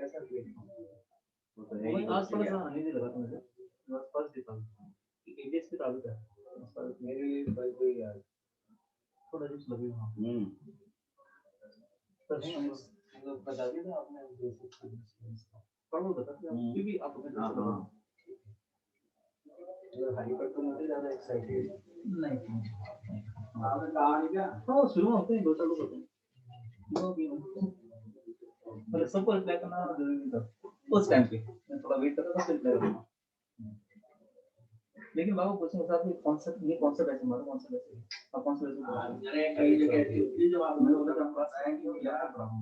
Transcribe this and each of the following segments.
मैं आज थोड़ा-सा अनईज़ी लगा था मुझे। बस फर्स्ट डे था। एबीएस की ताबीत है। मेरी भाई कोई यार थोड़ा अजीब लगी वहाँ। मतलब बता दिया था आपने बेसिक सर्विस का। थोड़ा बहुत बता दिया क्योंकि आप अपने हाई पर तो मुझे ज़्यादा एक्साइटेड नहीं आपने कहा नहीं क्या? हाँ, शुरू में होते हैं 2 साल लोग होते हैं। वो भी मतलब सबको रिप्लाई करना ज़रूरी था। उस टाइम पे मैं थोड़ा वेट कर रहा था फिर रिप्लाई करना। लेकिन बाबू पूछने के साथ ये कौन सा बैच हमारा कौन सा बैच है आप कौन सा बैच अरे कई जगह ये जो आपने बोला था क्लास आया कि क्या कर रहा हूं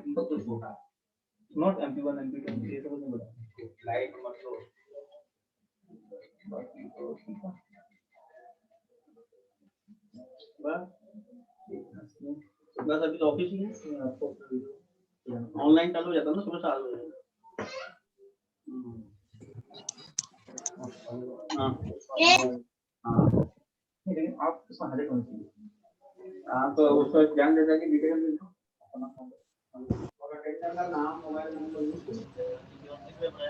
इनको तो छोटा नॉट एमपी1 एमपी2 ये सब नहीं बोला लाइट मतलब बाकी तो ठीक है बस अभी तो ऑफिस ही है आपको ऑनलाइन चालू हो जाता है ना सुबह 7 बजे हाँ लेकिन आप उसमें हाईलाइट होनी चाहिए आप उसमें ध्यान देता कि डिटेल में और अटेंडर का नाम मोबाइल नंबर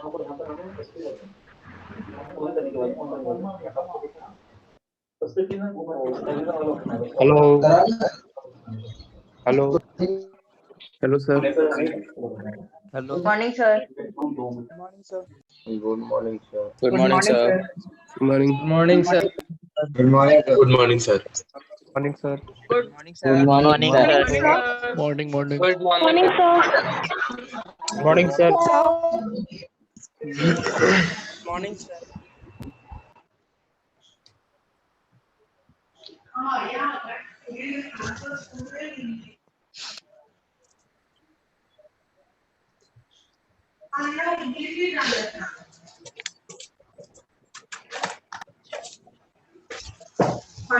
आपको यहाँ पर आना सबसे फोन करने के बाद सबसे पहले hello hello hello sir hello morning sir good morning sir good morning sir good morning morning sir good morning sir morning sir good morning good sir morning morning morning good morning morning sir morning sir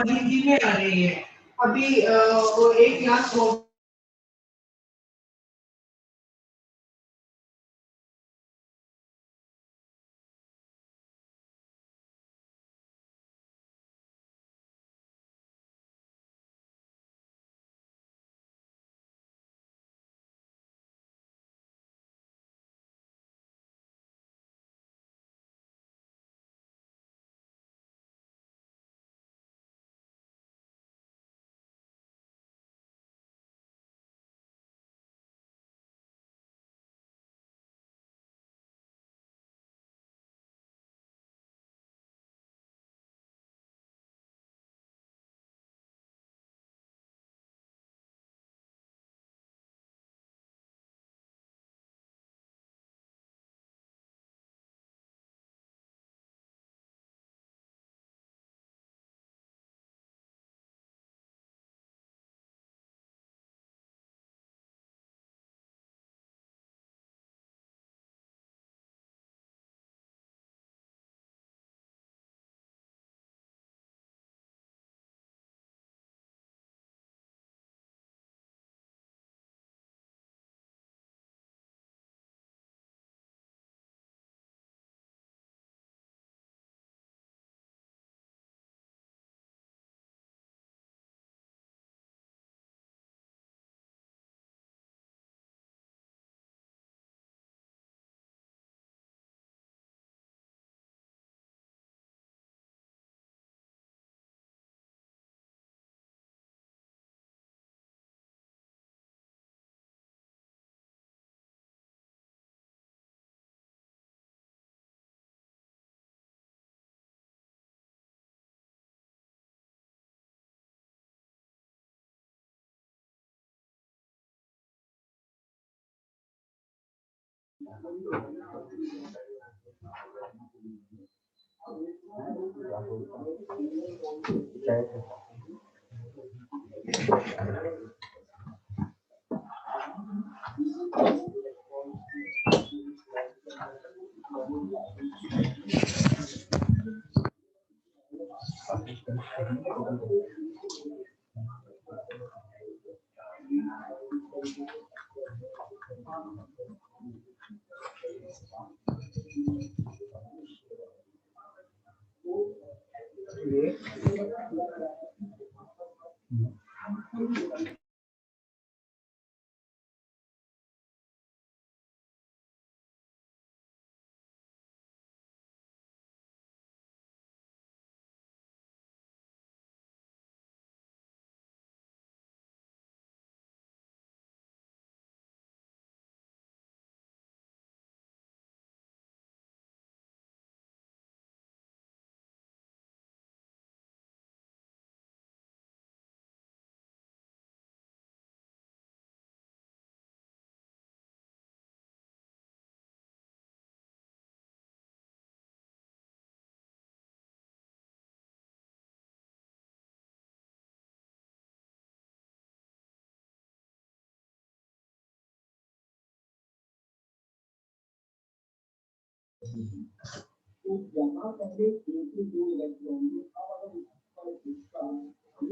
Hindi में आ रही है अभी वो एक class हो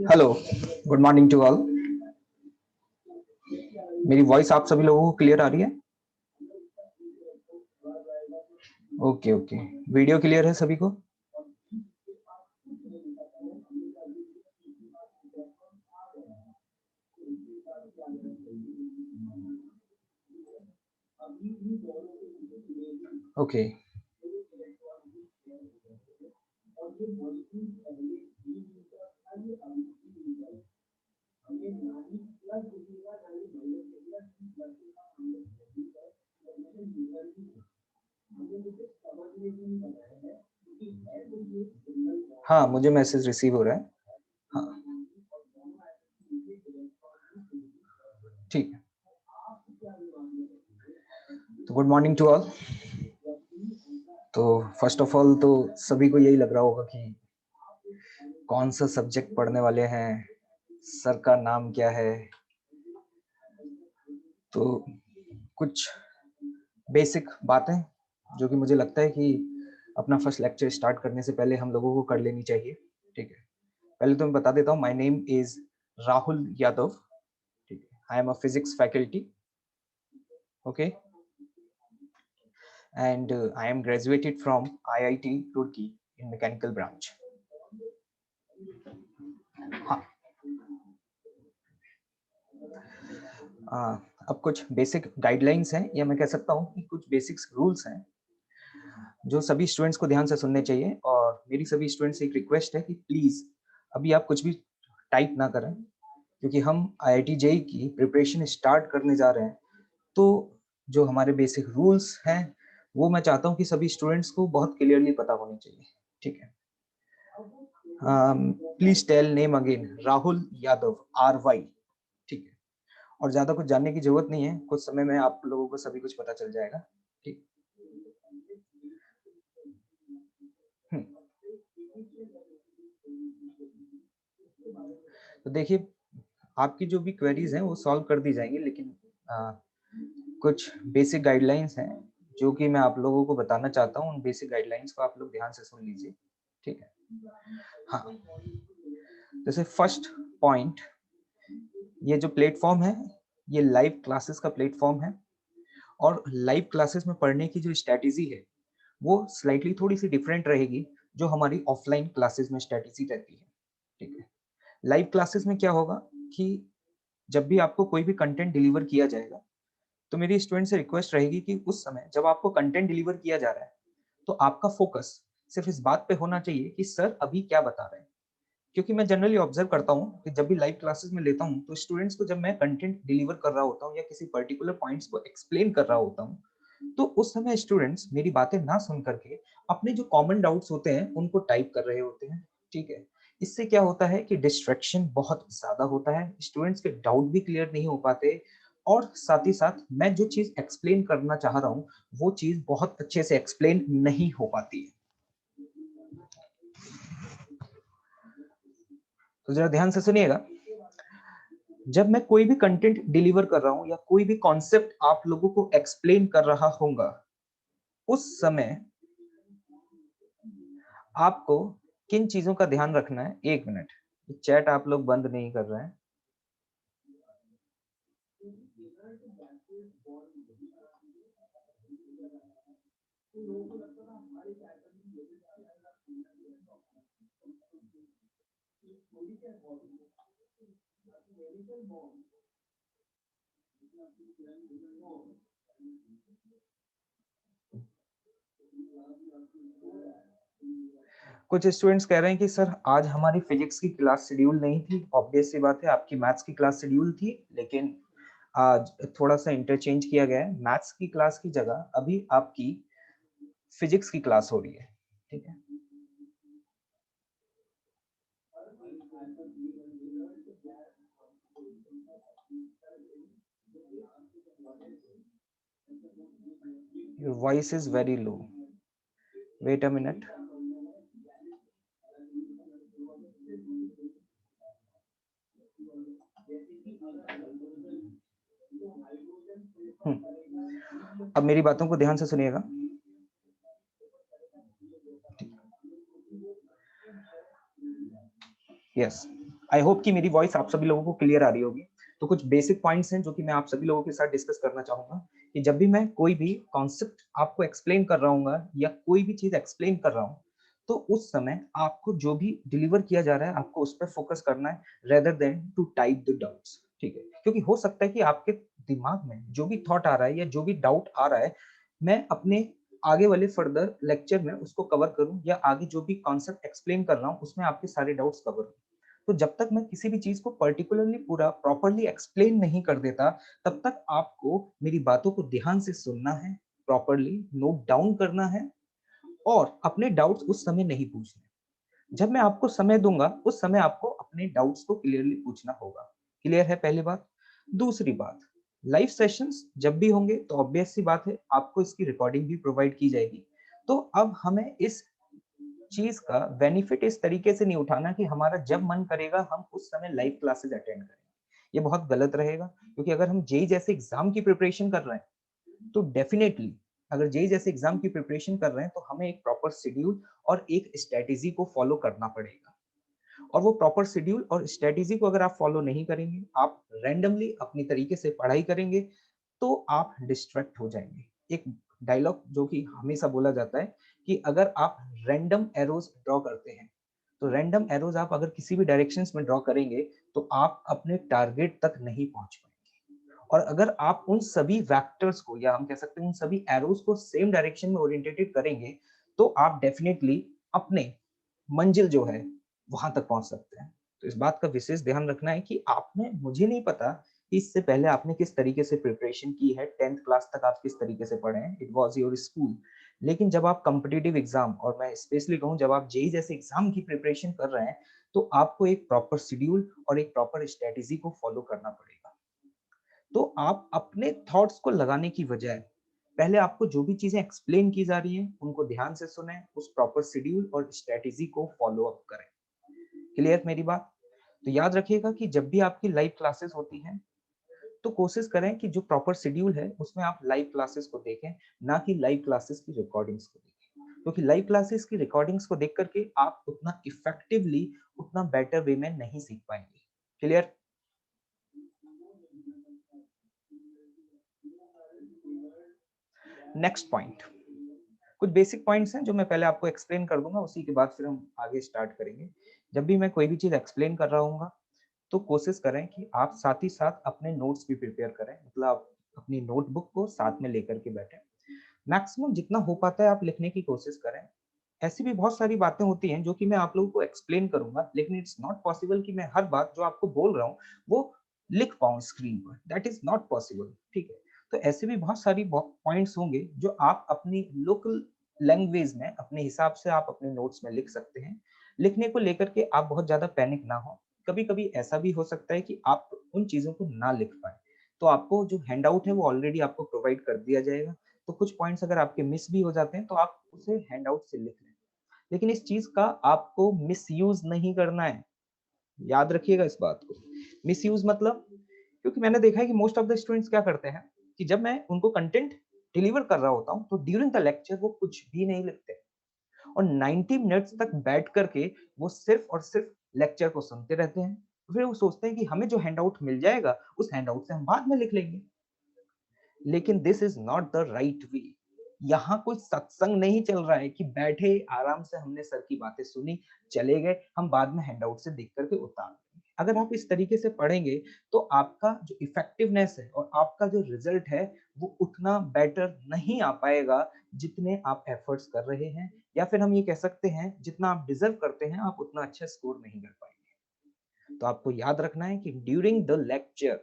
hello, good morning to all. मेरी voice आप सभी लोगों को क्लियर आ रही है? ओके ओके, वीडियो क्लियर है सभी को? ओके, हाँ मुझे मैसेज रिसीव हो रहा है। हाँ ठीक है, तो गुड मॉर्निंग टू ऑल। तो फर्स्ट ऑफ ऑल तो सभी को यही लग रहा होगा कि कौन सा सब्जेक्ट पढ़ने वाले हैं, सर का नाम क्या है। तो कुछ बेसिक बातें जो कि मुझे लगता है कि अपना फर्स्ट लेक्चर स्टार्ट करने से पहले हम लोगों को कर लेनी चाहिए। ठीक है, पहले तो मैं बता देता हूँ, my name is Rahul Yadav. ठीक है, I am a physics faculty. Okay, and I am graduated from IIT Roorkee in mechanical branch. हाँ, अब कुछ बेसिक गाइडलाइंस हैं, या मैं कह सकता हूँ कि कुछ बेसिक्स रूल्स हैं जो सभी स्टूडेंट्स को ध्यान से सुनने चाहिए। और मेरी सभी स्टूडेंट्स से एक रिक्वेस्ट है कि प्लीज अभी आप कुछ भी टाइप ना करें, क्योंकि हम IIT JEE की प्रिपरेशन स्टार्ट करने जा रहे हैं। तो जो हमारे बेसिक रूल्स हैं वो मैं चाहता हूँ कि सभी स्टूडेंट्स को बहुत क्लियरली पता होनी चाहिए। ठीक है, please tell name again, Rahul Yadav, RY। ठीक है, और ज्यादा कुछ जानने की जरूरत नहीं है, कुछ समय में आप लोगों को सभी कुछ पता चल जाएगा। ठीक, तो देखिए, आपकी जो भी क्वेरीज हैं वो सॉल्व कर दी जाएंगी, लेकिन कुछ बेसिक गाइडलाइंस हैं जो कि मैं आप लोगों को बताना चाहता हूँ। उन बेसिक गाइडलाइंस को आप लोग ध्यान से सुन लीजिए। ठीक है, हाँ, जैसे फर्स्ट पॉइंट, ये जो प्लेटफॉर्म है ये लाइव क्लासेस का प्लेटफॉर्म है, और लाइव क्लासेस में पढ़ने की जो स्ट्रेटेजी है वो स्लाइटली थोड़ी सी डिफरेंट रहेगी जो हमारी ऑफलाइन क्लासेस में स्ट्रेटेजी रहती है। ठीक है, लाइव क्लासेस में क्या होगा कि जब भी आपको कोई भी कंटेंट डिलीवर किया जाएगा तो मेरी स्टूडेंट से रिक्वेस्ट रहेगी कि उस समय जब आपको कंटेंट डिलीवर किया जा रहा है तो आपका फोकस सिर्फ इस बात पे होना चाहिए कि सर अभी क्या बता रहे हैं। क्योंकि मैं जनरली ऑब्जर्व करता हूँ कि जब भी लाइव क्लासेस में लेता हूँ तो स्टूडेंट्स को जब मैं कंटेंट डिलीवर कर रहा होता हूँ या किसी पर्टिकुलर पॉइंट्स को एक्सप्लेन कर रहा होता हूँ, तो उस समय स्टूडेंट्स मेरी बातें ना सुन करके अपने जो कॉमन डाउट्स होते हैं उनको टाइप कर रहे होते हैं। ठीक है, इससे क्या होता है कि डिस्ट्रैक्शन बहुत ज्यादा होता है, स्टूडेंट्स के डाउट भी क्लियर नहीं हो पाते, और साथ ही साथ मैं जो चीज एक्सप्लेन करना चाह रहा हूँ वो चीज बहुत अच्छे से एक्सप्लेन नहीं हो पाती है। तो जरा ध्यान से सुनिएगा, जब मैं कोई भी कंटेंट डिलीवर कर रहा हूं या कोई भी कॉन्सेप्ट आप लोगों को एक्सप्लेन कर रहा होगा, उस समय आपको किन चीजों का ध्यान रखना है। एक मिनट, चैट आप लोग बंद नहीं कर रहे हैं। कुछ स्टूडेंट्स कह रहे हैं कि सर आज हमारी फिजिक्स की क्लास शेड्यूल नहीं थी। ऑब्वियस सी बात है, आपकी मैथ्स की क्लास शेड्यूल थी, लेकिन आज थोड़ा सा इंटरचेंज किया गया है। मैथ्स की क्लास की जगह अभी आपकी फिजिक्स की क्लास हो रही है। ठीक है, your voice is very low, wait a minute. अब मेरी बातों को ध्यान से सुनिएगा। यस, आई होप कि मेरी वॉइस आप सभी लोगों को क्लियर आ रही होगी। तो कुछ बेसिक पॉइंट्स हैं जो कि मैं आप सभी लोगों के साथ डिस्कस करना चाहूंगा कि जब भी मैं कोई भी कॉन्सेप्ट आपको एक्सप्लेन कर रहा हूँ या कोई भी चीज एक्सप्लेन कर रहा हूँ, तो उस समय आपको जो भी डिलीवर किया जा रहा है आपको उस पर फोकस करना है rather than to type the doubts, ठीक है? क्योंकि हो सकता है कि आपके दिमाग में जो भी थॉट आ रहा है या जो भी डाउट आ रहा है, मैं अपने आगे वाले फर्दर लेक्चर में उसको कवर करूं या आगे जो भी कॉन्सेप्ट एक्सप्लेन कर रहा हूं उसमें आपके सारे डाउट्स कवर हो। तो जब तक मैं किसी भी चीज को पर्टिकुलरली पूरा प्रॉपरली एक्सप्लेन नहीं कर देता, तब तक आपको मेरी बातों को ध्यान से सुनना है, प्रॉपरली नोट डाउन करना है और अपने डाउट्स उस समय नहीं पूछने। जब मैं आपको समय दूंगा उस समय आपको अपने डाउट्स को क्लियरली पूछना होगा। क्लियर है पहली बात? दूसरी बात, लाइव सेशंस जब भी होंगे तो ऑब्वियस सी बात है आपको इसकी रिकॉर्डिंग भी प्रोवाइड की जाएगी। तो अब हमें इस चीज का बेनिफिट इस तरीके से नहीं उठाना कि हमारा जब मन करेगा हम उस समय लाइव क्लासेस अटेंड करें। ये बहुत गलत रहेगा, क्योंकि अगर हम जेई जैसे एग्जाम की प्रिपरेशन कर रहे हैं तो डेफिनेटली अगर जेई जैसे एग्जाम की प्रिपरेशन कर रहे हैं तो हमें एक प्रॉपर शेड्यूल और एक स्ट्रेटेजी को फॉलो करना पड़ेगा। और वो प्रॉपर शेड्यूल और स्ट्रेटेजी को अगर आप फॉलो नहीं करेंगे, आप रैंडमली अपनी तरीके से पढ़ाई करेंगे, तो आप डिस्ट्रैक्ट हो जाएंगे। एक डायलॉग जो कि हमेशा बोला जाता है कि अगर आप रैंडम एरोज ड्रॉ करते हैं, तो रैंडम एरोज आप अगर किसी भी डायरेक्शंस में ड्रॉ करेंगे तो आप अपने टारगेट तक नहीं पहुंच पाएंगे। और अगर आप उन सभी वेक्टर्स को या हम कह सकते हैं उन सभी एरोज को सेम डायरेक्शन में ओरिएंटेटेड करेंगे, तो आप डेफिनेटली अपने मंजिल जो है वहां तक पहुंच सकते हैं। तो इस बात का विशेष ध्यान रखना है कि आपने, मुझे नहीं पता कि इससे पहले आपने किस तरीके से प्रिपरेशन की है, 10th क्लास तक आप किस तरीके से पढ़े हैं, इट वाज योर स्कूल। लेकिन जब आप कॉम्पिटिटिव एग्जाम, और मैं स्पेशली कहूं जब आप जेई जैसे एग्जाम की प्रिपरेशन कर रहे हैं, तो आपको एक प्रॉपर शेड्यूल और एक प्रॉपर स्ट्रेटेजी को फॉलो करना पड़ेगा। तो आप अपने थॉट्स को लगाने की बजाय पहले आपको जो भी चीजें एक्सप्लेन की जा रही हैं उनको ध्यान से सुने, उस प्रॉपर शेड्यूल और स्ट्रेटेजी को फॉलो अप करें। क्लियर मेरी बात? तो याद रखिएगा कि जब भी आपकी लाइव क्लासेस होती हैं तो कोशिश करें कि जो प्रॉपर शेड्यूल है उसमें आप लाइव क्लासेस को देखें, ना कि लाइव क्लासेस की रिकॉर्डिंग्स को देखें। क्योंकि लाइव क्लासेस की रिकॉर्डिंग्स को देख करके आप उतना इफेक्टिवली, उतना बेटर वे में नहीं सीख पाएंगे। क्लियर? नेक्स्ट पॉइंट, कुछ बेसिक पॉइंट्स हैं जो मैं पहले आपको एक्सप्लेन कर दूंगा, उसी के बाद फिर हम आगे स्टार्ट करेंगे। जब भी मैं कोई भी चीज एक्सप्लेन कर रहा हूँ तो कोशिश करें कि आप साथ ही साथ अपने नोट्स भी प्रिपेयर करें, मतलब आप अपनी नोटबुक को साथ में लेकर के बैठें। मैक्सिमम जितना हो पाता है आप लिखने की कोशिश करें। ऐसी भी बहुत सारी बातें होती हैं जो कि मैं आप लोगों को एक्सप्लेन करूंगा, लेकिन इट्स नॉट पॉसिबल कि मैं हर बात जो आपको बोल रहा हूँ वो लिख पाऊं स्क्रीन पर, दैट इज नॉट पॉसिबल, ठीक है? तो ऐसे भी बहुत सारी पॉइंट्स होंगे जो आप अपनी लोकल लैंग्वेज में अपने हिसाब से आप अपने नोट्स में लिख सकते हैं। लिखने को लेकर के आप बहुत ज्यादा पैनिक ना हो। कभी कभी ऐसा भी हो सकता है कि आप उन चीजों को ना लिख पाए, तो आपको जो हैंड आउट है वो ऑलरेडी आपको प्रोवाइड कर दिया जाएगा। तो कुछ पॉइंट्स अगर आपके मिस भी हो जाते हैं तो आप उसे हैंड आउट से लिख लें, लेकिन इस चीज का आपको मिस यूज नहीं करना है। याद रखिएगा इस बात को। मिस यूज मतलब, क्योंकि मैंने देखा है कि मोस्ट ऑफ द स्टूडेंट्स क्या करते हैं कि जब मैं उनको कंटेंट डिलीवर कर रहा होता हूँ तो ड्यूरिंग द लेक्चर वो कुछ भी नहीं लिखते और 90 मिनट्स तक बैठ करके वो सिर्फ और सिर्फ लेक्चर को सुनते रहते हैं। फिर वो सोचते हैं कि हमें जो हैंडआउट मिल जाएगा उस हैंडआउट से हम बाद में लिख लेंगे, लेकिन this is not the right way. यहाँ कोई सत्संग नहीं चल रहा है कि बैठे आराम से हमने सर की बातें सुनी, चले गए, हम बाद में हैंडआउट से देख करके उतार देंगे। अगर आप इस तरीके से पढ़ेंगे तो आपका जो इफेक्टिवनेस है और आपका जो रिजल्ट है वो उतना बेटर नहीं आ पाएगा जितने आप एफर्ट्स कर रहे हैं, या फिर हम ये कह सकते हैं जितना आप डिजर्व करते हैं आप उतना अच्छा स्कोर नहीं कर पाएंगे। तो आपको याद रखना है कि during the lecture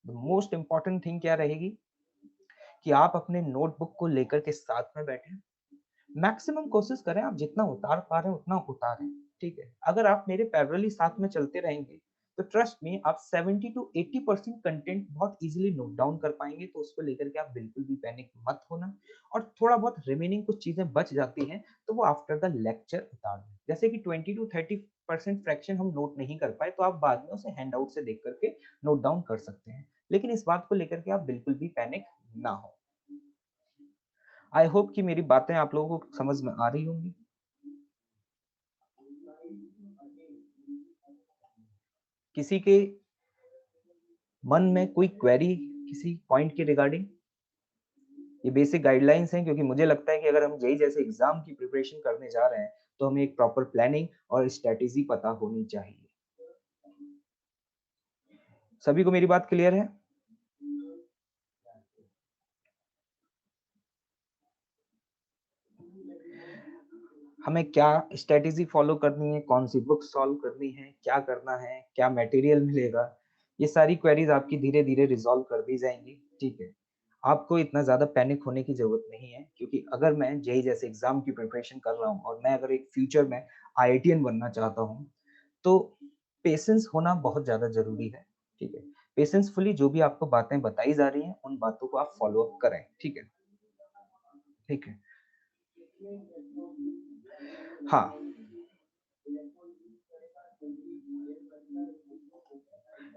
the most important thing क्या रहेगी कि आप अपने नोटबुक को लेकर के साथ में बैठे। मैक्सिमम कोशिश करें आप जितना उतार पा रहे हैं उतना उतारें, ठीक है? अगर आप मेरे पैरेलली साथ में चलते रहेंगे तो ट्रस्ट में आप 70 to 80% कंटेंट बहुत इजीली नोट डाउन कर पाएंगे। तो उसको लेकर के आप बिल्कुल भी पैनिक मत होना। और थोड़ा बहुत रिमेनिंग कुछ चीजें बच जाती हैं तो वो आफ्टर द लेक्चर उतार दें। जैसे कि 20 to 30% फ्रैक्शन हम नोट नहीं कर पाए तो आप बाद में उसे हैंड आउट से देख करके नोट डाउन कर सकते हैं, लेकिन इस बात को लेकर के आप बिल्कुल भी पैनिक ना हो। आई होप कि मेरी बातें आप लोगों को समझ में आ रही होंगी। किसी के मन में कोई क्वेरी किसी पॉइंट के रिगार्डिंग? ये बेसिक गाइडलाइंस हैं, क्योंकि मुझे लगता है कि अगर हम जेई जैसे एग्जाम की प्रिपरेशन करने जा रहे हैं तो हमें एक प्रॉपर प्लानिंग और स्ट्रेटेजी पता होनी चाहिए। सभी को मेरी बात क्लियर है? हमें क्या स्ट्रेटेजी फॉलो करनी है, कौन सी बुक सॉल्व करनी है, क्या करना है, क्या मटेरियल मिलेगा, ये सारी क्वेरीज आपकी धीरे धीरे रिजॉल्व कर दी जाएंगी। ठीक है, आपको इतना ज्यादा पैनिक होने की जरूरत नहीं है, क्योंकि अगर मैं जेई जैसे एग्जाम की प्रिपरेशन कर रहा हूँ और मैं अगर एक फ्यूचर में आईआईटीएन बनना चाहता हूँ तो पेशेंस होना बहुत ज्यादा जरूरी है। ठीक है, पेशेंसफुली जो भी आपको बातें बताई जा रही हैं उन बातों को आप फॉलो अप करें। ठीक है, ठीक है। हाँ,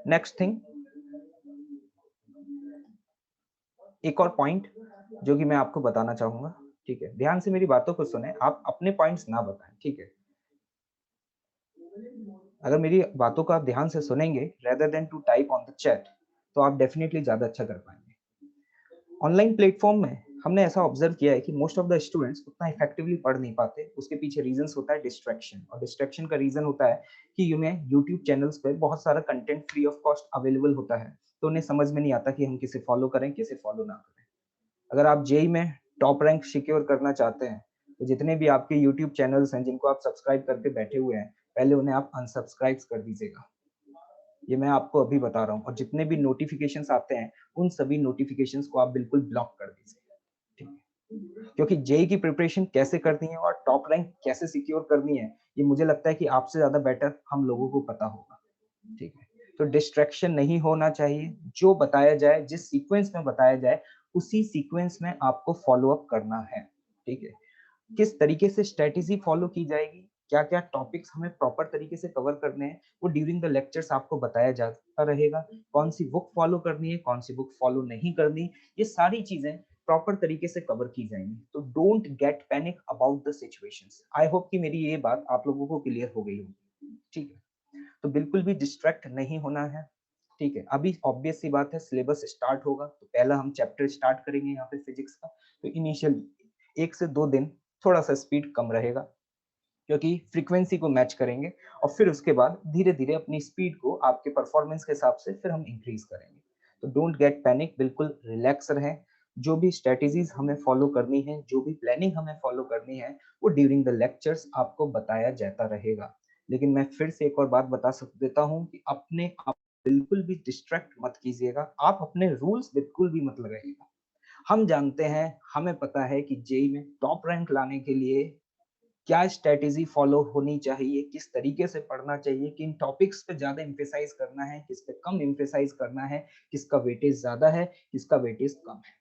नेक्स्ट थिंग, एक और पॉइंट जो कि मैं आपको बताना चाहूंगा। ठीक है, ध्यान से मेरी बातों को सुने, आप अपने पॉइंट्स ना बताएं। ठीक है, अगर मेरी बातों को आप ध्यान से सुनेंगे rather than to type on the chat तो आप डेफिनेटली ज्यादा अच्छा कर पाएंगे। ऑनलाइन प्लेटफॉर्म में हमने ऐसा ऑब्जर्व किया है कि मोस्ट ऑफ द स्टूडेंट्स उतना इफेक्टिवली पढ़ नहीं पाते। उसके पीछे रीजंस होता है डिस्ट्रैक्शन, और डिस्ट्रैक्शन का रीजन होता है कि यूट्यूब चैनल्स पे बहुत सारा content free of cost available होता है, तो उन्हें समझ में नहीं आता कि हम किसे फॉलो करें किसे फॉलो ना करें। अगर आप जेई में टॉप रैंक सिक्योर करना चाहते हैं तो जितने भी आपके यूट्यूब चैनल्स हैं जिनको आप सब्सक्राइब करके बैठे हुए हैं, पहले उन्हें आप अनसब्सक्राइब कर दीजिएगा। ये मैं आपको अभी बता रहा हूँ। और जितने भी नोटिफिकेशंस आते हैं उन सभी नोटिफिकेशंस को आप बिल्कुल ब्लॉक कर दीजिए। ठीक है, क्योंकि जेई की प्रिपरेशन कैसे करनी है और टॉप रैंक कैसे सिक्योर करनी है ये मुझे लगता है कि आपसे ज्यादा बेटर हम लोगों को पता होगा। ठीक है, तो डिस्ट्रैक्शन नहीं होना चाहिए। जो बताया जाए, जिस सीक्वेंस में बताया जाए उसी सीक्वेंस में आपको फॉलो अप करना है। ठीक है, किस तरीके से स्ट्रेटेजी फॉलो की जाएगी, क्या क्या टॉपिक्स हमें प्रॉपर तरीके से कवर करने हैं, वो ड्यूरिंग द लेक्चर्स आपको बताया जाता रहेगा। कौन सी बुक फॉलो करनी है, कौन सी बुक फॉलो नहीं करनी, ये सारी चीजें प्रॉपर तरीके से कवर की जाएंगी। तो don't get panic about the situations. I hope कि मेरी ये बात आप लोगों को क्लियर हो गई होगी। ठीक है, तो बिल्कुल भी डिस्ट्रैक्ट नहीं होना है। ठीक है, अभी ऑब्वियस सी बात है सिलेबस स्टार्ट होगा तो पहला हम चैप्टर स्टार्ट करेंगे यहाँ पे फिजिक्स का। तो इनिशियल 1 से 2 दिन थोड़ा सा स्पीड कम रहेगा, क्योंकि फ्रीक्वेंसी को मैच करेंगे, और फिर उसके बाद धीरे धीरे अपनी स्पीड को आपके परफॉर्मेंस के हिसाब से फिर हम इंक्रीज करेंगे। तो डोंट गेट पैनिक, बिल्कुल रिलैक्स रहें। जो भी स्ट्रेटेजीज हमें फॉलो करनी है, जो भी प्लानिंग हमें फॉलो करनी है, वो ड्यूरिंग द लेक्चर्स आपको बताया जाता रहेगा। लेकिन मैं फिर से एक और बात बता देता हूँ कि अपने आप बिल्कुल भी डिस्ट्रैक्ट मत कीजिएगा। आप अपने रूल्स बिल्कुल भी मत लगाइएगा। हम जानते हैं, हमें पता है कि जेई में टॉप रैंक लाने के लिए क्या स्ट्रेटेजी फॉलो होनी चाहिए, किस तरीके से पढ़ना चाहिए, किन टॉपिक्स पे ज्यादा एम्फेसाइज करना है, किस पे कम एम्फेसाइज करना है, किसका वेटेज ज्यादा है, किसका वेटेज कम है।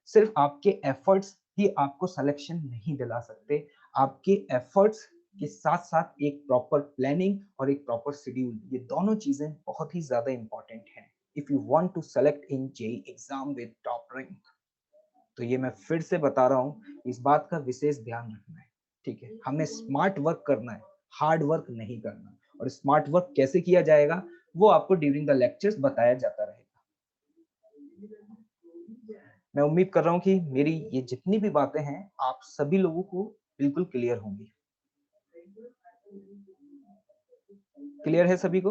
सिर्फ आपके एफर्ट्स ही आपको सिलेक्शन नहीं दिला सकते। आपके एफर्ट्स के साथ साथ एक प्रॉपर प्लानिंग और एक प्रॉपर शेड्यूल, ये दोनों चीजें बहुत ही ज्यादा इंपॉर्टेंट हैं if you want to select in JEE exam with top rank. तो ये मैं फिर से बता रहा हूँ, इस बात का विशेष ध्यान रखना है। ठीक है, हमें स्मार्ट वर्क करना है, हार्ड वर्क नहीं करना। और स्मार्ट वर्क कैसे किया जाएगा वो आपको ड्यूरिंग द लेक्चर्स बताया जाता रहेगा। मैं उम्मीद कर रहा हूँ कि मेरी ये जितनी भी बातें हैं आप सभी लोगों को बिल्कुल क्लियर होंगी। क्लियर है सभी को?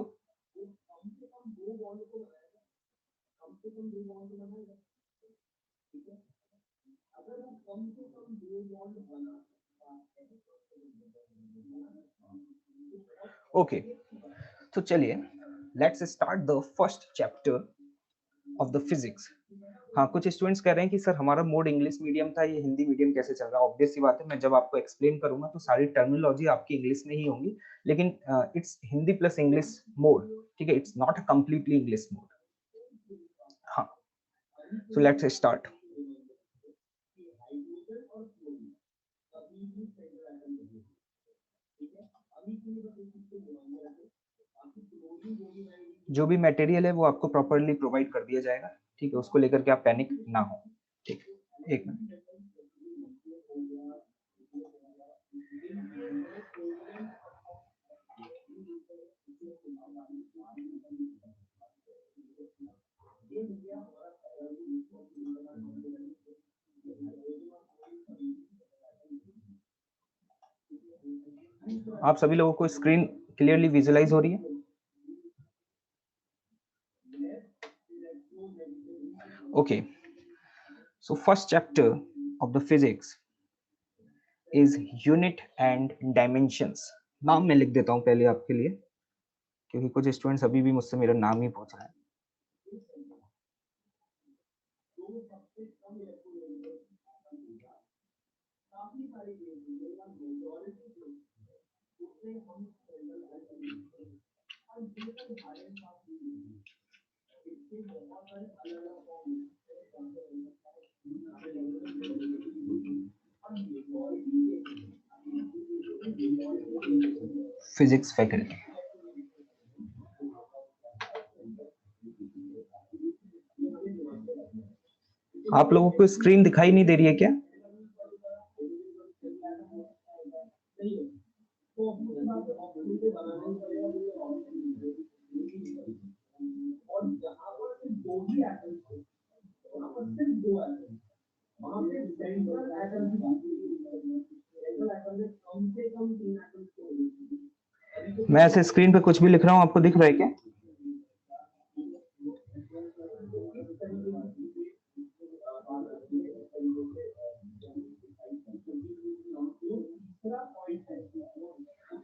ओके, तो चलिए let's start the first chapter of the physics. हाँ, कुछ स्टूडेंट्स कह रहे हैं कि सर हमारा मोड इंग्लिश मीडियम था, ये हिंदी मीडियम कैसे चल रहा है? ऑब्वियस सी बात है, मैं जब आपको एक्सप्लेन करूंगा तो सारी टर्मिनोलॉजी आपकी इंग्लिश में ही होंगी, लेकिन it's Hindi plus English mode. ठीक है, it's not a completely English mode. हाँ, सो लेट्स स्टार्ट। जो भी मटेरियल है वो आपको प्रॉपरली प्रोवाइड कर दिया जाएगा। ठीक है, उसको लेकर के आप पैनिक ना हो। ठीक है, एक मिनट। आप सभी लोगों को स्क्रीन क्लियरली विजुअलाइज हो रही है? Okay, so first chapter of the physics is unit and dimensions. नाम मैं लिख देता हूं पहले आपके लिए, क्योंकि कुछ स्टूडेंट्स अभी भी मुझसे मेरा नाम ही पूछ रहे हैं। फिजिक्स फैकल्टी, आप लोगों को स्क्रीन दिखाई नहीं दे रही है क्या? मैं ऐसे स्क्रीन पे कुछ भी लिख रहा हूं, आपको दिख रहा है क्या?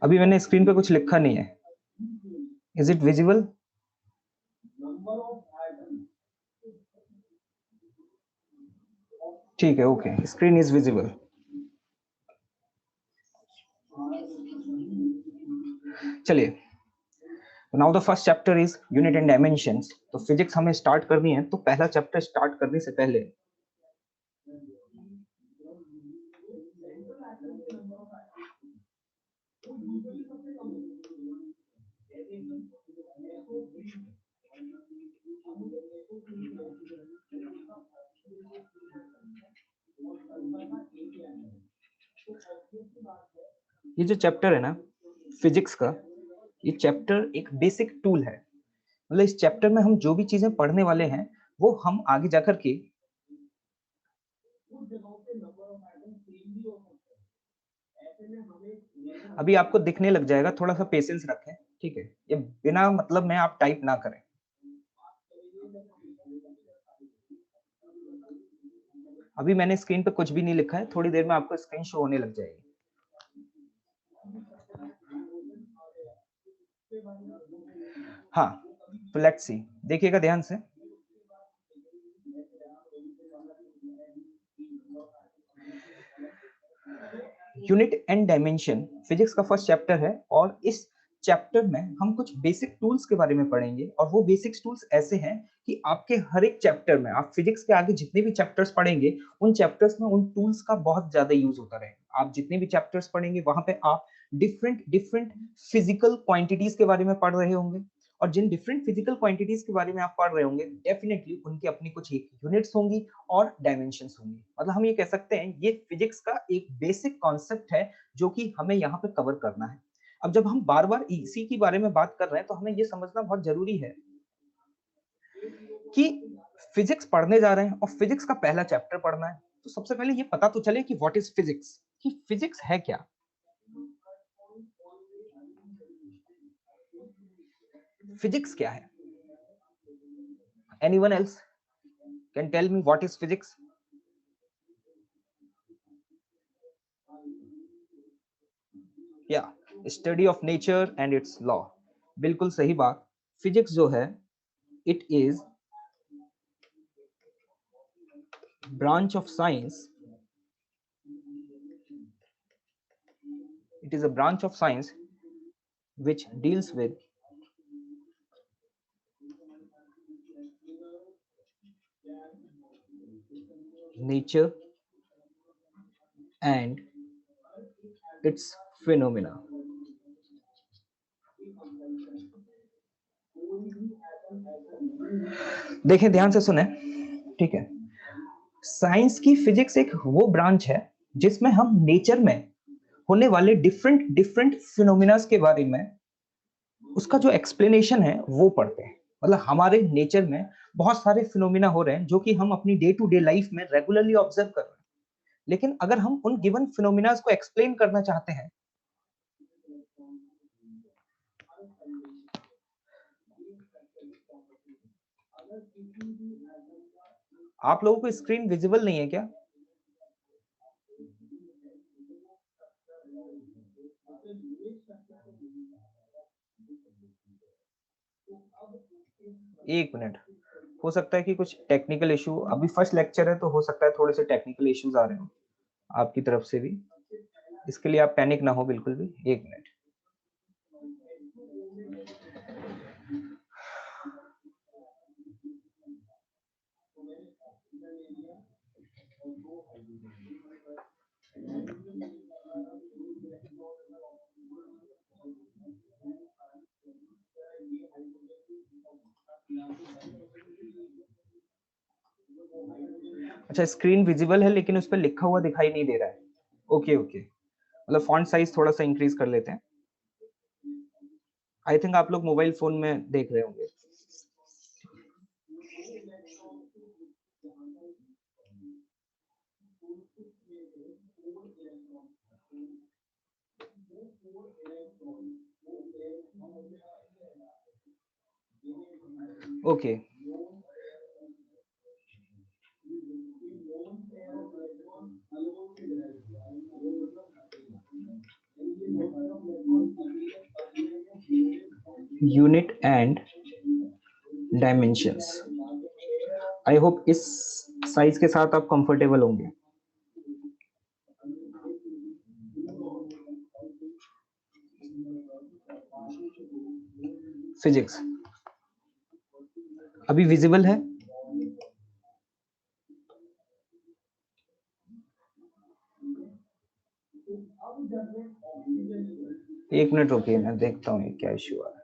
अभी मैंने स्क्रीन पे कुछ लिखा नहीं है। Is it visible? ठीक है, ओके, स्क्रीन इज विजिबल। चलिए, now the first chapter is unit and dimensions. तो फिजिक्स हमें स्टार्ट करनी है, तो पहला चैप्टर स्टार्ट करने से पहले ये जो चैप्टर है ना फिजिक्स का, ये चैप्टर एक बेसिक टूल है। मतलब इस चैप्टर में हम जो भी चीजें पढ़ने वाले हैं वो हम आगे जाकर के अभी आपको दिखने लग जाएगा। थोड़ा सा पेशेंस रखें, ठीक है? ये बिना मतलब में आप टाइप ना करें। अभी मैंने स्क्रीन पे कुछ भी नहीं लिखा है, थोड़ी देर में आपको स्क्रीन शो होने लग जाएगी। हाँ, तो लेट्स सी, देखिएगा ध्यान से। यूनिट एंड डायमेंशन फिजिक्स का फर्स्ट चैप्टर है, और इस चैप्टर में हम कुछ बेसिक टूल्स के बारे में पढ़ेंगे। और वो बेसिक टूल्स ऐसे हैं कि आपके हर एक चैप्टर में, आप फिजिक्स के आगे जितने भी चैप्टर्स पढ़ेंगे उन चैप्टर्स में उन टूल्स का बहुत ज्यादा यूज होता रहेगा। आप जितने भी चैप्टर्स पढ़ेंगे वहां पे आप डिफरेंट डिफरेंट फिजिकल क्वांटिटीज के बारे में पढ़ रहे होंगे, और जिन डिफरेंट फिजिकल क्वांटिटीज के बारे में आप पढ़ रहे होंगे डेफिनेटली उनकी अपनी कुछ एक यूनिट्स होंगी और डायमेंशंस होंगी। मतलब हम ये कह सकते हैं ये फिजिक्स का एक बेसिक कॉन्सेप्ट है जो कि हमें यहाँ पे कवर करना है। अब जब हम बार बार इसी के बारे में बात कर रहे हैं तो हमें ये समझना बहुत जरूरी है कि फिजिक्स पढ़ने जा रहे हैं और फिजिक्स का पहला चैप्टर पढ़ना है, तो सबसे पहले ये पता तो चले कि व्हाट इज फिजिक्स, कि फिजिक्स है क्या। फिजिक्स क्या है? Anyone else can tell me what is physics? या study of nature and its law. बिल्कुल सही बात। फिजिक्स जो है it is branch of science, it is a branch of science which deals with nature and its phenomena. देखें, ध्यान से सुने, ठीक है? साइंस की फिजिक्स एक वो ब्रांच है जिसमें हम नेचर में होने वाले डिफरेंट डिफरेंट फिनोमिना के बारे में उसका जो एक्सप्लेनेशन है वो पढ़ते हैं। मतलब हमारे नेचर में बहुत सारे फिनोमिना हो रहे हैं जो कि हम अपनी डे टू डे लाइफ में रेगुलरली ऑब्जर्व कर रहे हैं, लेकिन अगर हम उन गिवन फिनोमिना को एक्सप्लेन करना चाहते हैं आप लोगों को स्क्रीन विजिबल नहीं है क्या? एक मिनट, हो सकता है कि कुछ टेक्निकल इशू, अभी फर्स्ट लेक्चर है तो हो सकता है थोड़े से टेक्निकल इश्यूज आ रहे हो आपकी तरफ से भी, इसके लिए आप पैनिक ना हो बिल्कुल भी। एक मिनट। अच्छा, स्क्रीन विजिबल है लेकिन उस पर लिखा हुआ दिखाई नहीं दे रहा है। ओके ओके, मतलब फॉन्ट साइज थोड़ा सा इंक्रीज कर लेते हैं। आई थिंक आप लोग मोबाइल फोन में देख रहे होंगे। Okay, unit and dimensions. I hope इस साइज के साथ आप कंफर्टेबल होंगे। फिजिक्स अभी विजिबल है? एक मिनट रुकिए, मैं देखता हूँ क्या इश्यू आ रहा है।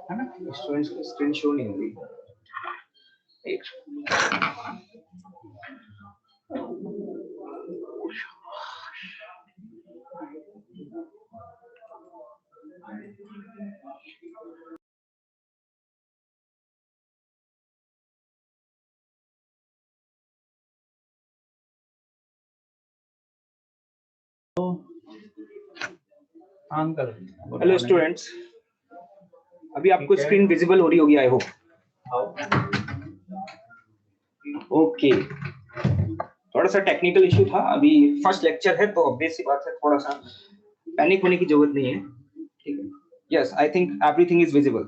है ना, स्टूडेंट्स को स्क्रीन शो नहीं हो रही। एक हेलो स्टूडेंट्स, अभी आपको स्क्रीन विजिबल हो रही होगी आई होप। ओके, थोड़ा सा टेक्निकल इशू था, अभी फर्स्ट लेक्चर है तो ऑब्वियस सी बात है थोड़ा सा पैनिक होने की जरूरत नहीं है। ठीक है, yes I think everything is visible.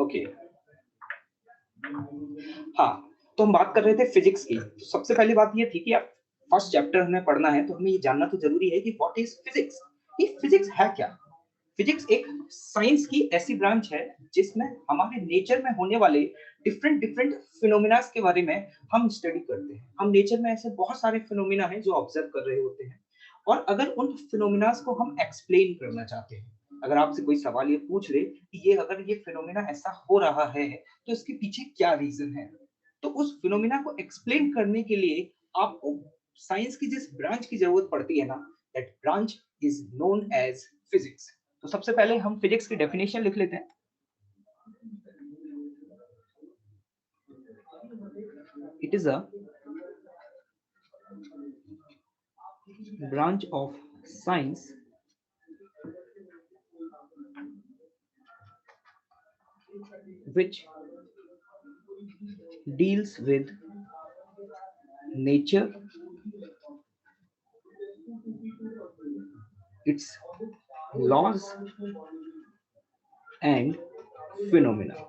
Okay, हाँ, तो हम बात कर रहे थे फिजिक्स की। तो सबसे पहली बात ये थी कि आप फर्स्ट चैप्टर हमें पढ़ना है तो हमें ये जानना तो जरूरी है कि व्हाट इज फिजिक्स। ये फिजिक्स है क्या? फिजिक्स एक साइंस की ऐसी ब्रांच है जिसमें हमारे नेचर में होने वाले डिफरेंट डिफरेंट फिनोमिना के बारे में हम स्टडी करते हैं। हम नेचर में ऐसे बहुत सारे फिनोमिना हैं जो ऑब्जर्व कर रहे होते हैं, और अगर उन फिनोमिना को हम एक्सप्लेन करना चाहते हैं, अगर आपसे कोई सवाल ये पूछ ले कि ये अगर ये फिनोमिना ऐसा हो रहा है तो इसके पीछे क्या रीजन है, तो उस फिनोमिना को एक्सप्लेन करने के लिए आपको साइंस की जिस ब्रांच की जरूरत पड़ती है ना, that branch is known as physics. तो सबसे पहले हम फिजिक्स की डेफिनेशन लिख लेते हैं। It is a branch of science which deals with nature, its laws and phenomena.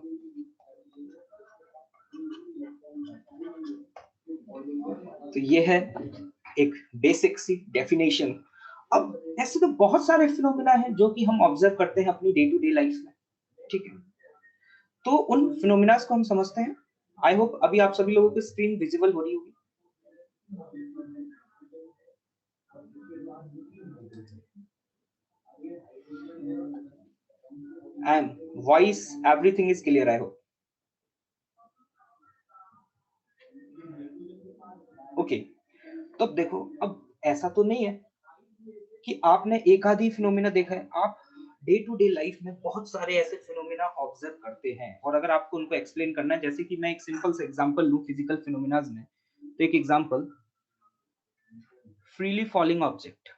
तो ये है एक बेसिक सी डेफिनेशन। अब ऐसे तो बहुत सारे फिनोमेना हैं जो कि हम ऑब्जर्व करते हैं अपनी डे टू डे लाइफ में, ठीक है। तो उन फिनोमेना को हम समझते हैं। आई होप अभी आप सभी लोगों की स्क्रीन विजिबल हो रही होगी। And voice everything is clear, I hope. Okay, तो अब देखो, अब ऐसा तो नहीं है कि आपने एक आधी फिनोमेना देखा है। आप डे टू डे लाइफ में बहुत सारे ऐसे फिनोमेना ऑब्जर्व करते हैं, और अगर आपको उनको एक्सप्लेन करना है, जैसे कि मैं एक सिंपल से एग्जांपल लूं फिजिकल फिनोमेनाज में, तो एक example, freely falling object.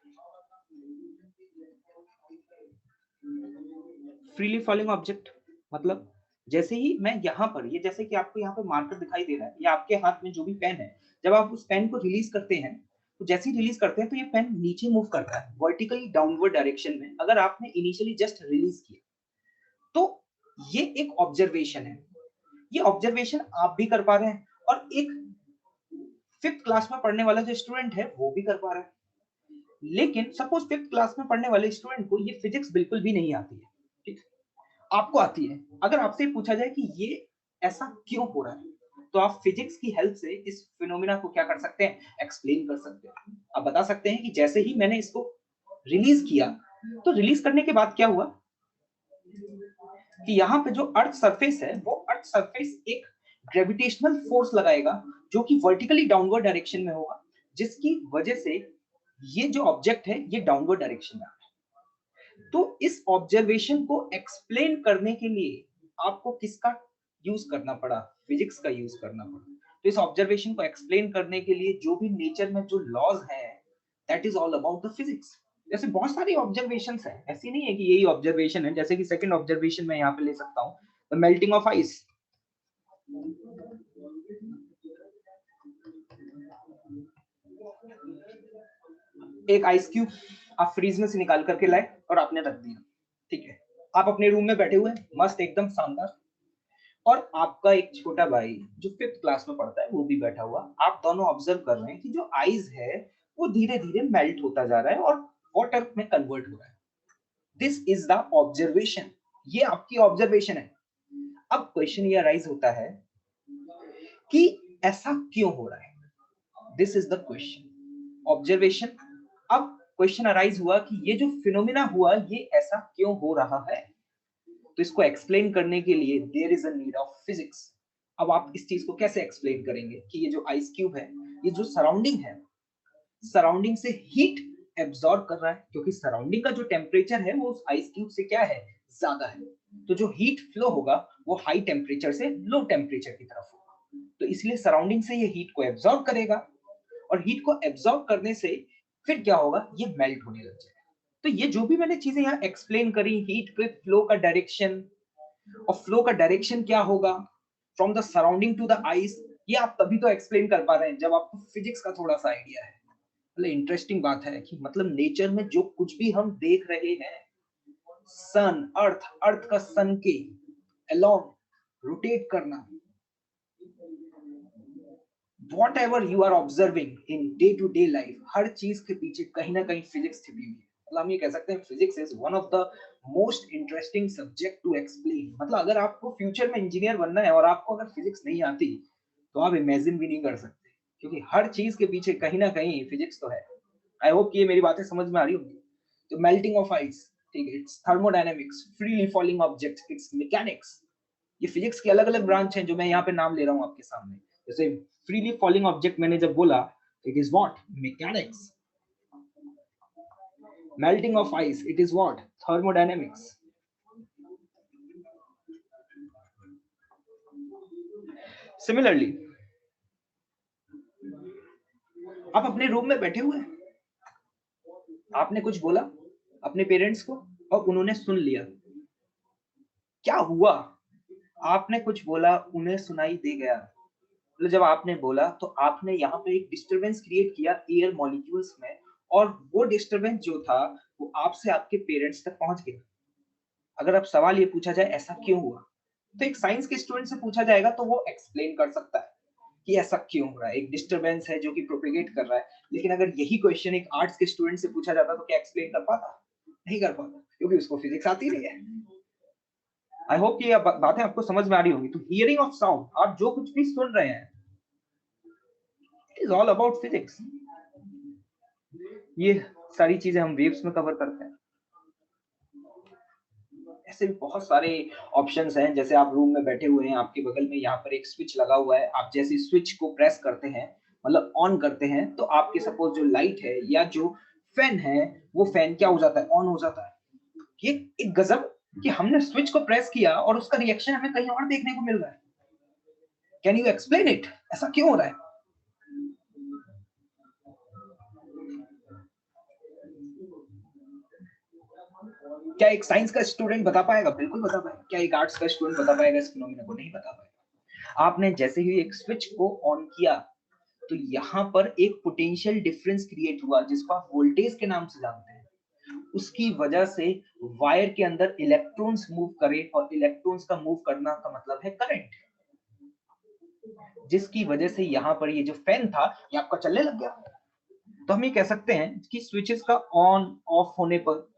Freely falling object मतलब जैसे ही मैं यहाँ पर, ये जैसे कि आपको यहाँ पर मार्कर दिखाई दे रहा है, या आपके हाथ में जो भी पेन है, जब आप उस पेन को रिलीज करते हैं, तो जैसे ही रिलीज करते हैं तो ये पेन नीचे मूव करता है वर्टिकली डाउनवर्ड डायरेक्शन में। अगर आपने इनिशियली जस्ट रिलीज किया तो ये एक ऑब्जर्वेशन है। ये ऑब्जर्वेशन आप भी कर पा रहे हैं, और एक 5th क्लास में पढ़ने वाला जो स्टूडेंट है वो भी कर पा रहा है। लेकिन सपोज 5th क्लास में पढ़ने वाले स्टूडेंट को ये फिजिक्स बिल्कुल भी नहीं आती है, ठीक, आपको आती है। अगर आपसे पूछा जाए कि ये ऐसा क्यों हो रहा है, तो आप फिजिक्स की हेल्प से इस फिनोमेना को क्या कर सकते हैं, एक्सप्लेन कर सकते हैं। आप बता सकते हैं कि जैसे ही मैंने इसको रिलीज किया, तो रिलीज करने के बाद क्या हुआ कि यहाँ पे जो अर्थ सरफेस है, वो अर्थ सरफेस एक ग्रेविटेशनल फोर्स लगाएगा जो कि वर्टिकली डाउनवर्ड डायरेक्शन में होगा, जिसकी वजह से ये जो ऑब्जेक्ट है ये डाउनवर्ड डायरेक्शन में है। तो इस ऑब्जर्वेशन को एक्सप्लेन करने के लिए आपको किसका यूज करना पड़ा, फिजिक्स का यूज करना पड़ा। तो इस ऑब्जर्वेशन को एक्सप्लेन करने के लिए जो भी नेचर में जो लॉज है, that is all about the physics. जैसे बहुत सारी ऑब्जर्वेशंस है, ऐसी नहीं है कि यही ऑब्जर्वेशन है। जैसे कि सेकंड ऑब्जर्वेशन मैं यहाँ पे ले सकता हूँ, द मेल्टिंग ऑफ आइस। एक आइस क्यूब आप फ्रीज में से निकाल करके लाए और आपने रख दिया, ठीक है। आप अपने रूम में बैठे हुए हैं, मस्त एकदम शानदार, और आपका एक छोटा भाई जो 5th क्लास में पढ़ता है वो भी बैठा हुआ। आप दोनों ऑब्जर्व कर रहे हैं कि जो आइस है वो धीरे धीरे मेल्ट होता जा रहा है और वाटर में कन्वर्ट हो रहा है। दिस इज द ऑब्जर्वेशन, ये आपकी ऑब्जर्वेशन है। अब क्वेश्चन ये अराइज होता है कि ऐसा क्यों हो रहा है, this is the question, observation. अब क्वेश्चन अराइज हुआ कि ये जो फिनोमिना हुआ ये ऐसा क्यों हो रहा है, तो इसको एक्सप्लेन करने के लिए there is a need of physics. अब आप इस चीज को कैसे एक्सप्लेन करेंगे कि ये जो आइस क्यूब है, ये जो सराउंडिंग है, सराउंडिंग से हीट एब्सॉर्ब कर रहा है, क्योंकि सराउंडिंग का जो टेम्परेचर है वो उस आइस क्यूब से क्या है, ज्यादा है। तो जो हीट फ्लो होगा वो हाई टेम्परेचर से लो टेम्परेचर की तरफ होगा, तो इसलिए सराउंडिंग से ये हीट को एब्सॉर्ब करेगा, और हीट को एब्सॉर्ब करने से फिर क्या होगा, ये मेल्ट होने लग जाएगा। तो ये जो भी मैंने चीजें यहाँ एक्सप्लेन करी, हीट के फ्लो का डायरेक्शन, और फ्लो का डायरेक्शन क्या होगा from the surrounding to the ice, ये आप तभी तो एक्सप्लेन कर पा रहे हैं जब आपको फिजिक्स का थोड़ा सा आइडिया है। मतलब इंटरेस्टिंग बात है कि मतलब नेचर में जो कुछ भी हम देख रहे हैं, सन, अर्थ, अर्थ का सन के अलोंग रोटेट करना, whatever you are observing in day to day life, हर चीज के पीछे कहीं ना कहीं फिजिक्स छिपी हुई है। मतलब हम ये कह सकते हैं physics is one of the most interesting subject to explain. मतलब अगर आपको फ्यूचर में इंजीनियर बनना है और आपको अगर फिजिक्स नहीं आती, तो आप इमेजिन भी नहीं कर सकते, क्योंकि हर चीज के पीछे कहीं ना कहीं फिजिक्स तो है। आई होप कि ये मेरी बातें समझ में आ रही होंगी। तो मेल्टिंग ऑफ आइस, ठीक है, it's thermodynamics, freely falling objects, it's mechanics. ये फिजिक्स की अलग अलग ब्रांच हैं जो मैं यहाँ पे नाम ले रहा हूँ आपके सामने। जैसे फ्रीली फॉलिंग ऑब्जेक्ट मैंने जब बोला, it is what, mechanics. Melting of ice, it is what, thermodynamics. Similarly आप अपने रूम में बैठे हुए हैं, आपने कुछ बोला अपने पेरेंट्स को और उन्होंने सुन लिया। क्या हुआ, आपने कुछ बोला, उन्हें सुनाई दे गया। तो जब आपने बोला तो आपने यहाँ पे एक डिस्टरबेंस क्रिएट किया एयर मॉलिक्यूल्स में, और वो डिस्टरबेंस जो था वो आपसे आपके पेरेंट्स तक पहुंच गया। अगर अब सवाल ये पूछा जाए ऐसा क्यों हुआ, तो एक साइंस के स्टूडेंट से पूछा जाएगा तो वो एक्सप्लेन कर सकता है कि ऐसा क्यों हो रहा है, एक डिस्टरबेंस है जो कि प्रोपेगेट कर रहा है। लेकिन अगर यही क्वेश्चन एक आर्ट्स के स्टूडेंट से पूछा जाता तो क्या एक्सप्लेन कर पाता? नहीं कर पाता, क्योंकि उसको फिजिक्स आती नहीं है। आई होप कि ये बातें आपको समझ में आ रही होंगी। तो हियरिंग ऑफ साउंड, आप जो कुछ भी सुन रहे हैं, it is all about physics. ये सारी चीजें हम वेव्स में कवर करते हैं। ऐसे भी बहुत सारे ऑप्शंस हैं। जैसे आप रूम में बैठे हुए हैं, आपके बगल में यहाँ पर एक स्विच लगा हुआ है, आप जैसे स्विच को प्रेस करते हैं, मतलब ऑन करते हैं, तो आपके सपोज जो लाइट है या जो फैन है, वो फैन क्या हो जाता है? ऑन हो जाता है। ये एक गजब कि हमने स्विच को प्रेस किया और उसका रिएक्शन हमें कहीं और देखने को मिल रहा है। Can you explain it? ऐसा क्यों हो रहा है? क्या एक साइंस का स्टूडेंट बता पाएगा? बिल्कुल बता पाएगा। क्या एक आर्ट्स का स्टूडेंट बता पाएगा इस फिनोमेना को? नहीं बता पाएगा। आपने जैसे ही एक स्विच को ऑन किया तो यहाँ पर एक पोटेंशियल डिफरेंस क्रिएट हुआ, जिसको आप वोल्टेज के नाम से जानते हैं। उसकी वजह से वायर के अंदर इलेक्ट्रॉन्स मूव करे, और इलेक्ट्रॉन्स का मूव करना का मतलब है करंट, जिसकी वजह से यहाँ पर ये जो फैन था ये आपका चलने लग गया। तो हम ये कह सकते हैं कि स्विचेस का ऑन ऑफ होने पर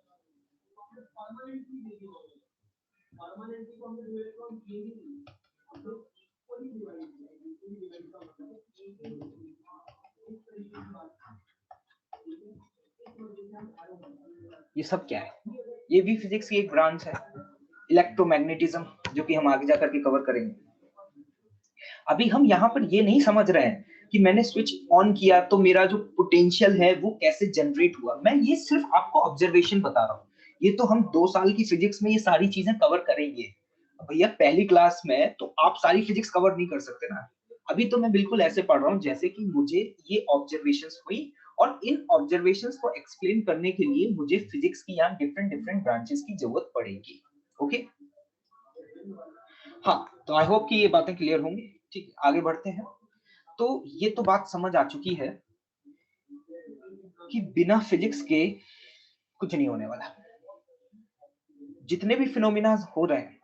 ये सब क्या है? ये भी फिजिक्स की एक ब्रांच है, इलेक्ट्रोमैग्नेटिज्म, जो कि हम आगे जाकर के कवर करेंगे। अभी हम यहाँ पर ये नहीं समझ रहे हैं कि मैंने स्विच ऑन किया तो मेरा जो पोटेंशियल है वो कैसे जनरेट हुआ। मैं ये सिर्फ आपको ऑब्जर्वेशन बता रहा हूँ। ये तो हम 2 साल की फिजिक्स में ये सारी चीजें कवर करेंगे। भैया पहली क्लास में तो आप सारी फिजिक्स कवर नहीं कर सकते ना। अभी तो मैं बिल्कुल ऐसे पढ़ रहा हूँ जैसे कि मुझे ये ऑब्जर्वेशंस हुई, और इन ऑब्जर्वेशंस को एक्सप्लेन करने के लिए मुझे फिजिक्स की यहाँ डिफरेंट ब्रांचेस की जरूरत पड़ेगी। ओके, हाँ, तो आई होप कि ये बातें क्लियर होंगी। ठीक, आगे बढ़ते हैं। तो ये तो बात समझ आ चुकी है कि बिना फिजिक्स के कुछ नहीं होने वाला। जितने भी फिनोमिना हो रहे हैं,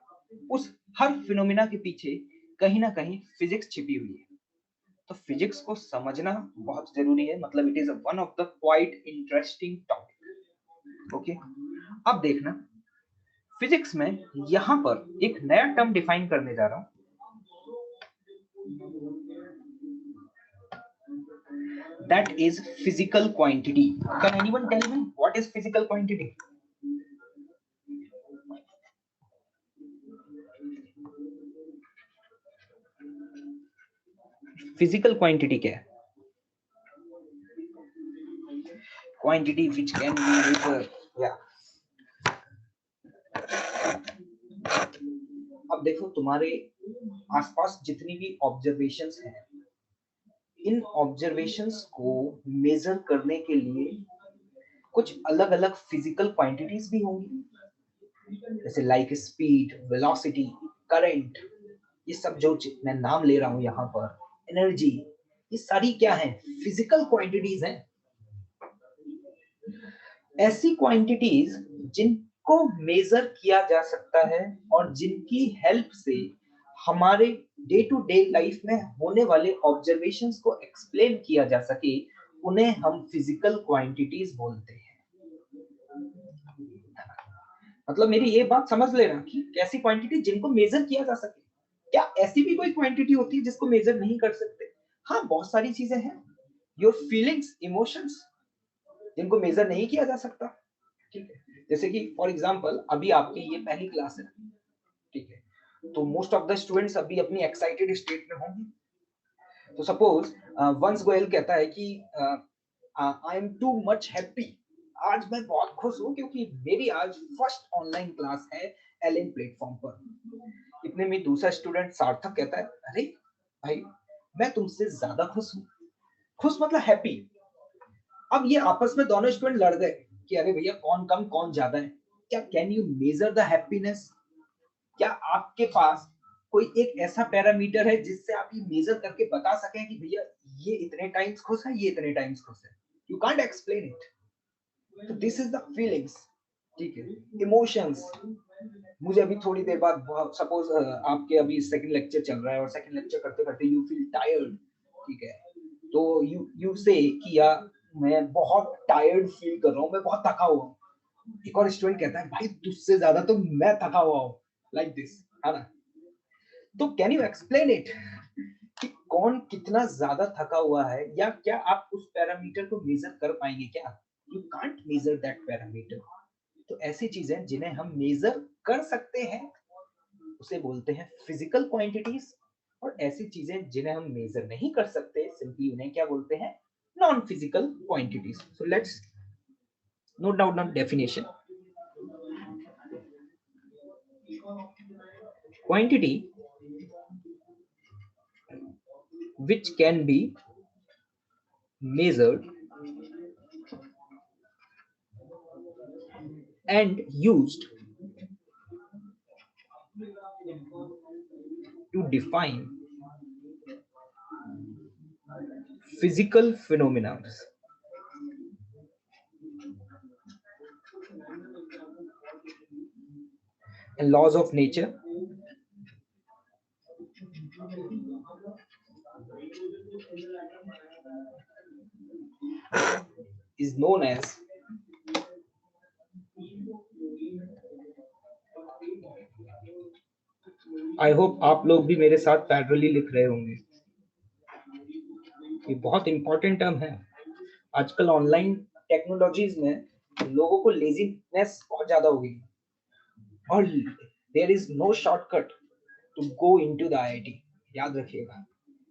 उस हर फिनोमिना के पीछे कहीं ना कहीं फिजिक्स छिपी हुई है। तो फिजिक्स को समझना बहुत जरूरी है, मतलब it is one of the quite interesting topic. Okay, अब देखना, फिजिक्स में यहां पर एक नया टर्म डिफाइन करने जा रहा हूं। That is physical quantity. Can anyone tell me what is physical quantity? Physical quantity क्या है? Quantity which can be measured. Yeah. अब देखो, तुम्हारे आसपास जितनी भी ऑब्जर्वेशंस हैं, इन ऑब्जर्वेशंस को मेजर करने के लिए कुछ अलग अलग फिजिकल क्वांटिटीज भी होंगी, जैसे लाइक स्पीड, वेलोसिटी, करंट। ये सब जो मैं नाम ले रहा हूं यहाँ पर, एनर्जी, ये सारी क्या है? फिजिकल क्वांटिटीज हैं। ऐसी क्वांटिटीज जिनको मेजर किया जा सकता है और जिनकी हेल्प से हमारे डे टू डे लाइफ में होने वाले ऑब्जर्वेशंस को एक्सप्लेन किया जा सके, उन्हें हम फिजिकल क्वांटिटीज बोलते हैं। मतलब मेरी ये बात समझ लेना कि कैसी क्वांटिटी जिनको मेजर किया जा सके। क्या ऐसी भी कोई क्वांटिटी होती है जिसको मेजर नहीं कर सकते? हाँ, बहुत सारी चीजें हैं। योर फीलिंग्स, इमोशंस, जिनको मेजर नहीं किया जा सकता। ठीक है, जैसे कि फॉर एग्जांपल अभी आपकी ये पहली क्लास है, ठीक है, तो मोस्ट ऑफ द स्टूडेंट्स अभी अपनी एक्साइटेड स्टेट में होंगे। तो सपोज वंस गोयल कहता है कि I am too much happy, आज मैं बहुत खुश हूं क्योंकि मेरी आज फर्स्ट ऑनलाइन क्लास है एलएन प्लेटफॉर्म पर। इतने में दूसरा स्टूडेंट सार्थक कहता है, अरे भाई मैं तुमसे ज्यादा खुश हूं। खुश मतलब हैप्पी। अब ये आपस में दोनों स्टूडेंट लड़ गए कि अरे भैया कौन कम कौन ज्यादा है। क्या can you measure the happiness? क्या आपके पास कोई एक ऐसा पैरामीटर है जिससे आप ये मेजर करके बता सकें कि भैया ये इतने टाइम्स खुश है, ये इतने टाइम्स खुश है? You can't explain it. तो दिस इज द फीलिंग्स, ठीक है, इमोशंस। मुझे अभी थोड़ी देर बाद, सपोज आपके अभी सेकंड लेक्चर चल रहा है और सेकंड लेक्चर करते करते यू फील टायर्ड, ठीक है, तो यू से कि यार मैं बहुत टायर्ड फील कर रहा हूँ, मैं बहुत थका हुआ हूँ। एक और स्टूडेंट कहता है भाई तुझसे ज्यादा तो मैं थका हुआ हूँ, लाइक दिस, है ना। तो कैन यू एक्सप्लेन इट कि कौन कितना ज्यादा थका हुआ है, या क्या आप उस पैरामीटर को मेजर कर पाएंगे क्या? You can't measure that parameter. तो ऐसी चीजें जिन्हें हम मेजर कर सकते हैं उसे बोलते हैं फिजिकल क्वांटिटीज, और ऐसी चीजें जिन्हें हम मेजर नहीं कर सकते सिंपली उन्हें क्या बोलते हैं? Non physical quantities. So let's note down on definition. Quantity which can be measured and used to define physical phenomena and laws of nature is known as I hope आप लोग भी मेरे साथ पैरेलली लिख रहे होंगे। ये बहुत इंपॉर्टेंट टर्म है। आजकल ऑनलाइन टेक्नोलॉजीज में लोगों को लेजीनेस बहुत ज्यादा हो गई और there is no shortcut to go into the IIT. याद रखिएगा,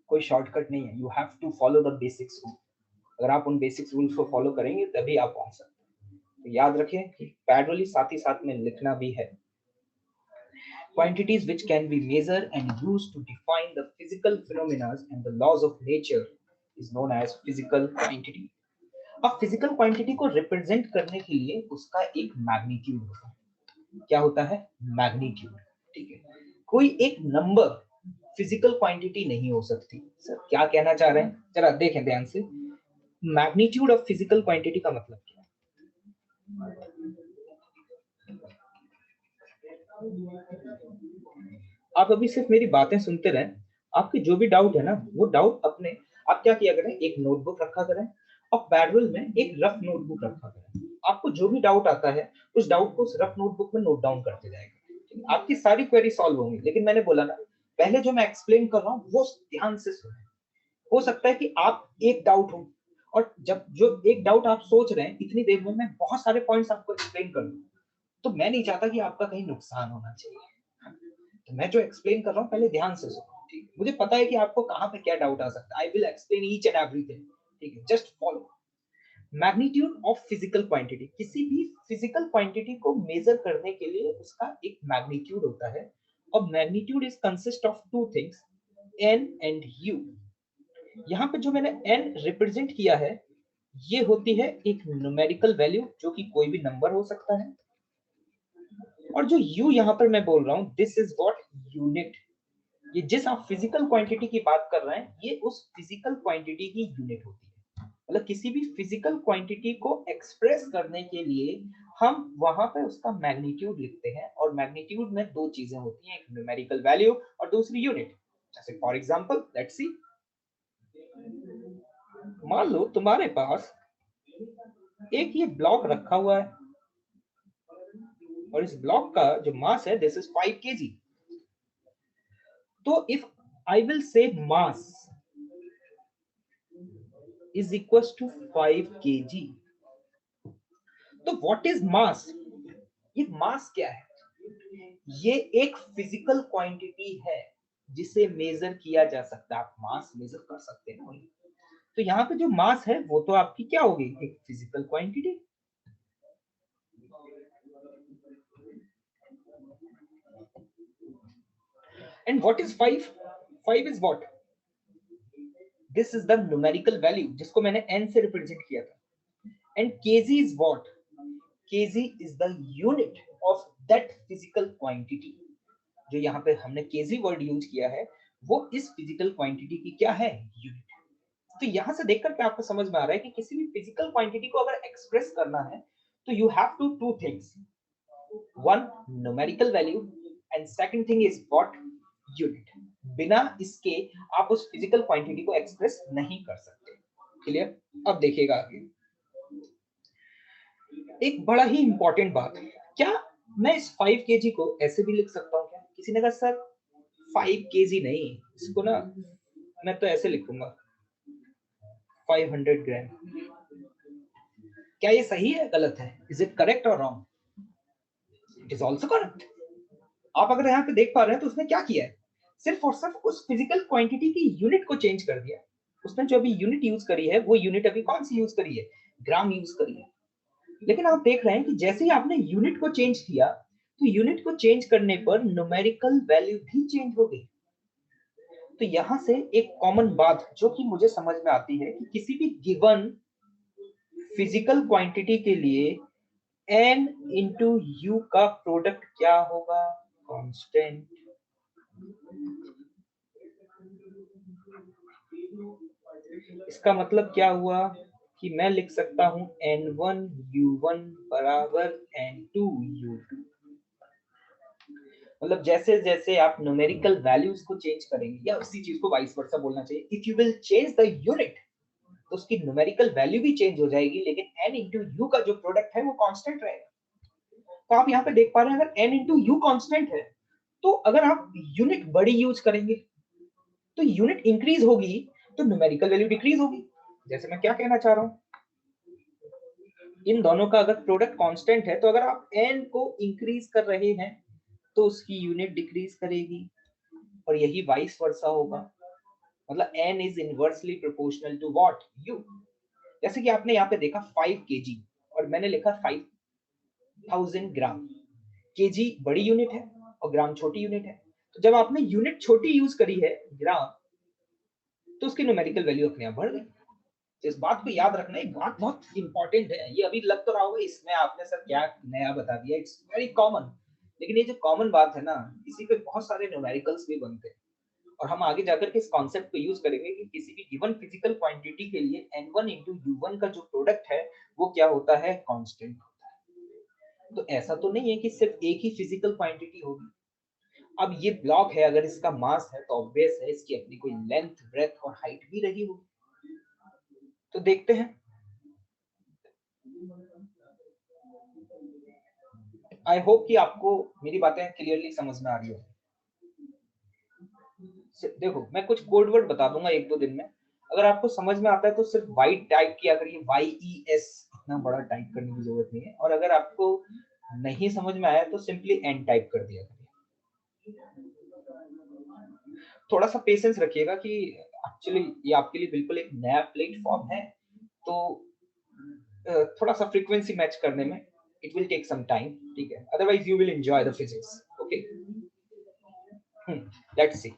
कोई शॉर्टकट नहीं है, you have to follow the basics rule. अगर आप उन बेसिक्स रूल्स को फॉलो करेंगे तभी आप पहुंच सकते हैं। तो याद रखिए कि पैरेलली साथ ही साथ में लिखना भी है। Quantities which can be measured and used to define the physical phenomena and the laws of nature is known as physical quantity. अब physical quantity को represent करने के लिए उसका एक magnitude होता है। क्या होता है? magnitude, ठीक है। कोई एक नंबर physical quantity नहीं हो सकती। सर क्या कहना चाह रहे हैं? जरा देखें ध्यान से। magnitude of physical quantity का मतलब क्या है? आप अभी सिर्फ मेरी बातें सुनते रहें, आपके जो भी डाउट है ना वो डाउट अपने आप क्या किया करें, एक नोटबुक रखा करें और पैरेलल में एक रफ नोटबुक रखा करें। आपको जो भी डाउट आता है उस डाउट को उस रफ नोटबुक में नोट डाउन करते जाएगा, आपकी सारी क्वेरी सॉल्व होंगी। लेकिन मैंने बोला ना, पहले जो मैं एक्सप्लेन कर रहा हूँ वो ध्यान से सुने। हो सकता है कि आप एक डाउट हो और जब जो एक डाउट आप सोच रहे हैं इतनी देर में मैं बहुत सारे पॉइंट्स आपको एक्सप्लेन कर दूं, तो मैं नहीं चाहता कि आपका कहीं नुकसान होना चाहिए। तो मैं जो एक्सप्लेन कर रहा हूँ पहले ध्यान से सुनो, ठीक? मुझे पता है कि आपको कहाँ पे क्या डाउट आ सकता है। I will explain each and everything, ठीक है? Just follow. Magnitude of physical quantity, किसी भी फिजिकल क्वांटिटी को मेजर करने के लिए उसका एक मैग्नीट्यूड होता है और magnitude is consist of two things, n and u। यहाँ पे जो मैंने n रिप्रेजेंट किया है ये होती है एक न्यूमेरिकल वैल्यू जो कि कोई भी नंबर हो सकता है, और जो u यहाँ पर मैं बोल रहा हूँ दिस इज व्हाट यूनिट। ये जिस आप फिजिकल क्वांटिटी की बात कर रहे हैं ये उस फिजिकल क्वांटिटी की यूनिट होती है। मतलब किसी भी फिजिकल क्वांटिटी को एक्सप्रेस करने के लिए हम वहां पे उसका मैग्नीट्यूड लिखते हैं, और मैग्नीट्यूड में दो चीजें होती हैं, एक न्यूमेरिकल वैल्यू और दूसरी यूनिट। जैसे फॉर एग्जांपल लेट्स सी, मान लो तुम्हारे पास एक ये ब्लॉक रखा हुआ है और इस ब्लॉक का जो मास है दिस इज 5 kg। तो if I will say mass is equal to 5 kg, तो व्हाट इज मास? ये मास क्या है? ये एक फिजिकल क्वांटिटी है जिसे मेजर किया जा सकता है। आप मास मेजर कर सकते हैं ना। तो यहाँ पे जो मास है वो तो आपकी क्या होगी, एक physical quantity. And what is 5? 5 is what? This is the numerical value जिसको मैंने n से रिप्रेजेंट किया था। And kg is what? kg is the unit of that physical quantity। जो यहाँ पे हमने kg वर्ड यूज किया है वो इस फिजिकल क्वांटिटी की क्या है, यूनिट। तो यहाँ से देख करके आपको समझ में आ रहा है कि किसी भी फिजिकल क्वांटिटी को अगर एक्सप्रेस करना है तो you have to two things, one numerical value and second thing is what, unit. बिना इसके आप उस फिजिकल क्वांटिटी को एक्सप्रेस नहीं कर सकते। क्लियर? अब देखिएगा आगे, एक बड़ा ही इंपॉर्टेंट बात है, क्या मैं इस 5 kg को ऐसे भी लिख सकता हूँ क्या? किसी ने कहा सर 5 kg नहीं, इसको ना मैं तो ऐसे लिखूंगा 500 ग्राम। क्या ये सही है, गलत है? इज इट करेक्ट और wrong? It is also correct. आप अगर यहाँ पे देख पा रहे हैं तो उसने क्या किया है, सिर्फ और सिर्फ उस फिजिकल क्वांटिटी की यूनिट को चेंज कर दिया। उसने जो अभी यूनिट यूज करी है वो यूनिट अभी कौन सी यूज करी है, ग्राम यूज करी है। लेकिन आप देख रहे हैं कि जैसे ही आपने यूनिट को चेंज किया तो यूनिट को चेंज करने पर न्यूमेरिकल वैल्यू भी चेंज हो गई। तो यहां से एक कॉमन बात जो कि मुझे समझ में आती है कि किसी भी गिवन फिजिकल क्वांटिटी के लिए n इंटू यू का प्रोडक्ट क्या होगा, कांस्टेंट। इसका मतलब क्या हुआ कि मैं लिख सकता हूं n1 u1 बराबर n2 u2। मतलब जैसे जैसे आप न्यूमेरिकल वैल्यूज को चेंज करेंगे, या उसी चीज को वाइस वर्सा बोलना चाहिए, if you will change the unit तो उसकी न्यूमेरिकल वैल्यू भी चेंज हो जाएगी, लेकिन n इंटू यू का जो प्रोडक्ट है वो कांस्टेंट रहेगा। तो आप यहाँ पे देख पा रहे हैं अगर n इंटू यू कांस्टेंट है तो अगर आप यूनिट बड़ी यूज करेंगे तो यूनिट इंक्रीज होगी तो न्यूमेरिकल वैल्यू डिक्रीज होगी। जैसे मैं क्या कहना चाह रहा हूं, इन दोनों का अगर प्रोडक्ट कांस्टेंट है तो अगर आप n को इंक्रीज कर रहे हैं तो उसकी यूनिट डिक्रीज करेगी, और यही वाइस वर्सा होगा। मतलब n is inversely proportional to what, u। जैसे कि आपने यहाँ पे देखा 5 kg और मैंने लिखा 5000 ग्राम। kg बड़ी यूनिट है और ग्राम छोटी यूनिट है, तो जब आपने यूनिट छोटी यूज करी है ग्राम तो उसकी न्यूमेरिकल वैल्यू अपने आप बढ़ गई। तो इस बात को याद रखना, एक बात बहुत इंपॉर्टेंट है। ये अभी लग तो रहा होगा इसमें आपने सर क्या नया बता दिया, इट्स वेरी कॉमन, लेकिन ये जो कॉमन बात है ना, इसी पे बहुत सारे न्यूमेरिकल्स भी बनते हैं। और हम आगे जाकर के इस कॉन्सेप्ट को यूज करेंगे कि किसी भी गिवन फिजिकल क्वांटिटी के लिए n1 इंटू u1 का जो प्रोडक्ट है वो क्या होता है, कांस्टेंट होता है। तो ऐसा तो नहीं है कि सिर्फ एक ही फिजिकल क्वांटिटी होगी। अब ये ब्लॉक है, अगर इसका मास है तो ऑब्वियस है इसकी अपनी कोई लेंथ, ब्रेथ और हाइट भी रही होगी। तो देखते हैं, आई होप कि आपको मेरी बातें क्लियरली समझ में आ रही हो। देखो मैं कुछ कोड वर्ड बता दूंगा 1-2 दिन में, अगर आपको समझ में आता है तो सिर्फ वाइट टाइप किया करिए, YES, इतना बड़ा टाइप करने की जरूरत नहीं है। और अगर आपको नहीं समझ में आया तो सिंपली N टाइप कर दिया करिए। थोड़ा सा पेशेंस रखिएगा कि एक्चुअली ये आपके लिए बिल्कुल एक नया प्लेटफॉर्म है, तो थोड़ा सा फ्रीक्वेंसी मैच करने में it will take some time, ठीक है? Otherwise you will enjoy the physics, okay? Let's see.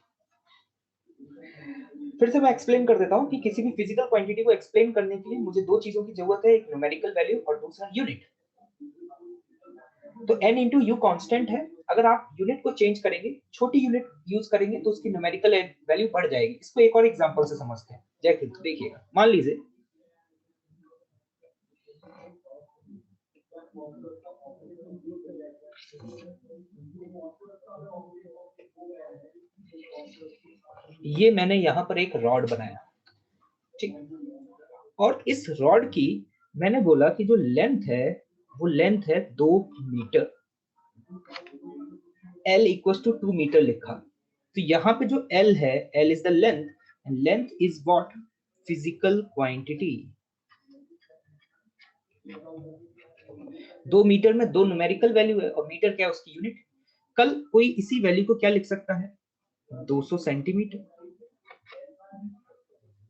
फिर से मैं एक्सप्लेन कर देता हूं कि किसी भी फिजिकल क्वांटिटी को एक्सप्लेन करने के लिए मुझे दो चीजों की जरूरत है, एक न्यूमेरिकल वैल्यू और दूसरा यूनिट। तो n इंटू यू कॉन्स्टेंट है, अगर आप यूनिट को चेंज करेंगे, छोटी यूनिट यूज करेंगे तो उसकी न्यूमेरिकल वैल्यू बढ़ जाएगी। इसको एक और एग्जांपल से समझते हैं। देखिएगा, मान लीजिए ये मैंने यहां पर एक रॉड बनाया, ठीक, और इस रॉड की मैंने बोला कि जो लेंथ है वो लेंथ है 2 metre, L equals to 2 metre लिखा। तो यहाँ पे जो L है, L is the length and length is what, physical quantity. 2 metre में 2 न्यूमेरिकल वैल्यू है और मीटर क्या है, उसकी यूनिट। कल कोई इसी वैल्यू को क्या लिख सकता है, 200 सेंटीमीटर।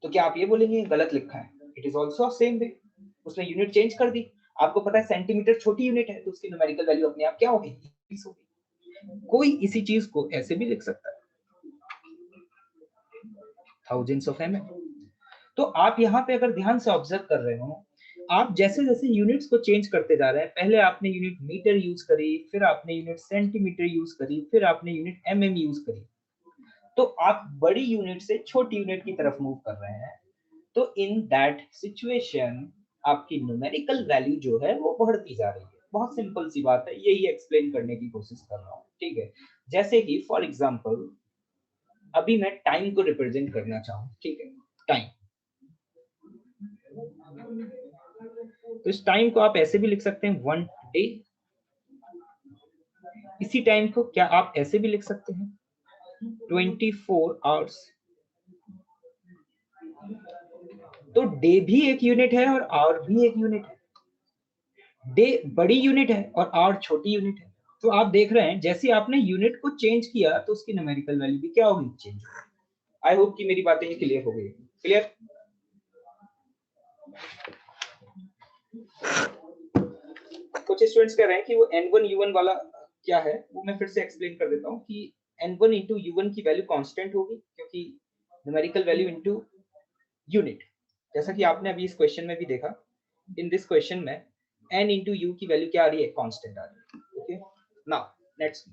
तो क्या आप ये बोलेंगे गलत लिखा है? It is also same way, उसने यूनिट चेंज कर दी। आपको पता है सेंटीमीटर छोटी यूनिट है तो उसकी न्यूमेरिकल वैल्यू अपने आप क्या होगी, 20 होगी। कोई इसी चीज को ऐसे भी लिख सकता है, थाउजेंड्स ऑफ mm। तो आप यहाँ पे अगर ध्यान से ऑब्जर्व कर रहे हो, आप जैसे जैसे यूनिट्स को चेंज करते जा रहे हैं, पहले आपने यूनिट मीटर यूज करी, फिर आपने यूनिट सेंटीमीटर यूज करी, फिर आपने यूनिट mm यूज करी, तो आप बड़ी यूनिट से छोटी यूनिट की तरफ मूव कर रहे हैं। तो इन दैट सिचुएशन आपकी न्यूमेरिकल वैल्यू जो है वो बढ़ती जा रही है। बहुत सिंपल सी बात है, यही एक्सप्लेन करने की कोशिश कर रहा हूँ, ठीक है? जैसे कि फॉर एग्जांपल अभी मैं टाइम को रिप्रेजेंट करना चाहूँ, ठीक है, टाइम। तो इस टाइम को आप ऐसे भी लिख सकते हैं 1 डे। इसी टाइम को क्या आप ऐसे भी लिख सकते हैं 24 आवर्स। तो डे भी एक यूनिट है और आवर भी एक यूनिट है। डे बड़ी यूनिट है और आवर छोटी यूनिट है। तो आप देख रहे हैं जैसे आपने यूनिट को चेंज किया तो उसकी न्यूमेरिकल वैल्यू भी क्या होगी, चेंज। आई होप कि मेरी बातें ये क्लियर हो गई। क्लियर? कुछ स्टूडेंट्स कह रहे हैं कि वो n1 u1 वाला क्या है, वो मैं फिर से एक्सप्लेन कर देता हूँ कि n1 इंटू u1 की वैल्यू कांस्टेंट होगी क्योंकि न्यूमेरिकल वैल्यू इंटू यूनिट, जैसा कि आपने अभी इस क्वेश्चन में भी देखा। इन दिस क्वेश्चन में n इंटू u की वैल्यू क्या आ रही है, कांस्टेंट आ रही है। ओके, नाउ लेट्स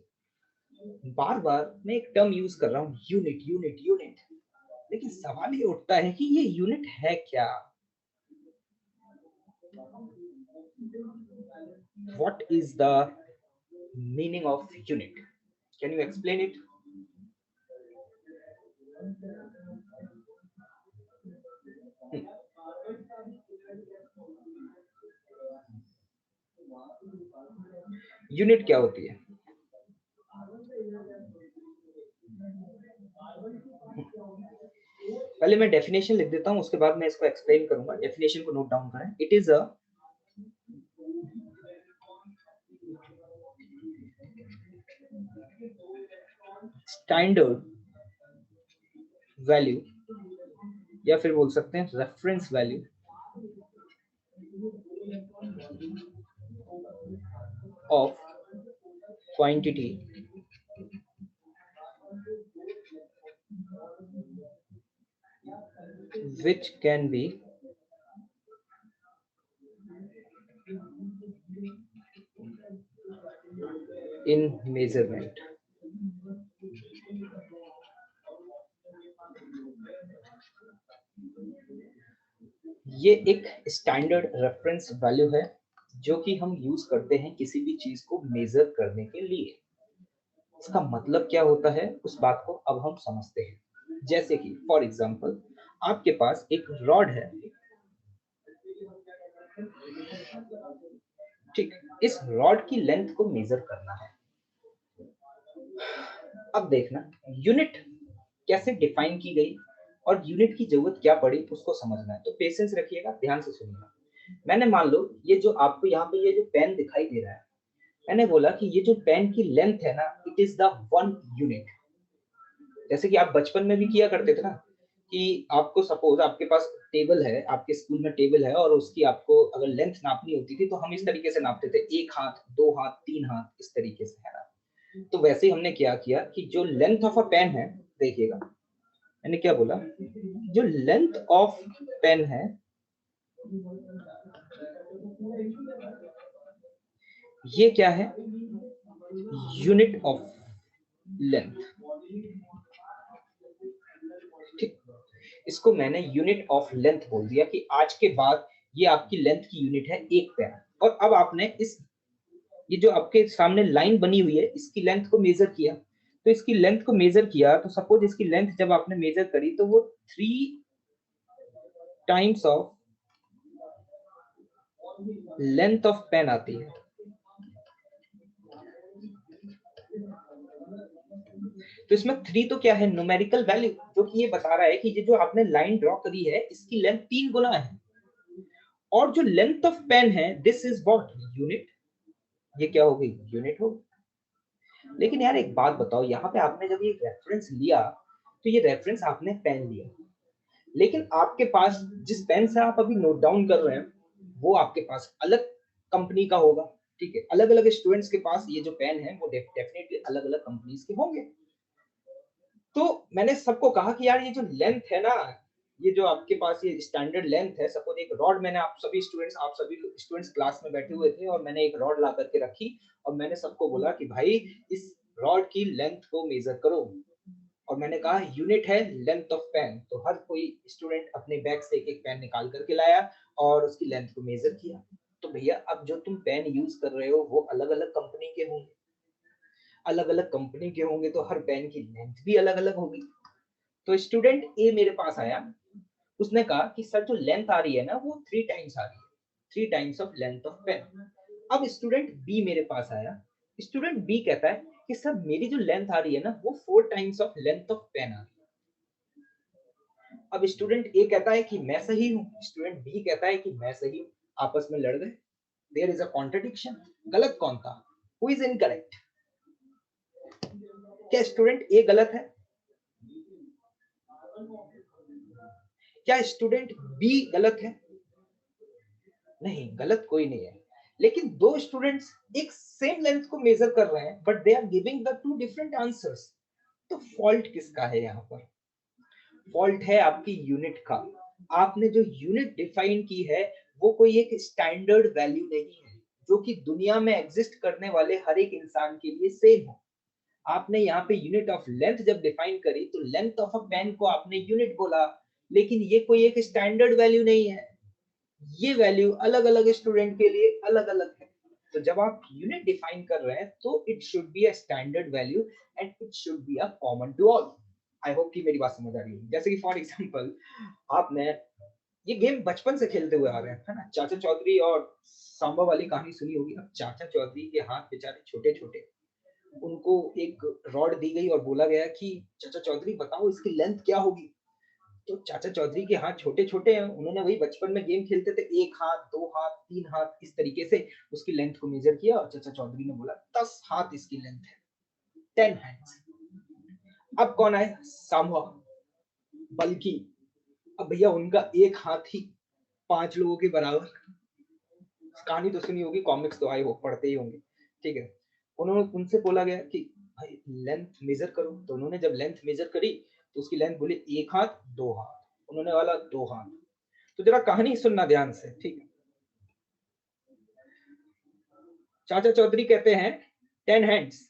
बार बार मैं एक टर्म यूज कर रहा हूँ यूनिट यूनिट यूनिट, लेकिन सवाल ये उठता है कि ये यूनिट है क्या? What is the meaning of unit? Can you explain it? Unit क्या होती है? पहले मैं डेफिनेशन लिख देता हूं, उसके बाद मैं इसको एक्सप्लेन करूंगा। डेफिनेशन को नोट डाउन करें। It is a standard value, या फिर बोल सकते हैं reference value of quantity which can be in measurement। ये एक स्टैंडर्ड रेफरेंस वैल्यू है जो कि हम यूज करते हैं किसी भी चीज को मेजर करने के लिए। इसका मतलब क्या होता है उस बात को अब हम समझते हैं। जैसे कि फॉर एग्जांपल आपके पास एक रॉड है, ठीक, इस रॉड की लेंथ को मेजर करना है। अब देखना यूनिट कैसे डिफाइन की गई और यूनिट की जरूरत क्या पड़ी उसको समझना है। तो पेशेंस रखिएगा, ध्यान से सुनिएगा। मैंने मान लो ये जो आपको यहाँ पे ये जो पेन दिखाई दे रहा है, मैंने बोला कि ये जो पेन की लेंथ है ना, इट इज द 1 यूनिट। जैसे कि आप बचपन में भी किया करते थे ना कि आपको सपोज आपके पास टेबल है, आपके स्कूल में टेबल है और उसकी आपको अगर लेंथ नापनी होती थी तो हम इस तरीके से नापते थे, 1 हाथ 2 हाथ 3 हाथ, इस तरीके से, है ना। तो वैसे ही हमने क्या किया कि जो लेंथ ऑफ अ पेन है, देखिएगा मैंने क्या बोला, जो लेंथ ऑफ पेन है ये क्या है, यूनिट ऑफ लेंथ। ठीक, इसको मैंने यूनिट ऑफ लेंथ बोल दिया कि आज के बाद ये आपकी लेंथ की यूनिट है 1 पेन। और अब आपने इस ये जो आपके सामने लाइन बनी हुई है इसकी लेंथ को मेजर किया। तो इसकी लेंथ को मेजर किया तो सपोज इसकी लेंथ जब आपने मेजर करी तो वो 3 times of length of pen आती है। तो इसमें 3 तो क्या है, न्यूमेरिकल वैल्यू, जो कि ये बता रहा है कि ये जो आपने लाइन ड्रॉ करी है इसकी लेंथ 3 गुना है। और जो लेंथ ऑफ पेन है दिस इज व्हाट, यूनिट। ये क्या हो गई, यूनिट हो। लेकिन यार एक बात बताओ, यहाँ पे आपने जब ये रेफरेंस लिया तो ये रेफरेंस आपने पेन लिया, लेकिन आपके पास जिस पेन से आप अभी नोट डाउन कर रहे हैं वो आपके पास अलग कंपनी का होगा, ठीक है। अलग अलग स्टूडेंट्स के पास ये जो पेन है वो डेफिनेटली अलग अलग कंपनीज के होंगे। तो मैंने सबको कहा कि यार ये जो लेंथ है ना, ये जो आपके पास ये स्टैंडर्ड लेंथ है, सपोज एक रॉड मैंने आप सभी स्टूडेंट्स क्लास में बैठे हुए थे और मैंने एक रॉड ला करके रखी और मैंने सबको बोला कि भाई इस रॉड की लेंथ को मेजर करो। और मैंने कहा यूनिट है लेंथ ऑफ पेन। तो हर कोई स्टूडेंट अपने बैग से एक पेन निकाल करके लाया और उसकी लेंथ को मेजर किया। तो भैया अब जो तुम पेन यूज कर रहे हो वो अलग अलग कंपनी के होंगे, अलग अलग कंपनी के होंगे तो हर पेन की लेंथ भी अलग अलग होगी। तो स्टूडेंट ए मेरे पास आया, उसने कहा कि सर जो लेंथ आ रही है ना वो 3 टाइम्स आ रही है, 3 times of length of pen. अब स्टूडेंट बी मेरे पास आया, स्टूडेंट बी कहता है कि सर मेरी जो लेंथ आ रही है ना वो 4 times of length of pen आ रही है। अब स्टूडेंट ए कहता है कि मैं सही हूं, स्टूडेंट बी कहता है कि मैं सही हूं, आपस में लड़ गए। There is a contradiction. गलत कौन था? Who is incorrect? क्या स्टूडेंट ए गलत है? क्या स्टूडेंट बी गलत है? नहीं, गलत कोई नहीं है। लेकिन दो स्टूडेंट्स एक सेम लेंथ को मेजर कर रहे हैं but they are giving the two different answers. तो फॉल्ट किसका है यहाँ पर? फॉल्ट है आपकी यूनिट का। आपने जो यूनिट डिफाइन की है वो कोई एक स्टैंडर्ड वैल्यू नहीं है जो कि दुनिया में एग्जिस्ट करने वाले हर एक इंसान के लिए सेम हो। आपने यहाँ पे यूनिट ऑफ लेंथ जब डिफाइन करी तो लेंथ ऑफ अ पेन को आपने यूनिट बोला, लेकिन ये कोई एक स्टैंडर्ड वैल्यू नहीं है। ये वैल्यू अलग अलग स्टूडेंट के लिए अलग अलग है। तो जब आप यूनिट डिफाइन कर रहे हैं तो it should be a standard value and it should be a common to all. I hope कि मेरी बात समझ आ रही है। जैसे कि फॉर एग्जांपल आपने ये गेम बचपन से खेलते हुए आ रहे हैं, है ना? चाचा चौधरी और सांबा वाली कहानी सुनी होगी। अब चाचा चौधरी के हाथ बेचारे छोटे छोटे, उनको एक रॉड दी गई और बोला गया कि चाचा चौधरी बताओ इसकी लेंथ क्या होगी। तो चाचा चौधरी के हाथ छोटे छोटे हैं, उन्होंने वही बचपन में गेम खेलते थे, 1 हाथ 2 हाथ 3 हाथ इस तरीके से उसकी लेंथ को मेजर किया और चाचा चौधरी ने बोला 10 हाथ इसकी लेंथ है, 10 हैंड्स। अब कौन आए? सांबा, बल्कि अब भैया उनका एक हाथ ही 5 लोगों के बराबर। कहानी तो सुनी होगी, कॉमिक्स तो आए हो पढ़ते ही होंगे, ठीक है। उन्होंने उनसे बोला गया कि भाई लेंथ मेजर करो, तो उन्होंने जब लेंथ मेजर करी तो उसकी लेंथ बोली 1 हाथ 2 हाथ, उन्होंने वाला 2 हाथ। तो जरा कहानी सुनना ध्यान से, ठीक है। चाचा चौधरी कहते हैं 10 हैंड्स।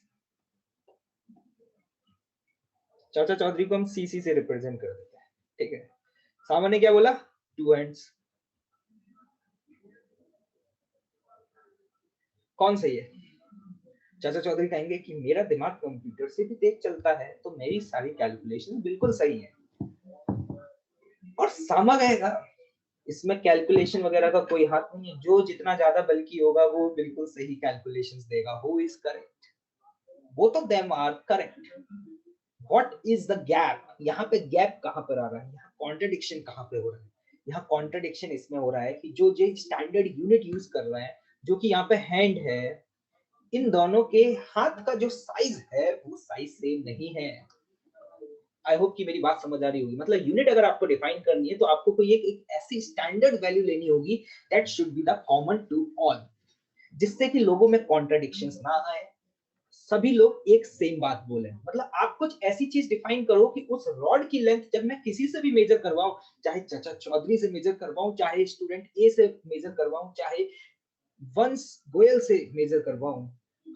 चाचा चौधरी को हम सीसी से रिप्रेजेंट कर देते हैं, ठीक है। सामने क्या बोला? 2 हैंड्स। कौन सही है? चाचा चौधरी कहेंगे कि मेरा दिमाग कंप्यूटर से भी तेज चलता है तो मेरी सारी कैलकुलेशन बिल्कुल सही है। और सामा कहेगा इसमें कैलकुलेशन वगैरह का कोई हाथ नहीं है, जो जितना ज्यादा बल्कि होगा वो बिल्कुल सही कैलकुलेशंस देगा। Who is correct? Both of them are correct. What is the gap? यहाँ पे गैप कहाँ पर आ रहा है? यहाँ कॉन्ट्रडिक्शन कहाँ पे हो रहा है? यहाँ कॉन्ट्रडिक्शन इसमें हो रहा है कि जो जो स्टैंडर्ड यूनिट यूज कर रहे हैं, जो कि यहाँ पे हैंड है, इन दोनों के हाथ का जो साइज है वो साइज सेम नहीं है। आई होप कि मेरी बात समझ आ रही होगी। मतलब यूनिट अगर आपको डिफाइन करनी है तो आपको कोई एक ऐसी स्टैंडर्ड वैल्यू लेनी होगी that should be the common to all, जिससे कि लोगों में कॉन्ट्रडिक्शंस ना आए, सभी लोग एक सेम बात बोले। मतलब आप कुछ ऐसी चीज डिफाइन करो कि उस रॉड की लेंथ जब मैं किसी से भी मेजर करवाऊं, चाहे चाचा चौधरी से मेजर करवाऊं, चाहे स्टूडेंट ए से मेजर करवाऊं, चाहे वंश गोयल से मेजर करवाऊं,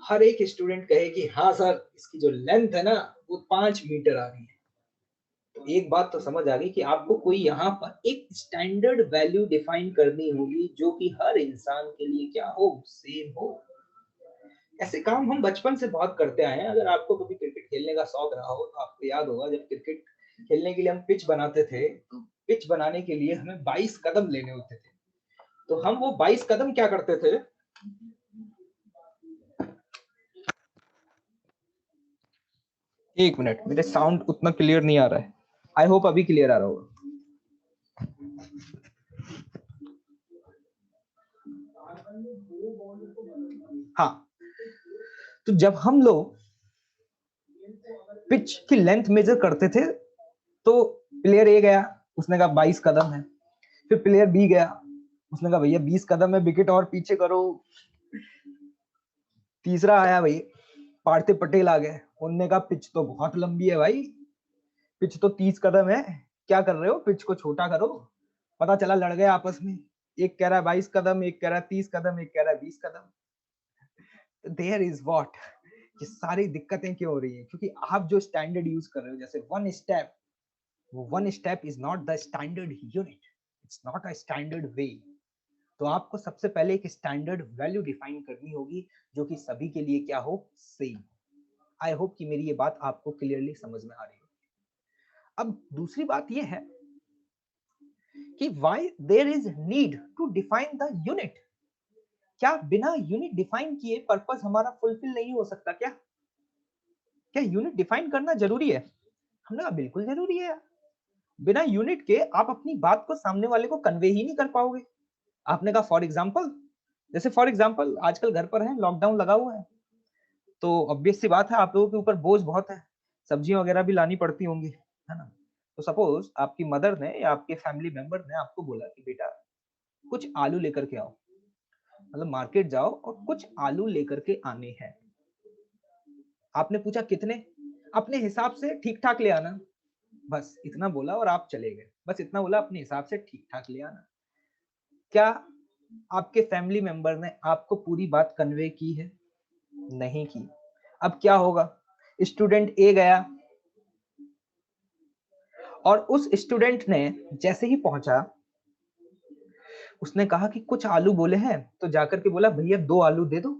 हर एक स्टूडेंट कहे कि हाँ सर इसकी जो लेंथ है ना वो 5 मीटर आ रही है। तो एक बात तो समझ आ गई कि आपको कोई यहाँ पर एक स्टैंडर्ड वैल्यू डिफाइन करनी होगी जो कि हर इंसान के लिए क्या हो? सेम हो। ऐसे काम हम बचपन से बहुत करते आए हैं। अगर आपको कभी क्रिकेट खेलने का शौक रहा हो तो आपको याद होगा जब क्रिकेट खेलने के लिए हम पिच बनाते थे तो पिच बनाने के लिए हमें 22 कदम लेने होते थे। तो हम वो 22 कदम क्या करते थे? एक मिनट, मेरे साउंड उतना क्लियर नहीं आ रहा है। आई होप अभी क्लियर आ रहा होगा। हाँ, तो जब हम लोग पिच की लेंथ मेजर करते थे तो प्लेयर ए गया, उसने कहा 22 कदम है। फिर प्लेयर बी गया, उसने कहा भैया 20 कदम है, विकेट और पीछे करो। तीसरा आया भाई पार्थिव पटेल आ गए, उन्होंने कहा पिच तो बहुत लंबी है भाई, पिच तो 30 कदम है, क्या कर रहे हो, पिच को छोटा करो। पता चला लड़ गए आपस में, एक कह रहा है 22 कदम, एक कह रहा है 30 कदम, एक कह रहा है 20 कदम। देयर इज व्हाट, ये सारी दिक्कतें क्यों हो रही है? क्योंकि आप जो स्टैंडर्ड यूज कर रहे हो, जैसे वन स्टेप, वो one step is not the standard unit, it's not a standard वे। तो आपको सबसे पहले एक स्टैंडर्ड वैल्यू डिफाइन करनी होगी जो कि सभी के लिए क्या हो? सेम। आई होप कि मेरी ये बात आपको क्लियरली समझ में आ रही है। अब दूसरी बात ये है कि why there is need to define the unit. क्या बिना यूनिट डिफाइन किए पर्पस हमारा फुलफिल नहीं हो सकता क्या? क्या यूनिट डिफाइन करना जरूरी है? हमने कहा बिल्कुल जरूरी है। बिना यूनिट के आप अपनी बात को सामने वाले को कन्वे ही नहीं कर पाओगे। आपने कहा फॉर एग्जांपल, जैसे फॉर एग्जांपल आजकल घर पर है, लॉकडाउन लगा हुआ है, तो ऑब्वियस सी बात है आप लोगों के ऊपर बोझ बहुत है, सब्जियां वगैरह भी लानी पड़ती होंगी, है ना? तो सपोज आपकी मदर ने या आपके फैमिली मेंबर ने आपको बोला कि बेटा कुछ आलू लेकर के आओ, मतलब मार्केट जाओ और कुछ आलू लेकर के आने हैं। आपने पूछा कितने? अपने हिसाब से ठीक ठाक ले आना, बस इतना बोला और आप चले गए। बस इतना बोला, अपने हिसाब से ठीक ठाक ले आना। क्या आपके फैमिली मेंबर ने आपको पूरी बात कन्वे की है? नहीं की। अब क्या होगा? स्टूडेंट ए गया और उस स्टूडेंट ने जैसे ही पहुंचा उसने कहा कि कुछ आलू बोले हैं, तो जाकर के बोला भैया 2 आलू दे दो,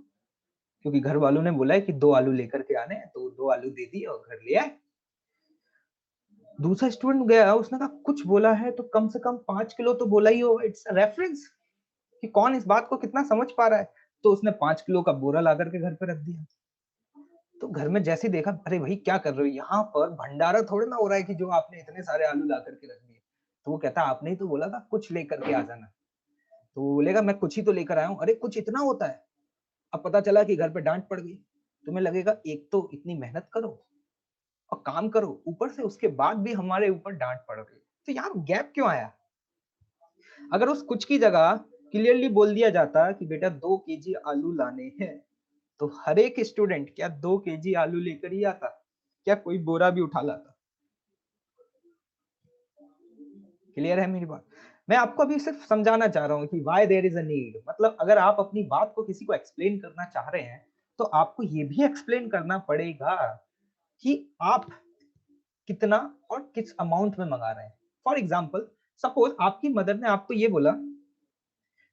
क्योंकि घर वालों ने बोला है कि 2 आलू लेकर के आने हैं, तो 2 आलू दे दिए और घर ले आए। दूसरा स्टूडेंट गया, उसने कहा कुछ बोला है तो कम से कम 5 किलो तो बोला ही हो। इट्स अ रेफरेंस कि कौन इस बात को कितना समझ पा रहा है। तो उसने 5 किलो का बोरा ला करके घर पे रख दिया। तो घर में जैसे देखा, अरे भाई क्या कर रहे हो, यहाँ पर भंडारा थोड़े ना हो रहा है कि जो आपने इतने सारे आलू ला करके रख दिए। तो वो कहता आपने ही तो बोला था कुछ लेकर के आ जाना। तो वो बोलेगा मैं कुछ ही तो लेकर आया हूँ। अरे कुछ इतना होता है? अब पता चला कि घर पे डांट पड़ गई। तुम्हें लगेगा एक तो इतनी मेहनत करो और काम करो, ऊपर से उसके बाद भी हमारे ऊपर डांट पड़ गई, तो यार गैप क्यों आया? अगर उस कुछ की जगह क्लियरली बोल दिया जाता कि बेटा 2 केजी आलू लाने हैं, तो हर एक स्टूडेंट क्या 2 केजी आलू लेकर ही आता? क्या कोई बोरा भी उठा लाता? क्लियर है मेरी बात? मैं आपको अभी सिर्फ समझाना चाह रहा हूँ कि why there is a need, मतलब अगर आप अपनी बात को किसी को एक्सप्लेन करना चाह रहे हैं तो आपको ये भी एक्सप्लेन करना पड़ेगा कि आप कितना और किस अमाउंट में मंगा रहे हैं। फॉर एग्जाम्पल, सपोज आपकी मदर ने आपको ये बोला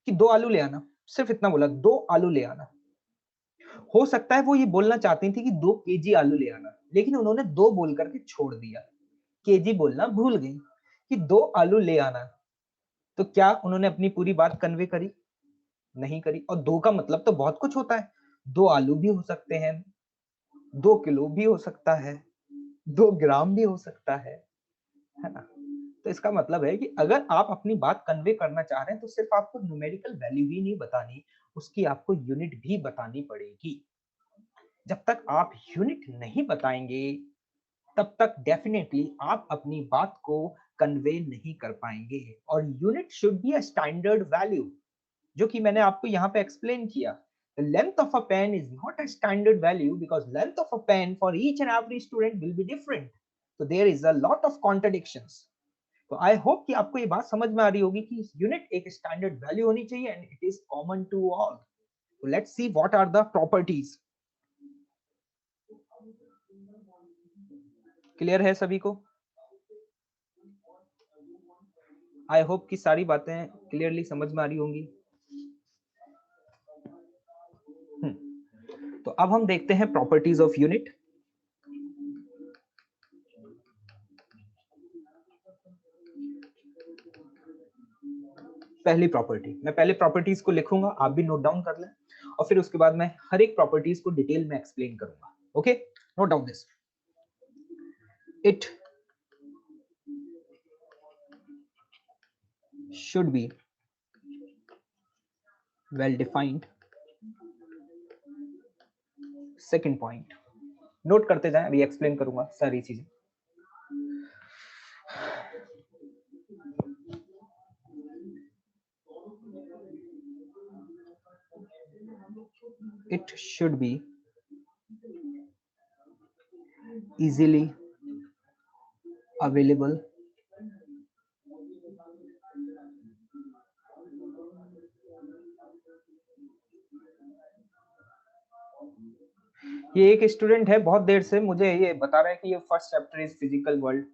कि 2 आलू ले आना, सिर्फ इतना बोला 2 आलू ले आना। हो सकता है वो ये बोलना चाहती थी कि 2 केजी आलू ले आना, लेकिन उन्होंने 2 बोल करके छोड़ दिया, केजी बोलना भूल गई कि 2 आलू ले आना। तो क्या उन्होंने अपनी पूरी बात कन्वे करी? नहीं करी। और 2 का मतलब तो बहुत कुछ होता है, 2 आलू भी हो सकते हैं, 2 किलो भी हो सकता है, 2 ग्राम भी हो सकता है ना? तो इसका मतलब है कि अगर आप अपनी बात कन्वे करना चाह रहे हैं तो सिर्फ आपको न्यूमेरिकल वैल्यू ही नहीं बतानी, उसकी आपको यूनिट भी बतानी पड़ेगी। जब तक आप यूनिट नहीं बताएंगे तब तक डेफिनेटली आप अपनी बात को कन्वे नहीं कर पाएंगे। और unit should be a standard value, जो कि मैंने आपको यहाँ पे एक्सप्लेन किया। The length of a pen is not a standard value because length of a pen for each and every student will be different. So there is a lot of contradictions. तो आई hope कि आपको ये बात समझ में आ रही होगी कि यूनिट एक स्टैंडर्ड वैल्यू होनी चाहिए and it is common to all. तो let's see what are the properties. Clear है सभी को? आई होप कि सारी बातें क्लियरली समझ में आ रही होंगी। तो अब हम देखते हैं प्रॉपर्टीज ऑफ यूनिट। पहली प्रॉपर्टी, मैं पहले प्रॉपर्टीज को लिखूंगा, आप भी नोट डाउन कर लें, और फिर उसके बाद मैं हर एक प्रॉपर्टीज को डिटेल में एक्सप्लेन करूंगा। Okay, note down this. It should be well defined. Second point, note करते जाएं, अभी एक्सप्लेन करूंगा सारी चीजें। It should be easily available ये एक स्टूडेंट है, बहुत देर से मुझे ये बता रहा है कि ये first chapter is physical world.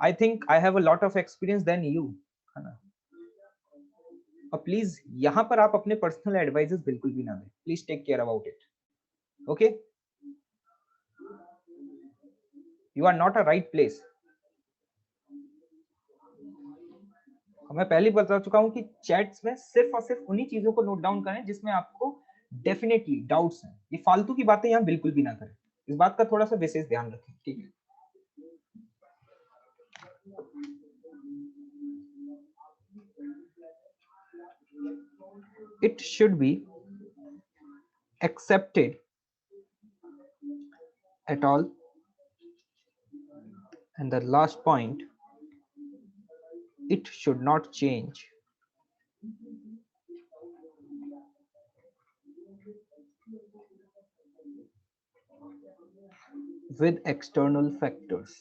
I think I have a lot of experience than you, है ना? और प्लीज यहाँ पर आप अपने पर्सनल एडवाइजेस बिल्कुल भी ना दें, please take care about it. Okay, you are not a right place मैं पहले ही बता चुका हूं कि चैट्स में सिर्फ और सिर्फ उन्हीं चीजों को नोट डाउन करें जिसमें आपको डेफिनेटली डाउट्स हैं। ये फालतू की बातें यहाँ बिल्कुल भी ना करें, इस बात का थोड़ा सा विशेष ध्यान रखें, ठीक है। It should be accepted at all, and the last point, it should not change with external factors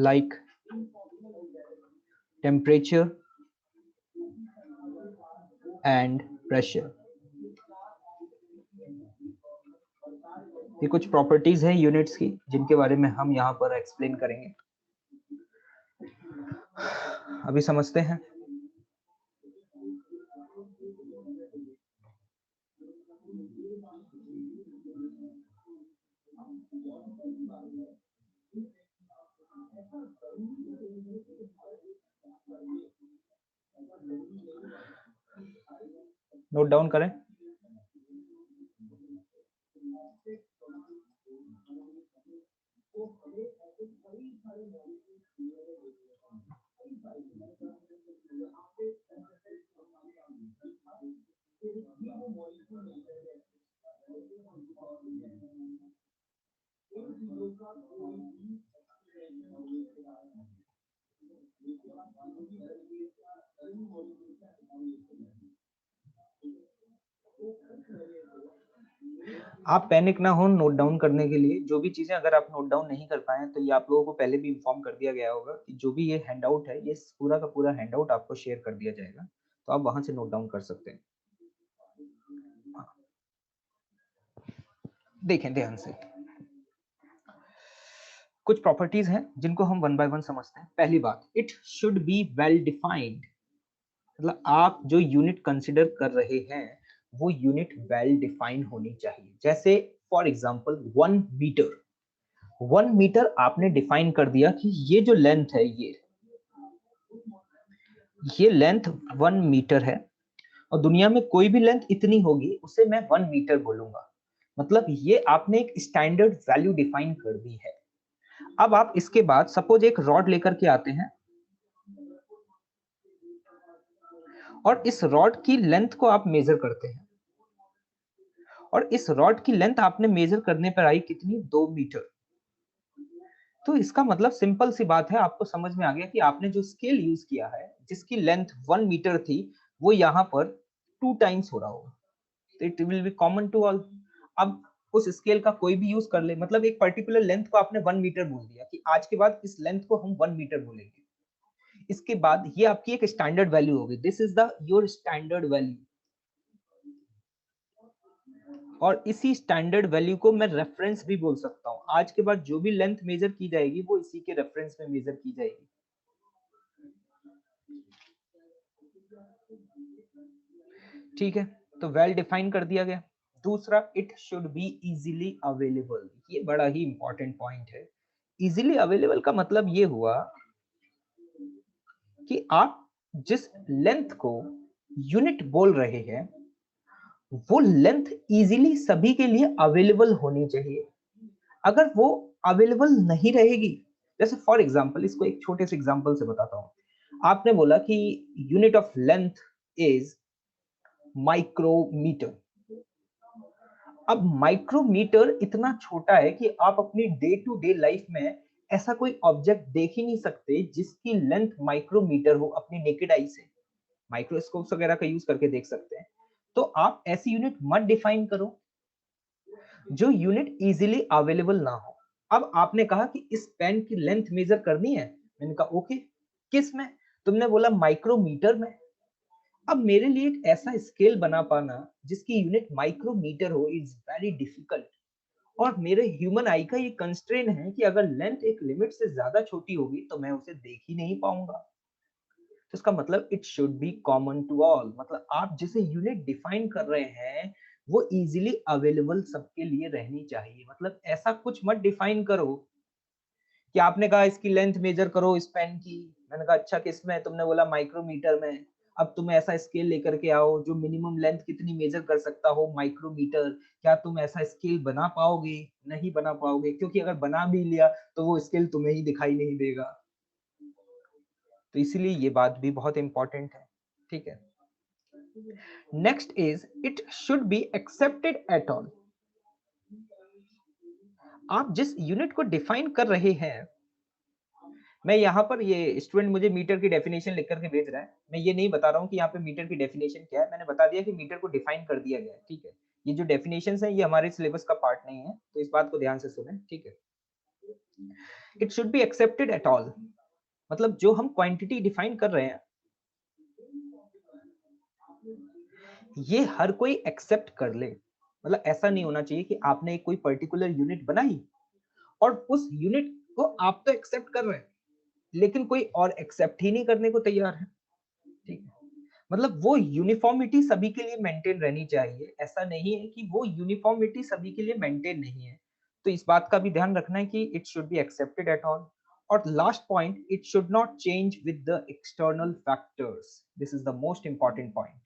like temperature and pressure। ये कुछ प्रॉपर्टीज हैं यूनिट्स की जिनके बारे में हम यहाँ पर एक्सप्लेन करेंगे। अभी समझते हैं। नोट डाउन करें। आप पैनिक ना हो नोट डाउन करने के लिए। जो भी चीजें अगर आप नोट डाउन नहीं कर पाए तो ये आप लोगों को पहले भी इन्फॉर्म कर दिया गया होगा कि जो भी ये हैंडआउट है, ये पूरा का पूरा हैंडआउट आपको शेयर कर दिया जाएगा, तो आप वहां से नोट डाउन कर सकते हैं। देखें ध्यान से, कुछ प्रॉपर्टीज हैं जिनको हम वन बाय वन समझते हैं। पहली बात, it should be well defined, मतलब आप जो यूनिट कंसिडर कर रहे हैं वो यूनिट वेल डिफाइंड होनी चाहिए। जैसे फॉर एग्जांपल 1 मीटर, 1 मीटर आपने डिफाइन कर दिया कि ये जो लेंथ है, ये लेंथ 1 मीटर है और दुनिया में कोई भी लेंथ इतनी होगी उसे मैं 1 मीटर बोलूंगा। मतलब ये आपने एक स्टैंडर्ड वैल्यू डिफाइन कर दी है। अब आप इसके बाद सपोज एक रॉड लेकर के आते हैं और इस रॉड की लेंथ को आप मेजर करते हैं और इस रॉड की लेंथ आपने मेजर करने पर आई कितनी, 2 मीटर। तो इसका मतलब सिंपल सी बात है, आपको समझ में आ गया कि आपने जो स्केल यूज किया है जिसकी लेंथ 1 मीटर थी वो यहाँ पर 2 टाइम्स हो रहा होगा। तो it will be common to all. अब उस स्केल का कोई भी यूज कर ले, मतलब एक पर्टिकुलर लेंथ को आपने 1 मीटर बोल दिया कि आज के बाद इस लेंथ को हम 1 मीटर बोलेंगे। इसके बाद ये आपकी एक स्टैंडर्ड वैल्यू होगी, this is the your standard value. और इसी स्टैंडर्ड वैल्यू को मैं रेफरेंस भी बोल सकता हूं। आज के बाद जो भी लेंथ मेजर की जाएगी वो इसी के रेफरेंस में मेजर की जाएगी। ठीक है, तो वेल डिफाइन कर दिया गया। दूसरा, it should be easily available. ये बड़ा ही इंपॉर्टेंट पॉइंट है। इजीली अवेलेबल का मतलब ये हुआ कि आप जिस लेंथ को यूनिट बोल रहे हैं वो लेंथ इजीली सभी के लिए अवेलेबल होनी चाहिए। अगर वो अवेलेबल नहीं रहेगी, जैसे फॉर एग्जांपल, इसको एक छोटे से एग्जांपल से बताता हूं। आपने बोला कि unit of length is micrometre. अब माइक्रोमीटर इतना छोटा है कि आप अपनी डे टू डे लाइफ में ऐसा कोई ऑब्जेक्ट देख ही नहीं सकते जिसकी लेंथ माइक्रोमीटर हो अपनी नेकेड आई से। माइक्रोस्कोप्स वगैरह का यूज करके देख सकते हैं। तो आप ऐसी यूनिट मत डिफाइन करो जो यूनिट इजीली अवेलेबल ना हो। अब आपने कहा कि इस पेन की लेंथ मेजर करनी है, मैंने कहा ओके, किस में? तुमने बोला माइक्रोमीटर में। अब मेरे लिए एक ऐसा स्केल बना पाना जिसकी यूनिट माइक्रोमीटर हो इज वेरी डिफिकल्ट। और मेरे ह्यूमन आई का ये कंस्ट्रेन है कि अगर लेंथ एक लिमिट से ज्यादा छोटी होगी तो मैं उसे देख ही नहीं पाऊंगा। तो इसका मतलब it should be common to all, मतलब आप जिसे यूनिट डिफाइन कर रहे हैं वो इजीली अवेलेबल सबके लिए रहनी चाहिए। मतलब ऐसा कुछ मत डिफाइन करो कि आपने कहा इसकी लेंथ मेजर करो इस पेन की, मैंने कहा अच्छा किसमें, तुमने बोला माइक्रोमीटर में। अब तुम ऐसा स्केल लेकर के आओ जो मिनिमम लेंथ कितनी मेजर कर सकता हो, माइक्रोमीटर। क्या तुम ऐसा स्केल बना पाओगे? नहीं बना पाओगे, क्योंकि अगर बना भी लिया तो वो स्केल तुम्हें ही दिखाई नहीं देगा। तो इसीलिए ये बात भी बहुत इंपॉर्टेंट है, ठीक है। Next is it should be accepted at all. आप जिस यूनिट को डिफाइन कर रहे हैं, मैं यहाँ पर, ये स्टूडेंट मुझे मीटर की डेफिनेशन लिख करके भेज रहा है, मैं ये नहीं बता रहा हूँ कि यहाँ पे मीटर की डेफिनेशन क्या है, मैंने बता दिया कि मीटर को डिफाइन कर दिया गया है, ठीक है। ये जो डेफिनेशंस हैं ये हमारे सिलेबस का पार्ट नहीं है, तो इस बात को ध्यान से सुनें, ठीक है। It should be accepted at all, मतलब जो हम क्वांटिटी डिफाइन कर रहे हैं ये हर कोई एक्सेप्ट कर ले। मतलब ऐसा नहीं होना चाहिए कि आपने एक कोई पर्टिकुलर यूनिट बनाई और उस यूनिट को आप तो एक्सेप्ट कर रहे हैं लेकिन कोई और एक्सेप्ट ही नहीं करने को तैयार है, ठीक है। मतलब वो यूनिफॉर्मिटी सभी के लिए मेंटेन रहनी चाहिए, ऐसा नहीं है कि वो यूनिफॉर्मिटी सभी के लिए मेंटेन नहीं है। तो इस बात का भी ध्यान रखना है कि it should be accepted at all. और last point, it should not change with the external factors. This is the most important point,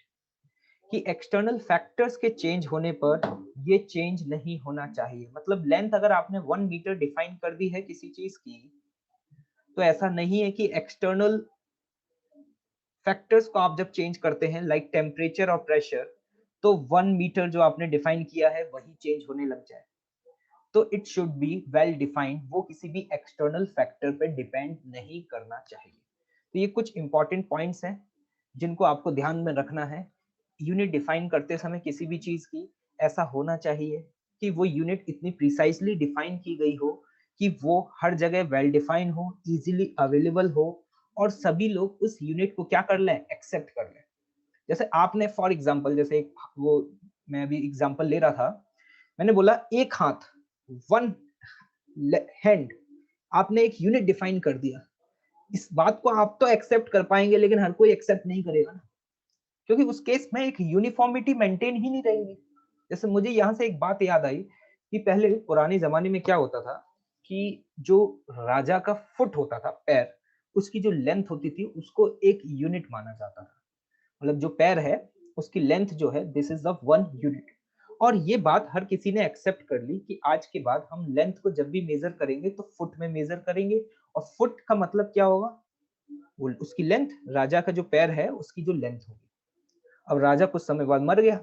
कि एक्सटर्नल फैक्टर्स के चेंज होने पर ये चेंज नहीं होना चाहिए। मतलब लेंथ अगर आपने 1 मीटर डिफाइन कर दी है किसी चीज की, तो ऐसा नहीं है कि एक्सटर्नल फैक्टर्स को आप जब चेंज करते हैं लाइक टेम्परेचर और प्रेशर, तो 1 मीटर जो आपने डिफाइन किया है वही चेंज होने लग जाए। तो it should be well defined, वो किसी भी एक्सटर्नल फैक्टर पे डिपेंड नहीं करना चाहिए। तो ये कुछ इंपॉर्टेंट पॉइंट्स हैं जिनको आपको ध्यान में रखना है। यूनिट डिफाइन करते समय किसी भी चीज की ऐसा होना चाहिए कि वो यूनिट इतनी प्रिसाइजली डिफाइन की गई हो कि वो हर जगह वेल डिफाइन हो, इजीली अवेलेबल हो और सभी लोग उस यूनिट को क्या कर लें, एक्सेप्ट कर लें। जैसे आपने फॉर एग्जांपल, जैसे एक वो, मैं अभी एग्जांपल ले रहा था, मैंने बोला एक हाथ, 1 हैंड, आपने एक यूनिट डिफाइन कर दिया। इस बात को आप तो एक्सेप्ट कर पाएंगे लेकिन हर कोई एक्सेप्ट नहीं करेगा ना, क्योंकि उस केस में एक यूनिफॉर्मिटी मेंटेन ही नहीं रहेगी। जैसे मुझे यहाँ से एक बात याद आई कि पहले पुराने जमाने में क्या होता था कि जो राजा का फुट होता था, पैर, उसकी जो लेंथ होती थी उसको एक यूनिट माना जाता था। मतलब जो पैर है उसकी लेंथ जो है, दिस इज द 1 यूनिट। और ये बात हर किसी ने एक्सेप्ट कर ली कि आज के बाद हम लेंथ को जब भी मेजर करेंगे तो फुट में मेजर करेंगे। और फुट का मतलब क्या होगा, उसकी लेंथ, राजा का जो पैर है उसकी जो लेंथ होगी। अब राजा कुछ समय बाद मर गया,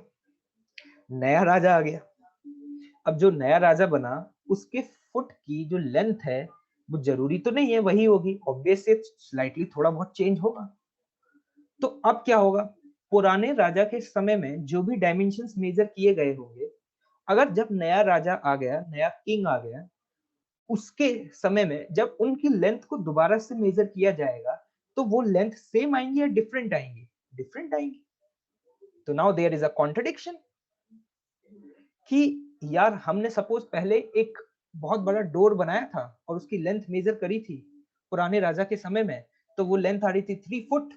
नया राजा आ गया। अब जो नया राजा बना उसके फुट की जो लेंथ है वो जरूरी तो नहीं है वही होगी, ऑब्वियस से स्लाइटली थोड़ा बहुत चेंज होगा। तो अब क्या होगा, पुराने राजा के समय में जो भी डायमेंशंस मेजर किए गए होंगे, अगर जब नया राजा आ गया, नया किंग आ गया, उसके समय में जब उनकी लेंथ को दोबारा से मेजर किया जाएगा तो वो लेंथ सेम आएंगी या डिफरेंट आएंगी, डिफरेंट आएंगी। तो now there is a contradiction कि यार हमने सपोज पहले एक बहुत बड़ा डोर बनाया था और उसकी लेंथ मेजर करी थी पुराने राजा के समय में, तो वो लेंथ आ रही थी 3 फुट।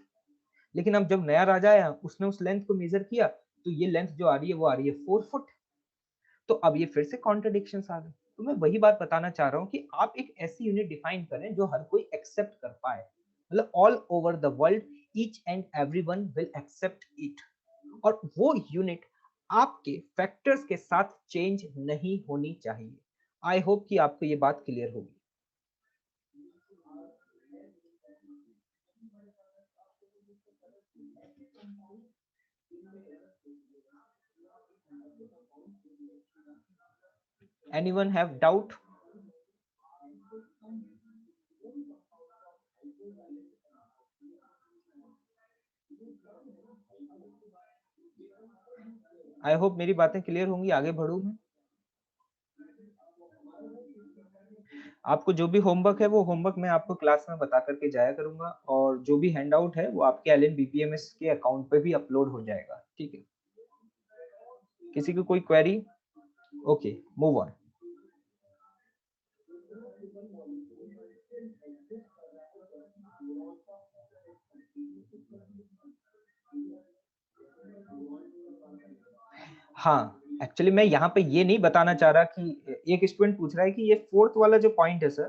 लेकिन अब जब नया राजा आया उसने उस लेंथ को मेजर किया तो ये लेंथ जो आ रही है वो आ रही है 4 फुट। तो अब ये फिर से कॉन्ट्रडिक्शंस आ गए। तो मैं वही बात बताना चाह रहा हूँ कि आप एक ऐसी यूनिट डिफाइन करें जो हर कोई एक्सेप्ट कर पाए। मतलब all over the world each and everyone will accept it, और वो यूनिट आपके फैक्टर्स के साथ चेंज नहीं होनी चाहिए। आई होप कि आपको ये बात क्लियर होगी। Anyone have doubt? I hope मेरी बातें क्लियर होंगी। आगे बढ़ूं मैं, आपको जो भी होमवर्क है वो होमवर्क मैं आपको क्लास में बता करके जाया करूंगा, और जो भी हैंड आउट है वो आपके एलएन बीपीएमएस के अकाउंट पे भी अपलोड हो जाएगा, ठीक है। किसी की कोई क्वेरी? Okay, move on. हाँ, एक्चुअली मैं यहाँ पे ये नहीं बताना चाह रहा कि एक स्टूडेंट पूछ रहा है कि ये फोर्थ वाला जो पॉइंट है सर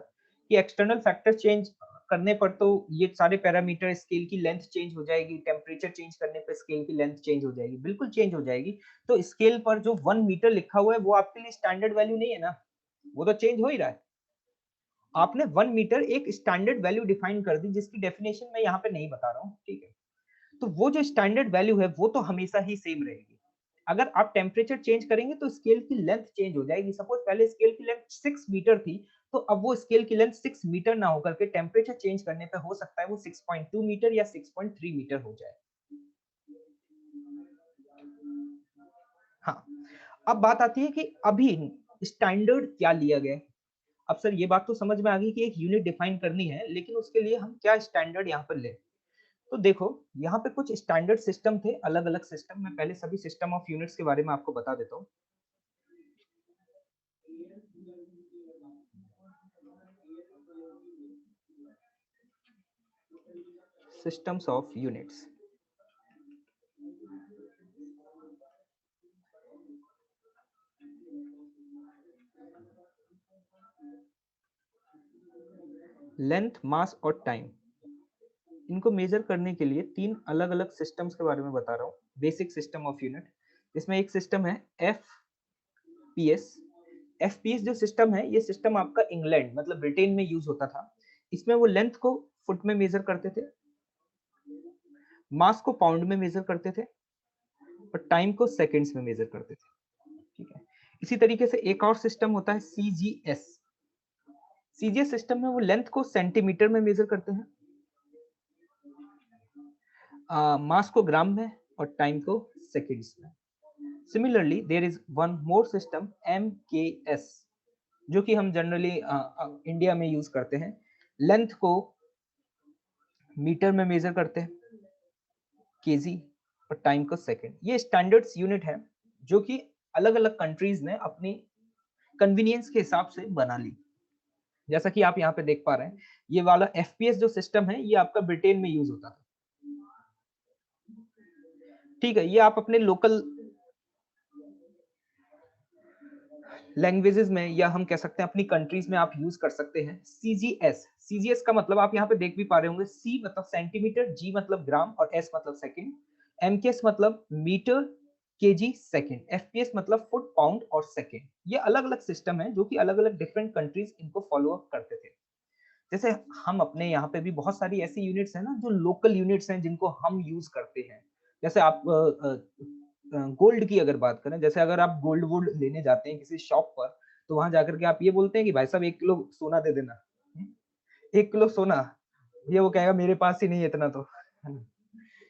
कि एक्सटर्नल फैक्टर चेंज करने पर तो ये सारे पैरामीटर, स्केल की लेंथ चेंज हो जाएगी, टेम्परेचर चेंज करने पर स्केल की लेंथ चेंज हो जाएगी, बिल्कुल चेंज हो जाएगी। तो स्केल पर जो 1 मीटर लिखा हुआ है वो आपके लिए स्टैंडर्ड वैल्यू नहीं है ना, वो तो चेंज हो ही रहा है। आपने 1 मीटर एक स्टैंडर्ड वैल्यू डिफाइन कर दी जिसकी डेफिनेशन मैं यहाँ पे नहीं बता रहा हूँ, ठीक है। तो वो जो स्टैंडर्ड वैल्यू है वो तो हमेशा ही सेम रहेगी। अगर आप टेम्परेचर चेंज करेंगे तो स्केल की लेंथ चेंज हो जाएगी। सपोज पहले स्केल की लेंथ 6 मीटर थी, तो अब वो स्केल की लेंथ 6 मीटर ना होकर के टेम्परेचर चेंज करने पे हो सकता है वो 6.2 मीटर या 6.3 मीटर हो जाए। हाँ, अब बात आती है कि अभी स्टैंडर्ड क्या लिया गया। अब सर ये बात तो समझ में आ गई कि एक यूनिट डिफाइन करनी है, लेकिन उसके लिए हम क्या स्टैंडर्ड यहाँ पर ले। तो देखो यहाँ पे कुछ स्टैंडर्ड सिस्टम थे, अलग अलग सिस्टम। मैं पहले सभी सिस्टम ऑफ यूनिट्स के बारे में आपको बता देता हूँ। सिस्टम्स ऑफ यूनिट्स, लेंथ, मास और टाइम, इनको मेजर करने के लिए 3 अलग अलग सिस्टम्स के बारे में बता रहा हूँ। बेसिक सिस्टम ऑफ यूनिट, इसमें एक सिस्टम है एफपीएस। एफपीएस जो सिस्टम है, ये सिस्टम आपका इंग्लैंड मतलब ब्रिटेन में यूज होता था। इसमें वो लेंथ को फुट में मेजर करते थे, मास को पाउंड में मेजर करते थे और टाइम को सेकंड्स में मेजर करते थे, ठीक है। इसी तरीके से एक और सिस्टम होता है सीजीएस। सीजीएस सिस्टम में वो लेंथ को सेंटीमीटर में मेजर करते हैं, मास को ग्राम में और टाइम को सेकंड्स में। Similarly there is one more system MKS, जो कि हम जनरली इंडिया में यूज करते हैं। लेंथ को मीटर में मेजर करते हैं, केजी, और टाइम को सेकंड। ये स्टैंडर्ड्स यूनिट है जो कि अलग अलग कंट्रीज ने अपनी कन्वीनियंस के हिसाब से बना ली। जैसा कि आप यहाँ पे देख पा रहे हैं, ये वाला एफपीएस जो सिस्टम है ये आपका ब्रिटेन में यूज होता था, ठीक है। ये आप अपने लोकल लैंग्वेजेस में या हम कह सकते हैं अपनी कंट्रीज में आप यूज कर सकते हैं। सीजीएस, सीजीएस का मतलब आप यहाँ पे देख भी पा रहे होंगे, सी मतलब सेंटीमीटर, जी मतलब ग्राम और एस मतलब सेकंड, एमकेएस मतलब मीटर, केजी, सेकंड, एफपीएस मतलब फुट, पाउंड और सेकंड। ये अलग अलग सिस्टम है जो कि अलग अलग डिफरेंट कंट्रीज इनको फॉलो अप करते थे। जैसे हम अपने यहाँ पे भी बहुत सारी ऐसी यूनिट्स हैं ना जो लोकल यूनिट्स हैं जिनको हम यूज करते हैं। जैसे आप गोल्ड की अगर बात करें, जैसे अगर आप गोल्ड वोल्ड लेने जाते हैं किसी शॉप पर, तो वहां जाकर के आप ये बोलते हैं कि भाई साहब 1 किलो सोना दे देना, 1 किलो सोना, ये वो कहेगा मेरे पास ही नहीं है इतना तो, है ना।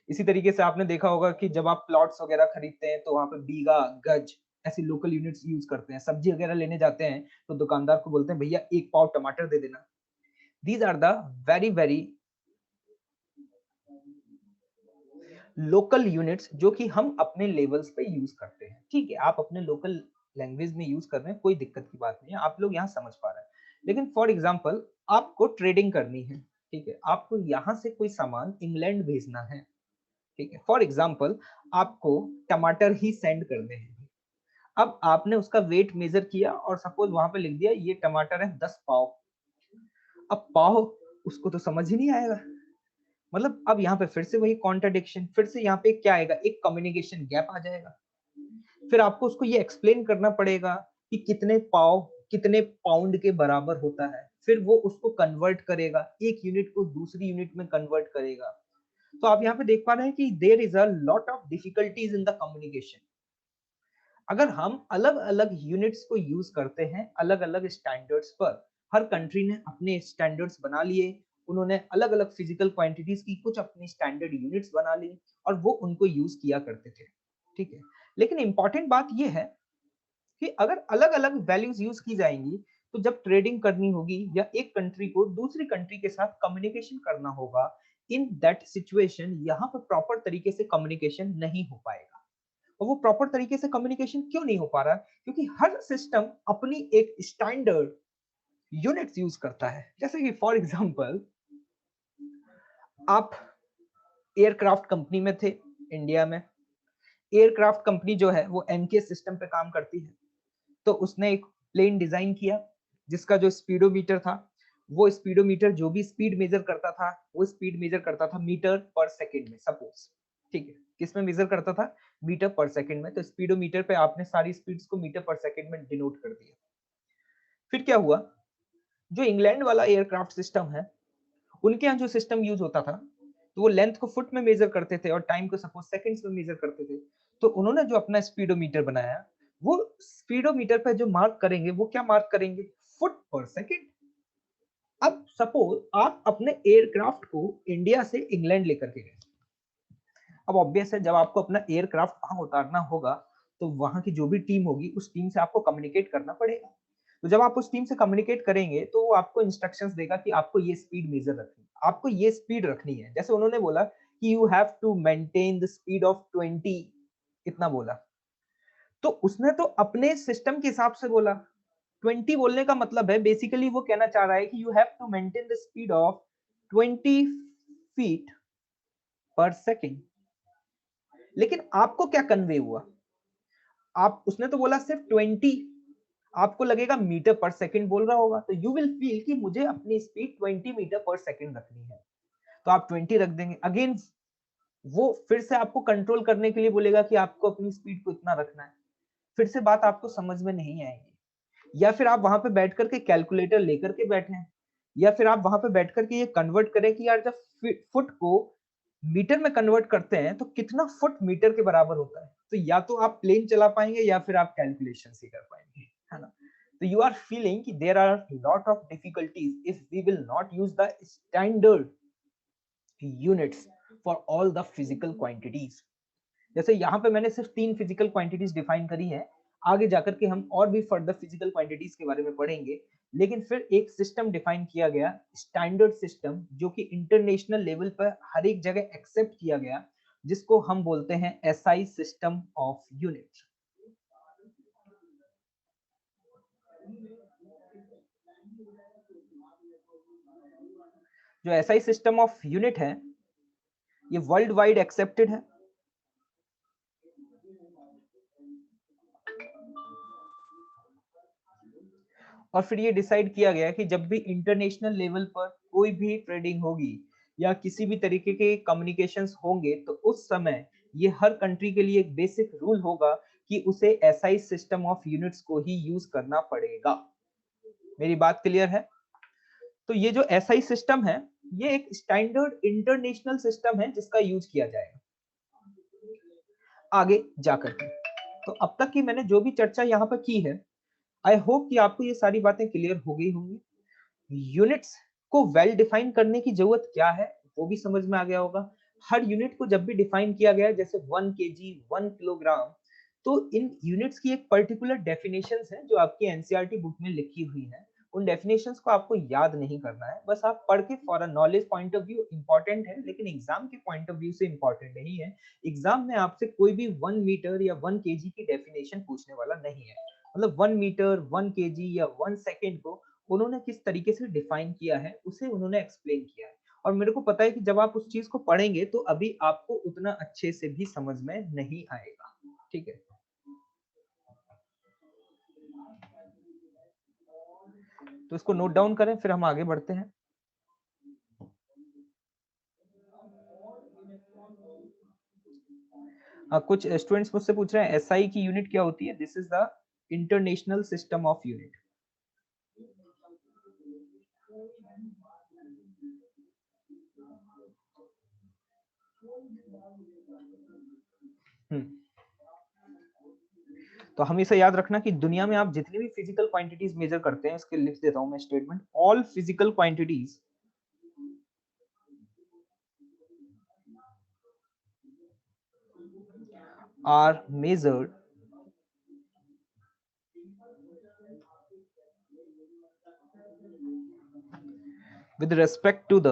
इसी तरीके से आपने देखा होगा कि जब आप प्लॉट्स वगैरह खरीदते हैं तो वहां पे बीघा, गज ऐसी लोकल यूनिट्स यूज करते हैं। सब्जी वगैरह लेने जाते हैं तो दुकानदार को बोलते हैं भैया 1 पाव टमाटर दे देना। These are the very local units जो कि हम अपने लेवल्स पे यूज करते हैं, ठीक है। आप अपने लोकल लैंग्वेज में यूज कर रहे हैं, कोई दिक्कत की बात नहीं है, आप लोग यहाँ समझ पा रहे हैं। लेकिन फॉर एग्जांपल आपको ट्रेडिंग करनी है, ठीक है, आपको यहाँ से कोई सामान इंग्लैंड भेजना है, ठीक है। फॉर एग्जांपल आपको टमाटर ही सेंड करने हैं। अब आपने उसका वेट मेजर किया और सपोज वहां पे लिख दिया ये टमाटर है 10 पाव। अब पाव उसको तो समझ ही नहीं आएगा, मतलब अब यहाँ पे फिर से वही कॉन्ट्रडिक्शन, फिर से यहाँ पे क्या आएगा, एक कम्युनिकेशन गैप आ जाएगा। फिर आपको उसको ये एक्सप्लेन करना पड़ेगा कि कितने पाव कितने पाउंड के बराबर होता है, फिर वो उसको कन्वर्ट करेगा, एक यूनिट को दूसरी यूनिट में कन्वर्ट करेगा। तो आप यहाँ पे देख पा रहे हैं कि there is a lot of difficulties in the communication. अगर हम अलग अलग यूनिट्स को यूज करते हैं अलग अलग स्टैंडर्ड्स पर, हर कंट्री ने अपने स्टैंडर्ड्स बना लिए, उन्होंने अलग अलग फिजिकल क्वांटिटीज की कुछ अपनी स्टैंडर्ड यूनिट्स बना ली और वो उनको यूज किया करते थे, ठीक है। लेकिन इंपॉर्टेंट बात ये है कि अगर अलग अलग वैल्यूज यूज की जाएंगी तो जब ट्रेडिंग करनी होगी या एक कंट्री को दूसरी कंट्री के साथ कम्युनिकेशन करना होगा, इन दैट सिचुएशन यहाँ पर प्रॉपर तरीके से कम्युनिकेशन नहीं हो पाएगा। और वो प्रॉपर तरीके से कम्युनिकेशन क्यों नहीं हो पा रहा, क्योंकि हर सिस्टम अपनी एक स्टैंडर्ड यूनिट्स यूज करता है। जैसे कि फॉर एग्जांपल आप एयरक्राफ्ट कंपनी में थे इंडिया में, एयरक्राफ्ट कंपनी जो है वो एमके सिस्टम पे काम करती है, तो उसने एक प्लेन डिजाइन किया जिसका जो स्पीडोमीटर था, वो स्पीडोमीटर जो भी स्पीड मेजर करता था वो स्पीड मेजर करता था मीटर पर सेकंड में, सपोज, ठीक है, किसमें मेजर करता था, मीटर पर सेकंड में। तो स्पीडोमीटर पे आपने सारी स्पीड्स को मीटर पर सेकंड में डिनोट कर दिया। फिर क्या हुआ, जो इंग्लैंड वाला एयरक्राफ्ट सिस्टम है उनके यहाँ जो सिस्टम यूज होता था तो वो लेंथ को फुट में मेजर करते थे और टाइम को सपोज सेकंड्स में मेजर करते थे। तो उन्होंने जो अपना स्पीडोमीटर बनाया, वो स्पीडोमीटर पे जो मार्क करेंगे वो क्या मार्क करेंगे, फुट पर सेकंड। अब सपोज आप अपने एयरक्राफ्ट को इंडिया से इंग्लैंड लेकर के गए, अब ऑब्वियस है जब आपको अपना एयरक्राफ्ट वहां उतारना होगा तो वहां की जो भी टीम होगी उस टीम से आपको कम्युनिकेट करना पड़ेगा। तो जब आप उस टीम से कम्युनिकेट करेंगे तो वो आपको इंस्ट्रक्शंस देगा कि आपको ये स्पीड मेजर रखनी है, आपको ये स्पीड रखनी है। जैसे उन्होंने बोला कि you have to maintain the speed of 20, इतना बोला, तो उसने तो अपने सिस्टम के हिसाब से बोला। 20 बोलने का मतलब है बेसिकली वो कहना चाह रहा है कि you have to maintain the speed of 20 feet per second. लेकिन आपको क्या कन्वे हुआ, आप, उसने तो बोला सिर्फ 20, आपको लगेगा मीटर पर सेकंड बोल रहा होगा, तो यू विल फील कि मुझे अपनी स्पीड 20 मीटर पर सेकंड रखनी है, तो आप 20 रख देंगे। अगेन वो फिर से आपको कंट्रोल करने के लिए बोलेगा कि आपको अपनी स्पीड को इतना रखना है, फिर से बात आपको समझ में नहीं आएगी। या फिर आप वहां पे बैठ करके कैलकुलेटर लेकर के बैठे हैं, या फिर आप वहां पे बैठ करके ये कन्वर्ट करें कि यार जब फुट को मीटर में कन्वर्ट करते हैं तो कितना फुट मीटर के बराबर होता है, तो या तो आप प्लेन चला पाएंगे या फिर आप कैलकुलेशन ही कर पाएंगे, है ना। तो यू आर फीलिंग कि there are lot of difficulties if we will not use the standard units for all the physical quantities. जैसे यहाँ पे मैंने सिर्फ 3 फिजिकल क्वांटिटीज डिफाइन करी है, आगे जाकर के हम और भी फर्दर फिजिकल क्वांटिटीज के बारे में पढ़ेंगे। लेकिन फिर एक सिस्टम डिफाइन किया गया, स्टैंडर्ड सिस्टम, जो कि इंटरनेशनल लेवल पर हर एक जगह एक्सेप्ट किया गया, जिसको हम बोलते हैं एसआई सिस्टम ऑफ यूनिट। जो एसआई सिस्टम ऑफ यूनिट है ये वर्ल्ड वाइड एक्सेप्टेड है, और फिर ये डिसाइड किया गया कि जब भी इंटरनेशनल लेवल पर कोई भी ट्रेडिंग होगी या किसी भी तरीके के कम्युनिकेशंस होंगे तो उस समय ये हर कंट्री के लिए एक बेसिक रूल होगा कि उसे एसआई सिस्टम ऑफ यूनिट्स को ही यूज करना पड़ेगा। मेरी बात क्लियर है? तो ये जो एसआई सिस्टम है ये एक स्टैंडर्ड इंटरनेशनल सिस्टम है जिसका यूज किया जाएगा आगे जाकर के। तो अब तक की मैंने जो भी चर्चा यहाँ पर की है, आई होप कि आपको ये सारी बातें क्लियर हो गई होंगी। यूनिट्स को वेल डिफाइन करने की जरूरत क्या है वो भी समझ में आ गया होगा। हर यूनिट को जब भी डिफाइन किया गया जैसे 1 kg 1 किलोग्राम, तो इन यूनिट्स की एक पर्टिकुलर डेफिनेशंस है जो आपकी एनसीईआरटी बुक में लिखी हुई है। उन डेफिनेशंस को आपको याद नहीं करना है, बस आप पढ़ के for a knowledge point of view important है, लेकिन एग्जाम के पॉइंट ऑफ व्यू से इंपॉर्टेंट नहीं है। एग्जाम में आपसे कोई भी 1 मीटर या 1 kg की डेफिनेशन पूछने वाला नहीं है। मतलब 1 मीटर 1 kg या 1 सेकेंड को उन्होंने किस तरीके से डिफाइन किया है उसे उन्होंने एक्सप्लेन किया है, और मेरे को पता है कि जब आप उस चीज को पढ़ेंगे तो अभी आपको उतना अच्छे से भी समझ में नहीं आएगा, ठीक है। तो इसको नोट डाउन करें फिर हम आगे बढ़ते हैं। कुछ स्टूडेंट्स मुझसे पूछ रहे हैं एसआई की यूनिट क्या होती है। This is the international system of unit. तो हमेशा याद रखना कि दुनिया में आप जितनी भी फिजिकल क्वांटिटीज मेजर करते हैं, इसके लिख देता हूं मैं statement, all physical quantities are measured with respect to the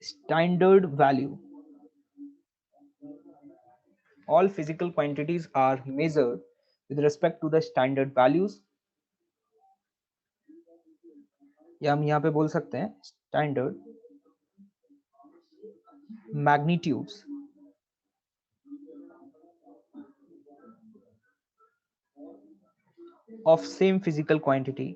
standard value. All physical quantities are measured with respect to the standard values, या हम यहाँ पे बोल सकते हैं standard magnitudes of same physical quantity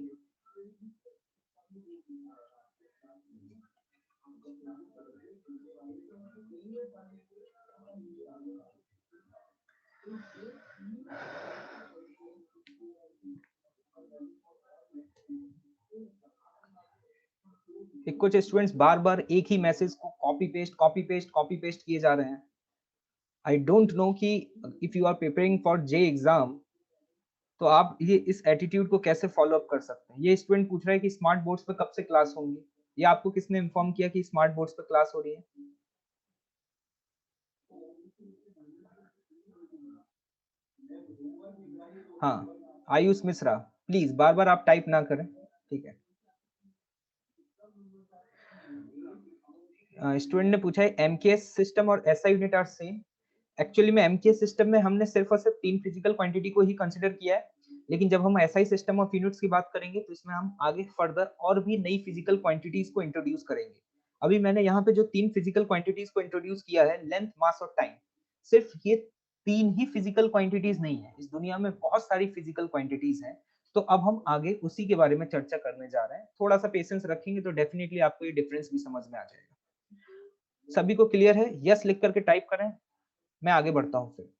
कुछ स्टूडेंट्स बार बार एक ही मैसेज को कॉपी पेस्ट किए जा रहे हैं। आई डोंट नो कि if you are preparing for JEE exam तो आप ये इस एटीट्यूड को कैसे फॉलो अप कर सकते हैं। ये स्टूडेंट पूछ रहा है कि स्मार्ट बोर्ड्स पे कब से क्लास होंगी, या आपको किसने इन्फॉर्म किया कि स्मार्ट बोर्ड्स पे क्लास हो रही है? हाँ, आयुष मिश्रा, प्लीज बार बार आप टाइप ना करें, ठीक है। स्टूडेंट ने पूछा है एमकेएस सिस्टम और SI unit are same. Actually में एमकेएस सिस्टम में हमने सिर्फ और सिर्फ 3 फिजिकल क्वांटिटी को ही कंसीडर किया है, लेकिन जब हम एसआई सिस्टम ऑफ यूनिट्स की बात करेंगे तो इसमें हम आगे फर्दर और भी नई फिजिकल क्वांटिटीज को इंट्रोड्यूस करेंगे। अभी मैंने यहाँ पे जो 3 फिजिकल क्वांटिटीज को इंट्रोड्यूस किया है, लेंथ, मास और टाइम, सिर्फ ये 3 ही फिजिकल क्वांटिटीज नहीं है, इस दुनिया में बहुत सारी फिजिकल क्वांटिटीज हैं। तो अब हम आगे उसी के बारे में चर्चा करने जा रहे हैं। थोड़ा सा पेशेंस रखेंगे तो डेफिनेटली आपको ये डिफरेंस भी समझ में आ जाएगा। सभी को क्लियर है? यस लिख करके टाइप करें, मैं आगे बढ़ता हूं फिर।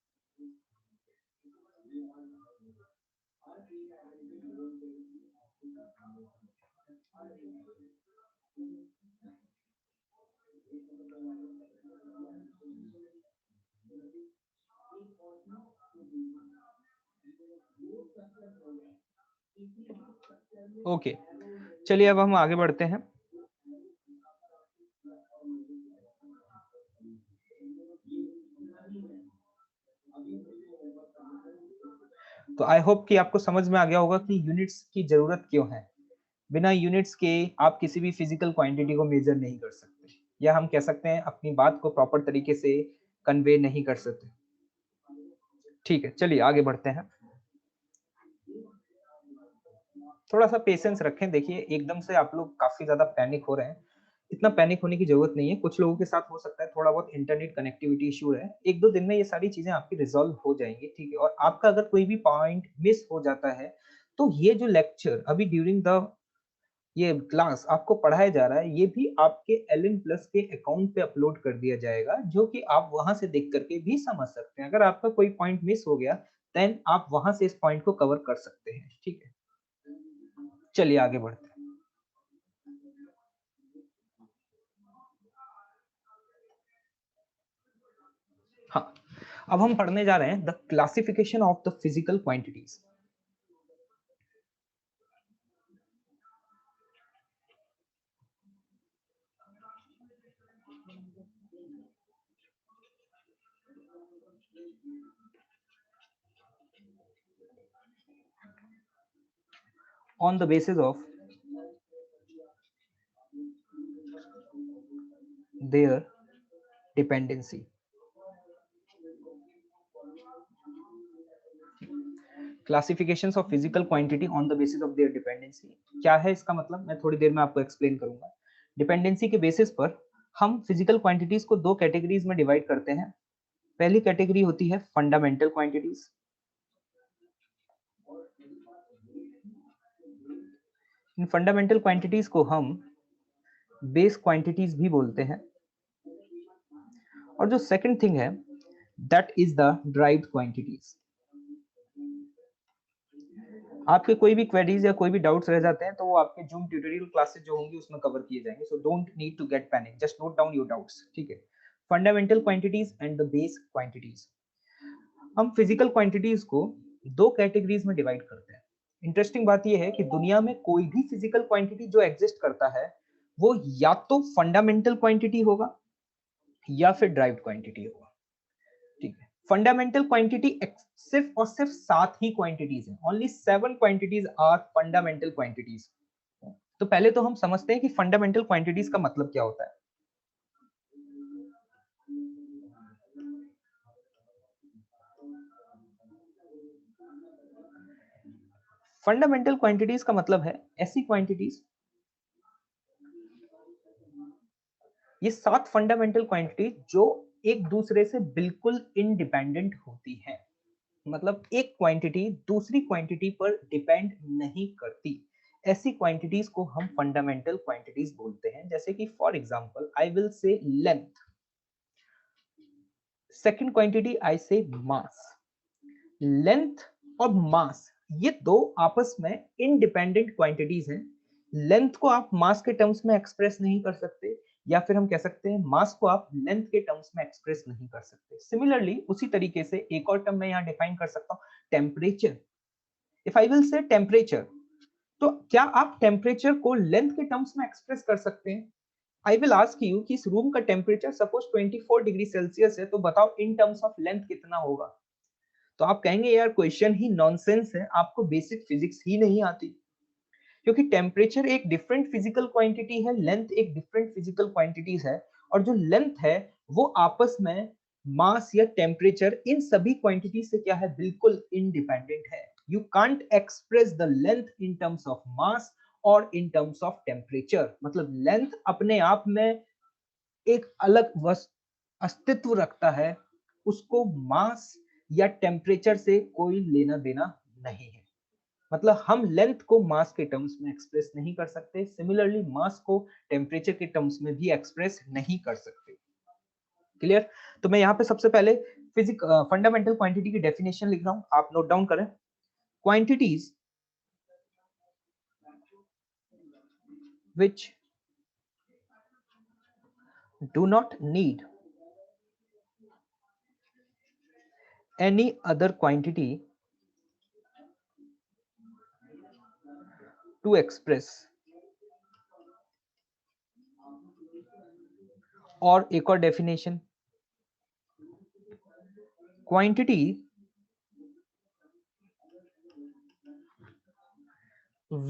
ओके, चलिए अब हम आगे बढ़ते हैं। तो आई होप कि आपको समझ में आ गया होगा कि यूनिट्स की जरूरत क्यों है। बिना यूनिट्स के आप किसी भी फिजिकल क्वांटिटी को मेजर नहीं कर सकते, या हम कह सकते हैं अपनी बात को प्रॉपर तरीके से कन्वे नहीं कर सकते। ठीक है, चलिए आगे बढ़ते हैं। थोड़ा सा पेशेंस रखें। देखिए एकदम से आप लोग काफी ज्यादा पैनिक हो रहे हैं, इतना पैनिक होने की जरूरत नहीं है। कुछ लोगों के साथ हो सकता है थोड़ा बहुत इंटरनेट कनेक्टिविटी इशू है, 1-2 दिन में ये सारी चीजें आपकी रिजॉल्व हो जाएंगी, ठीक है। और आपका अगर कोई भी पॉइंट मिस हो जाता है तो ये जो लेक्चर अभी ड्यूरिंग द ये क्लास आपको पढ़ाया जा रहा है, ये भी आपके LN प्लस के अकाउंट पे अपलोड कर दिया जाएगा, जो कि आप वहां से देख करके भी समझ सकते हैं। अगर आपका कोई पॉइंट मिस हो गया देन आप वहां से इस पॉइंट को कवर कर सकते हैं, ठीक है। चलिए आगे बढ़ते हैं। हाँ, अब हम पढ़ने जा रहे हैं the classification of the physical quantities. on the basis of their dependency। Classifications of physical quantity on the basis of their dependency क्या है, इसका मतलब मैं थोड़ी देर में आपको एक्सप्लेन करूंगा। डिपेंडेंसी के बेसिस पर हम फिजिकल क्वांटिटीज को 2 कैटेगरीज में डिवाइड करते हैं। पहली कैटेगरी होती है फंडामेंटल क्वांटिटीज। इन फंडामेंटल क्वांटिटीज को हम बेस क्वांटिटीज भी बोलते हैं। और जो सेकंड थिंग है that is the derived quantities. आपके कोई भी क्वेरीज या कोई भी डाउट्स रह जाते हैं तो वो आपके जूम ट्यूटोरियल क्लासेस जो होंगी उसमें कवर किए जाएंगे। So don't need to get panic, just note down your doubts, ठीक है। Fundamental quantities and the base quantities. हम फिजिकल क्वांटिटीज को 2 कैटेगरीज में डिवाइड करते हैं। इंटरेस्टिंग बात यह है कि दुनिया में कोई भी फिजिकल क्वांटिटी जो एग्जिस्ट करता है वो या तो फंडामेंटल क्वांटिटी होगा या फिर ड्राइव्ड क्वांटिटी होगा, ठीक है। फंडामेंटल क्वांटिटी सिर्फ और सिर्फ 7 ही क्वांटिटीज हैं। Only 7 quantities are fundamental quantities. तो पहले तो हम समझते हैं कि फंडामेंटल क्वांटिटीज का मतलब क्या होता है। फंडामेंटल क्वांटिटीज का मतलब है ऐसी क्वांटिटीज ये 7 फंडामेंटल क्वांटिटी जो एक दूसरे से बिल्कुल इंडिपेंडेंट होती हैं, मतलब एक क्वांटिटी दूसरी क्वांटिटी पर डिपेंड नहीं करती, ऐसी क्वांटिटीज को हम फंडामेंटल क्वांटिटीज बोलते हैं। जैसे कि for example I will say length, second quantity I say mass. Length और मास ये दो आपस में इंडिपेंडेंट क्वांटिटीज हैं। लेंथ को आप मास के टर्म्स में एक्सप्रेस नहीं कर सकते, या फिर हम कह सकते हैं मास को आप लेंथ के टर्म्स में एक्सप्रेस नहीं कर सकते। सिमिलरली उसी तरीके से एक और टर्म मैं यहाँ डिफाइन कर सकता हूँ, टेम्परेचर। इफ आई विल से टेम्परेचर, तो क्या आप टेम्परेचर को लेंथ के टर्म्स में एक्सप्रेस कर सकते हैं? आई विल आस्क यू कि इस रूम का टेम्परेचर सपोज 24 डिग्री सेल्सियस है, तो बताओ इन टर्म्स ऑफ लेंथ कितना होगा? तो आप कहेंगे यार क्वेश्चन ही नॉनसेंस है, आपको बेसिक फिजिक्स ही नहीं आती। क्योंकि टेम्परेचर एक डिफरेंट फिजिकल क्वांटिटी है, लेंथ एक डिफरेंट फिजिकल क्वांटिटीज है, और जो लेंथ है वो आपस में मास या टेम्परेचर इन सभी क्वांटिटी से क्या है, बिल्कुल इंडिपेंडेंट है। You can't express the length in terms of mass और इन टर्म्स ऑफ टेम्परेचर। मतलब लेंथ अपने आप में एक अलग अस्तित्व रखता है, उसको मास या टेम्परेचर से कोई लेना देना नहीं है। मतलब हम लेंथ को मास के टर्म्स में एक्सप्रेस नहीं कर सकते, सिमिलरली मास को टेम्परेचर के टर्म्स में भी एक्सप्रेस नहीं कर सकते। क्लियर? तो मैं यहाँ पे सबसे पहले फंडामेंटल क्वांटिटी की डेफिनेशन लिख रहा हूं, आप नोट डाउन करें। Quantities which do not need any other quantity to express, और एक और definition, quantity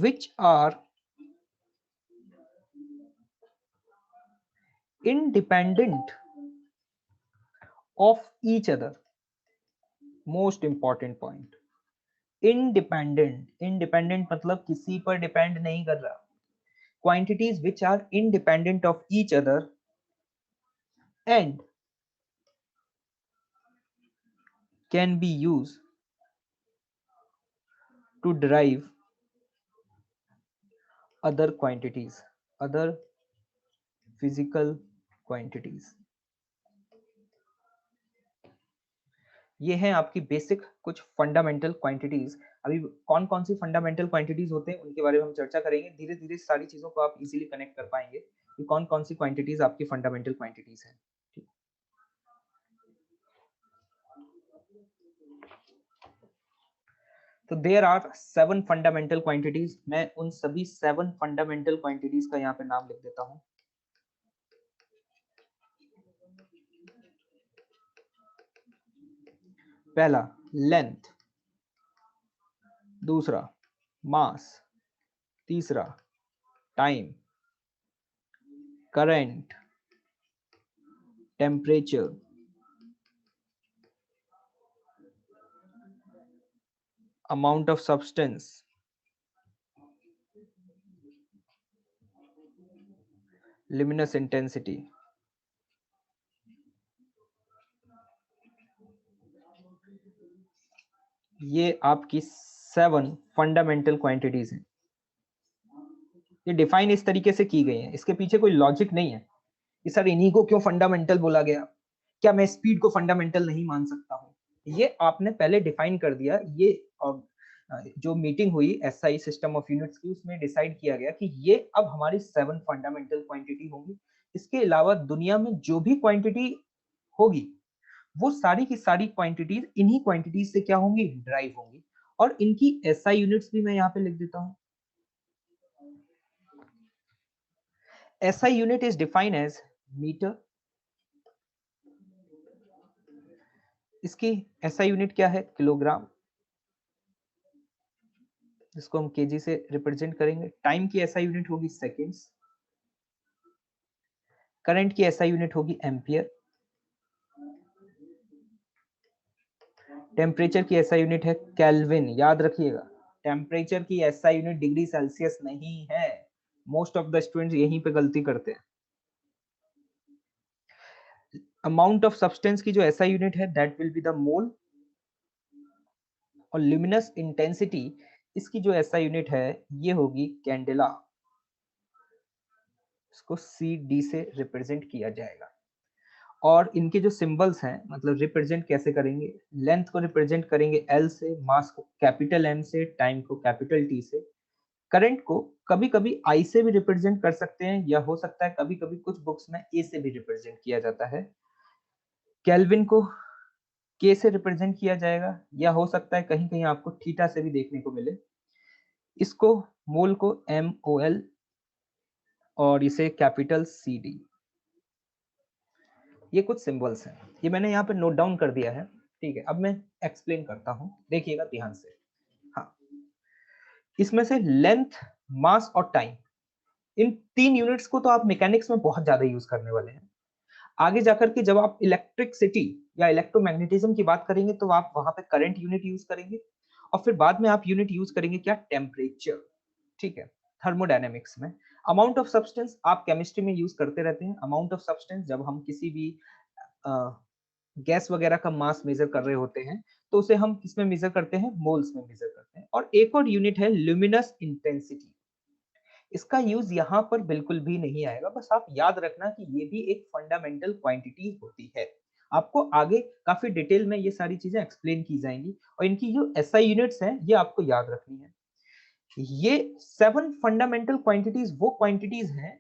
which are independent of each other. Most important point, independent. Independent मतलब किसी पर डिपेंड नहीं कर रहा। Quantities which are independent of each other and can be used to derive other quantities, other physical quantities। ये हैं आपकी basic कुछ फंडामेंटल क्वांटिटीज। अभी कौन कौन सी फंडामेंटल क्वांटिटीज होते हैं उनके बारे में हम चर्चा करेंगे। धीरे धीरे सारी चीजों को आप इजीली कनेक्ट कर पाएंगे कि कौन कौन सी क्वांटिटीज आपकी फंडामेंटल क्वांटिटीज हैं। तो देयर आर 7 फंडामेंटल क्वांटिटीज। मैं उन सभी 7 फंडामेंटल क्वांटिटीज का यहाँ पे नाम लिख देता हूँ। पहला लेंथ, दूसरा मास, तीसरा time, current, temperature, amount of substance, luminous intensity, ये आपकी 7 फंडामेंटल क्वांटिटीज हैं। ये डिफाइन इस तरीके से की गई है, इसके पीछे कोई लॉजिक नहीं है कि सर इन्हीं को क्यों फंडामेंटल बोला गया, क्या मैं स्पीड को फंडामेंटल नहीं मान सकता हूँ? ये आपने पहले डिफाइन कर दिया। ये जो मीटिंग हुई एसआई सिस्टम ऑफ यूनिट्स की, उसमें डिसाइड किया गया कि ये अब हमारी 7 फंडामेंटल क्वांटिटी होंगी। इसके अलावा दुनिया में जो भी क्वांटिटी होगी वो सारी की सारी क्वांटिटीज इन्हीं क्वांटिटीज से क्या होंगी, ड्राइव होंगी। और इनकी एसआई यूनिट्स भी मैं यहाँ पे लिख देता हूँ। SI unit is defined as metre. इसकी SI यूनिट क्या है, किलोग्राम, जिसको हम केजी से रिप्रेजेंट करेंगे। टाइम की SI यूनिट होगी सेकेंड्स। करंट की SI यूनिट होगी एम्पियर। टेम्परेचर की SI यूनिट है केल्विन। याद रखिएगा, टेम्परेचर की SI यूनिट डिग्री सेल्सियस नहीं है। मोस्ट ऑफ द स्टूडेंट्स यहीं पे गलती करते हैं। अमाउंट ऑफ सब्सटेंस की जो एसआई यूनिट है that will be the mole, और ल्यूमिनस इंटेंसिटी इसकी जो एसआई यूनिट है ये होगी कैंडेला, इसको CD से रिप्रेजेंट किया जाएगा। और इनके जो सिंबल्स हैं मतलब रिप्रेजेंट कैसे करेंगे, लेंथ को रिप्रेजेंट करेंगे L से, मास को कैपिटल M से, टाइम को कैपिटल T से, करंट को कभी कभी I से भी रिप्रेजेंट कर सकते हैं, या हो सकता है कभी कभी कुछ बुक्स में A से भी रिप्रेजेंट किया जाता है, केल्विन को K से रिप्रेजेंट किया जाएगा, या हो सकता है कहीं कहीं आपको थीटा से भी देखने को मिले। इसको मोल को MOL और इसे कैपिटल CD। ये कुछ सिंबल्स हैं, ये मैंने यहाँ पे नोट डाउन कर दिया है, ठीक है। अब मैं एक्सप्लेन करता हूँ, देखिएगा ध्यान से। हाँ, इसमें से लेंथ, मास और टाइम, इन 3 यूनिट्स को तो आप मैकेनिक्स में बहुत ज्यादा यूज करने वाले हैं। आगे जाकर के जब आप इलेक्ट्रिसिटी या इलेक्ट्रोमैग्नेटिज्म की बात करेंगे तो आप वहां पे करंट यूनिट यूज करेंगे, और फिर बाद में आप यूनिट यूज करेंगे क्या, टेम्परेचर, ठीक है। थर्मोडायनेमिक्स में अमाउंट ऑफ सब्सटेंस आप केमिस्ट्री में यूज करते रहते हैं। अमाउंट ऑफ सब्सटेंस जब हम किसी भी गैस वगैरह का मास मेजर कर रहे होते हैं तो उसे हम किसमें मेजर करते हैं, मोल्स में मेजर करते हैं। और एक और यूनिट है ल्यूमिनस इंटेंसिटी, इसका यूज यहाँ पर बिल्कुल भी नहीं आएगा, बस आप याद रखना कि ये भी एक फंडामेंटल क्वांटिटी होती है। आपको आगे काफी डिटेल में ये सारी चीजें एक्सप्लेन की जाएंगी, और इनकी जो SI यूनिट्स हैं ये आपको याद रखनी है। ये 7 फंडामेंटल क्वांटिटीज वो क्वांटिटीज हैं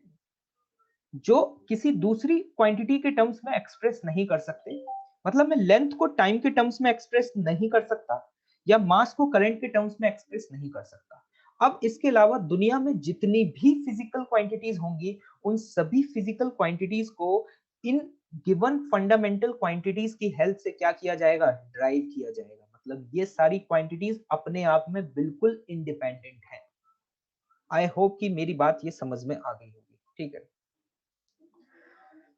जो किसी दूसरी क्वांटिटी के टर्म्स में एक्सप्रेस नहीं कर सकते। मतलब मैं लेंथ को टाइम के टर्म्स में एक्सप्रेस नहीं कर सकता, या मास को करंट के टर्म्स में एक्सप्रेस नहीं कर सकता। अब इसके अलावा दुनिया में जितनी भी फिजिकल क्वांटिटीज होंगी उन सभी फिजिकल क्वांटिटीज को इन गिवन फंडामेंटल क्वांटिटीज की हेल्प से क्या किया जाएगा, ड्राइव किया जाएगा। मतलब ये सारी क्वांटिटीज अपने आप में बिल्कुल इंडिपेंडेंट है। आई होप कि मेरी बात ये समझ में आ गई होगी, ठीक है।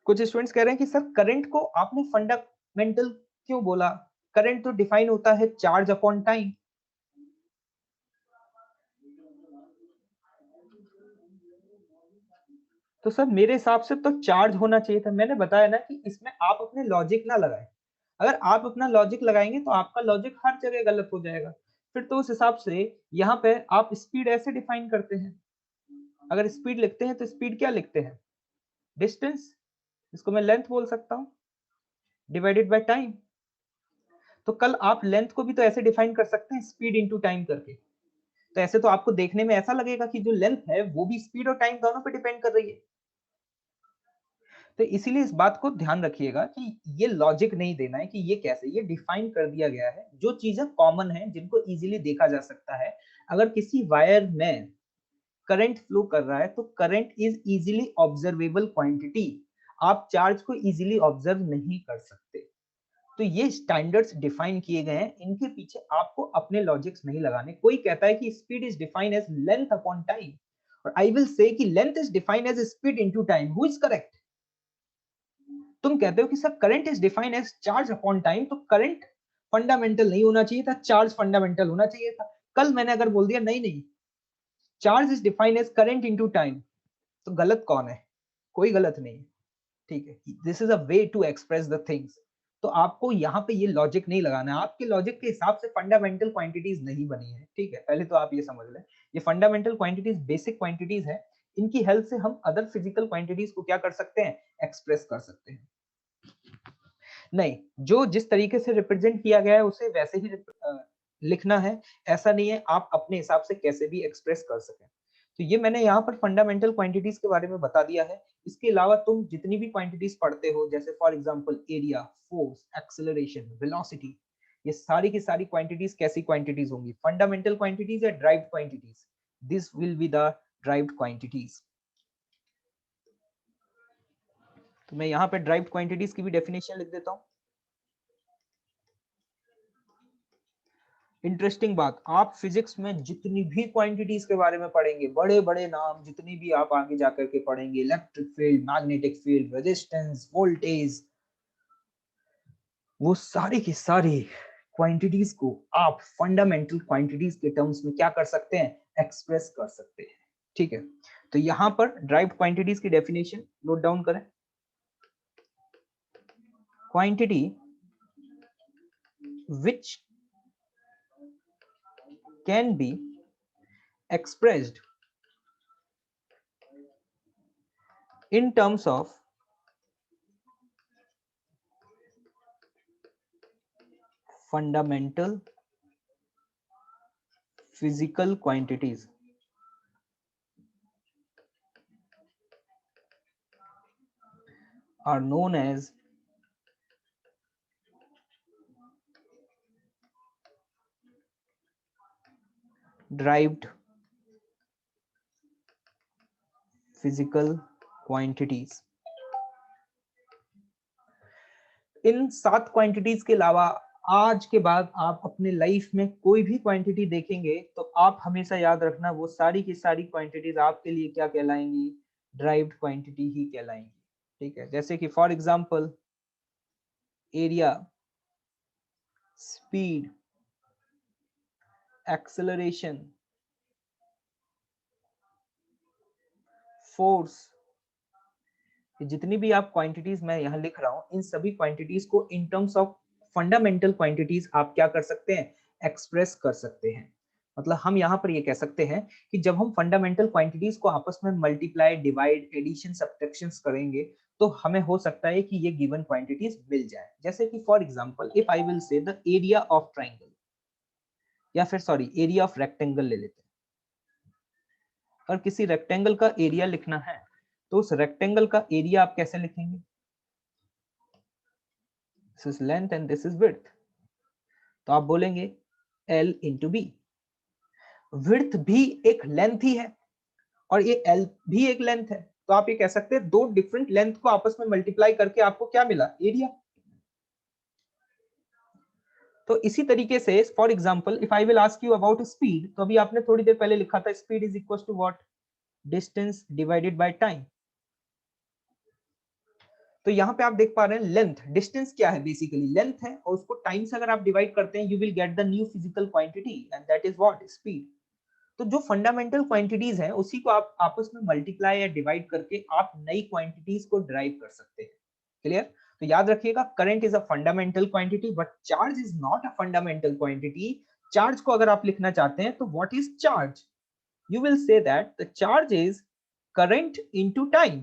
कुछ स्टूडेंट्स कह रहे हैं कि सर करंट को आपने फंडामेंटल क्यों बोला, करंट तो डिफाइन होता है चार्ज अपॉन टाइम। तो सर मेरे हिसाब से तो चार्ज होना चाहिए था। मैंने बताया ना कि इसमें आप अपने लॉजिक ना लगाएं। अगर आप अपना लॉजिक लगाएंगे तो आपका लॉजिक हर जगह गलत हो जाएगा। फिर तो उस हिसाब से यहाँ पे आप स्पीड ऐसे डिफाइन करते हैं, अगर स्पीड लिखते हैं तो स्पीड क्या लिखते हैं, डिस्टेंस, इसको मैं लेंथ बोल सकता हूँ, डिवाइडेड बाय टाइम। तो कल आप लेंथ को भी तो ऐसे डिफाइन कर सकते हैं, स्पीड इनटू टाइम करके। तो ऐसे तो आपको देखने में ऐसा लगेगा कि जो लेंथ है वो भी स्पीड और टाइम दोनों पे डिपेंड कर रही है। तो इसीलिए इस बात को ध्यान रखिएगा कि ये लॉजिक नहीं देना है कि ये कैसे, ये डिफाइन कर दिया गया है। जो चीजें कॉमन है जिनको इजीली देखा जा सकता है, अगर किसी वायर में करंट फ्लो कर रहा है तो current is easily observable quantity. आप चार्ज को इजीली ऑब्जर्व नहीं कर सकते। तो ये स्टैंडर्ड्स डिफाइन किए गए हैं, इनके पीछे आपको अपने लॉजिक्स नहीं लगाने। कोई कहता है कि speed is defined as length upon time, और आई विल से कि length is defined as speed into time. Who is correct? तुम कहते हो कि sir current is defined as charge upon time, तो करंट फंडामेंटल नहीं होना चाहिए था, चार्ज फंडामेंटल होना चाहिए था। कल मैंने अगर बोल दिया नहीं नहीं charge is defined as current into time, तो गलत कौन है? कोई गलत नहीं है, ठीक है। This is a way to express the things. तो आपको यहाँ पे ये लॉजिक नहीं लगाना है। आपके लॉजिक के हिसाब से फंडामेंटल क्वांटिटीज नहीं बनी है, ठीक है। पहले तो आप ये समझ लें, ये फंडामेंटल क्वांटिटीज बेसिक क्वांटिटीज है, इनकी हेल्प से हम अदर फिजिकल क्वांटिटीज को क्या कर सकते हैं, एक्सप्रेस कर सकते हैं। नहीं, जो जिस तरीके से रिप्रेजेंट किया गया है उसे वैसे ही लिखना है, ऐसा नहीं है आप अपने हिसाब से कैसे भी एक्सप्रेस कर सकें। तो ये मैंने यहाँ पर फंडामेंटल क्वांटिटीज के बारे में बता दिया है। इसके अलावा तुम जितनी भी क्वांटिटीज पढ़ते हो, जैसे for example area, force, acceleration, velocity, ये सारी की सारी क्वांटिटीज कैसी क्वांटिटीज होंगी, फंडामेंटल क्वांटिटीज या derived quantities? This will be the derived quantities. तो मैं यहाँ पे ड्राइव्ड क्वांटिटीज की भी डेफिनेशन लिख देता हूँ। इंटरेस्टिंग बात, आप फिजिक्स में जितनी भी क्वांटिटीज के बारे में पढ़ेंगे, बड़े बड़े नाम जितनी भी आप आगे जाकर के पढ़ेंगे, electric field, magnetic field, resistance, voltage, वो सारी की सारी क्वांटिटीज को आप फंडामेंटल क्वांटिटीज के टर्म्स में क्या कर सकते हैं, एक्सप्रेस कर सकते हैं, ठीक है। तो यहाँ पर ड्राइव्ड क्वांटिटीज की डेफिनेशन नोट डाउन करें। quantity which can be expressed in terms of fundamental physical quantities are known as derived physical quantities. In 7 quantities के अलावा आज के बाद आप अपने लाइफ में कोई भी क्वांटिटी देखेंगे तो आप हमेशा याद रखना वो सारी की सारी क्वांटिटीज आपके लिए क्या कहलाएंगी, ड्राइव्ड क्वांटिटी ही कहलाएंगी। ठीक है, जैसे कि for example area, speed, acceleration, force, जितनी भी आप क्वांटिटीज मैं यहाँ लिख रहा हूँ इन सभी क्वांटिटीज को in terms of fundamental quantities आप क्या कर सकते हैं, एक्सप्रेस कर सकते हैं। मतलब हम यहाँ पर ये कह सकते हैं कि जब हम फंडामेंटल क्वांटिटीज को आपस में मल्टीप्लाई, डिवाइड, एडिशन, सब्ट्रैक्शन करेंगे तो हमें हो सकता है कि ये गिवन क्वांटिटीज मिल जाए। जैसे कि for example if I will से द एरिया ऑफ ट्रायंगल, या फिर सॉरी एरिया ऑफ रेक्टेंगल ले लेते हैं। और किसी रेक्टेंगल का एरिया लिखना है तो उस रेक्टेंगल का एरिया आप कैसे लिखेंगे, this is length and this is width, तो आप बोलेंगे L इंटू बी। विड्थ भी एक लेंथ ही है और ये L भी एक लेंथ है, तो आप ये कह सकते हैं दो डिफरेंट लेंथ को आपस में मल्टीप्लाई करके आपको क्या मिला, एरिया। तो इसी तरीके से for example if I will ask you about speed, तो अभी आपने थोड़ी देर पहले लिखा था speed is equal to what, distance divided by time. तो यहाँ पे आप देख पा रहे हैं लेंथ, डिस्टेंस क्या है, बेसिकली लेंथ है और उसको टाइम से अगर आप डिवाइड करते हैं you will get the new physical quantity and that is what, speed. तो जो फंडामेंटल क्वांटिटीज हैं उसी को आप आपस में मल्टीप्लाई या डिवाइड करके आप नई क्वांटिटीज को ड्राइव कर सकते हैं। क्लियर? तो याद रखिएगा current is a fundamental quantity but charge is not a fundamental quantity. Charge को अगर आप लिखना चाहते हैं तो what is charge, you will say that the charge is current into time.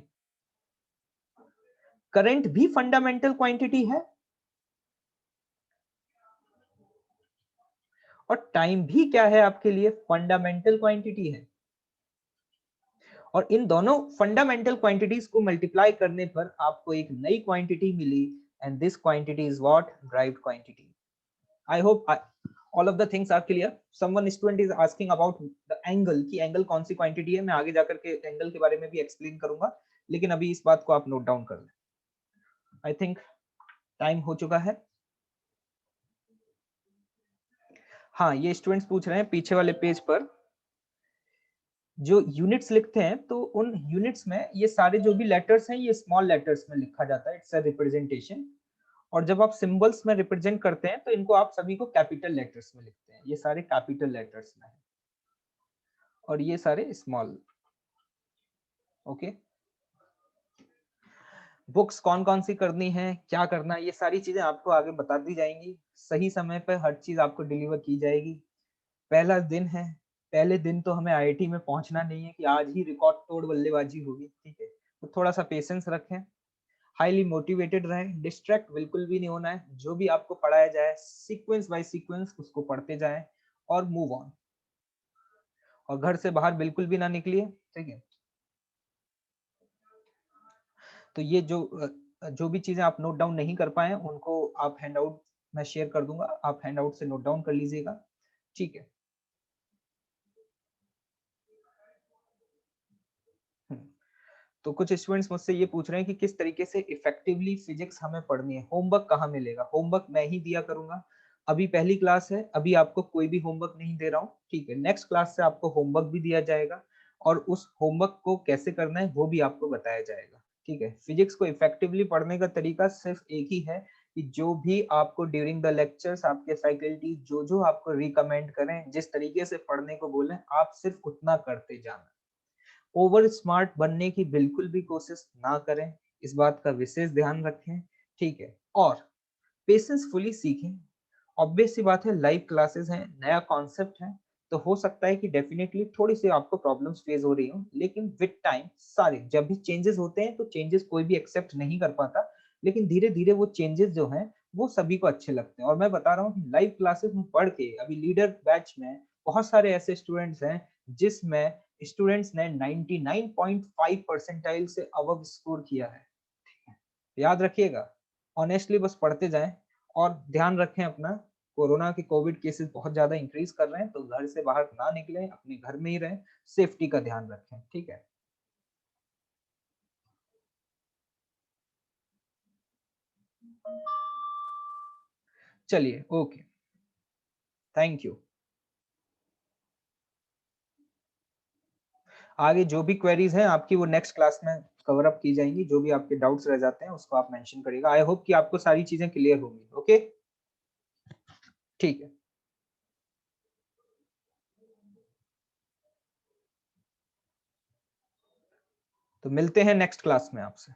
Current भी फंडामेंटल क्वांटिटी है और टाइम भी क्या है आपके लिए, फंडामेंटल क्वांटिटी है। और इन दोनों फंडामेंटल क्वांटिटीज को मल्टीप्लाई करने पर आपको एक नई क्वांटिटी मिली and this quantity is what, derived quantity. I hope all of the things are clear. Someone student is asking about the angle कि एंगल कौन सी क्वांटिटी है। मैं आगे जाकर के एंगल के बारे में भी एक्सप्लेन करूंगा, लेकिन अभी इस बात को आप नोट डाउन कर लें। आई थिंक टाइम हो चुका है। हाँ, ये स्टूडेंट्स पूछ रहे हैं पीछे वाले पेज पर जो यूनिट्स लिखते हैं तो उन यूनिट्स में ये सारे जो भी लेटर्स हैं ये स्मॉल लेटर्स में लिखा जाता है, इट्स अ रिप्रेजेंटेशन। और जब आप सिंबल्स में रिप्रेजेंट करते हैं तो इनको आप सभी को कैपिटल लेटर्स में लिखते हैं, ये सारे कैपिटल लेटर्स में है और ये सारे स्मॉल। ओके, बुक्स कौन कौन सी करनी है, क्या करना है, ये सारी चीजें आपको आगे बता दी जाएंगी। सही समय पर हर चीज आपको डिलीवर की जाएगी। पहला दिन है, पहले दिन तो हमें आईआईटी में पहुंचना नहीं है कि आज ही रिकॉर्ड तोड़ बल्लेबाजी होगी, ठीक है। तो थोड़ा सा पेशेंस रखें, हाईली मोटिवेटेड रहें, डिस्ट्रैक्ट बिल्कुल भी नहीं होना है। जो भी आपको पढ़ाया जाए सीक्वेंस बाय सीक्वेंस उसको पढ़ते जाएं और मूव ऑन। और घर से बाहर बिल्कुल भी ना निकलिए, ठीक है। तो ये जो भी चीजें आप नोट डाउन नहीं कर पाए उनको आप हैंडआउट मैं शेयर कर दूंगा, आप हैंडआउट से नोट डाउन कर लीजिएगा, ठीक है। तो कुछ स्टूडेंट्स मुझसे ये पूछ रहे हैं कि किस तरीके से इफेक्टिवली फिजिक्स हमें पढ़नी है, होमवर्क कहाँ मिलेगा। होमवर्क मैं ही दिया करूंगा। अभी पहली क्लास है, अभी आपको कोई भी होमवर्क नहीं दे रहा हूँ, ठीक है। नेक्स्ट क्लास से आपको होमवर्क भी दिया जाएगा और उस होमवर्क को कैसे करना है वो भी आपको बताया जाएगा, ठीक है। फिजिक्स को इफेक्टिवली पढ़ने का तरीका सिर्फ एक ही है कि जो भी आपको ड्यूरिंग द लेक्चर्स आपके फैकल्टी जो आपको रिकमेंड करें, जिस तरीके से पढ़ने को बोलें, आप सिर्फ उतना करते जाना। ओवर स्मार्ट बनने की बिल्कुल भी कोशिश ना करें, इस बात का विशेष ध्यान रखें। ठीक है, और पेशेंस फुली सीखें। ऑब्वियस सी बात है, लाइव क्लासेस हैं, नया कॉन्सेप्ट है, तो हो सकता है कि डेफिनेटली थोड़ी सी आपको प्रॉब्लम्स फेस हो रही हो, लेकिन विद टाइम सारे जब भी चेंजेस होते हैं तो चेंजेस कोई भी एक्सेप्ट नहीं कर पाता, लेकिन धीरे धीरे वो चेंजेस जो हैं वो सभी को अच्छे लगते हैं। और मैं बता रहा हूँ कि लाइव क्लासेस में पढ़ के अभी लीडर बैच में बहुत सारे ऐसे स्टूडेंट्स हैं जिसमें स्टूडेंट्स ने 99.5 परसेंटाइल से अबव स्कोर किया है। याद रखिएगा, ऑनेस्टली बस पढ़ते जाएं और ध्यान रखें अपना, कोरोना के कोविड केसेस बहुत ज्यादा इंक्रीज कर रहे हैं, तो घर से बाहर ना निकलें, अपने घर में ही रहें, सेफ्टी का ध्यान रखें, ठीक है। चलिए, ओके, थैंक यू। आगे जो भी क्वेरीज हैं आपकी वो नेक्स्ट क्लास में कवर अप की जाएंगी, जो भी आपके डाउट्स रह जाते हैं उसको आप मेंशन करिएगा। आई होप कि आपको सारी चीजें क्लियर होंगी। ओके, ठीक है, तो मिलते हैं नेक्स्ट क्लास में आपसे।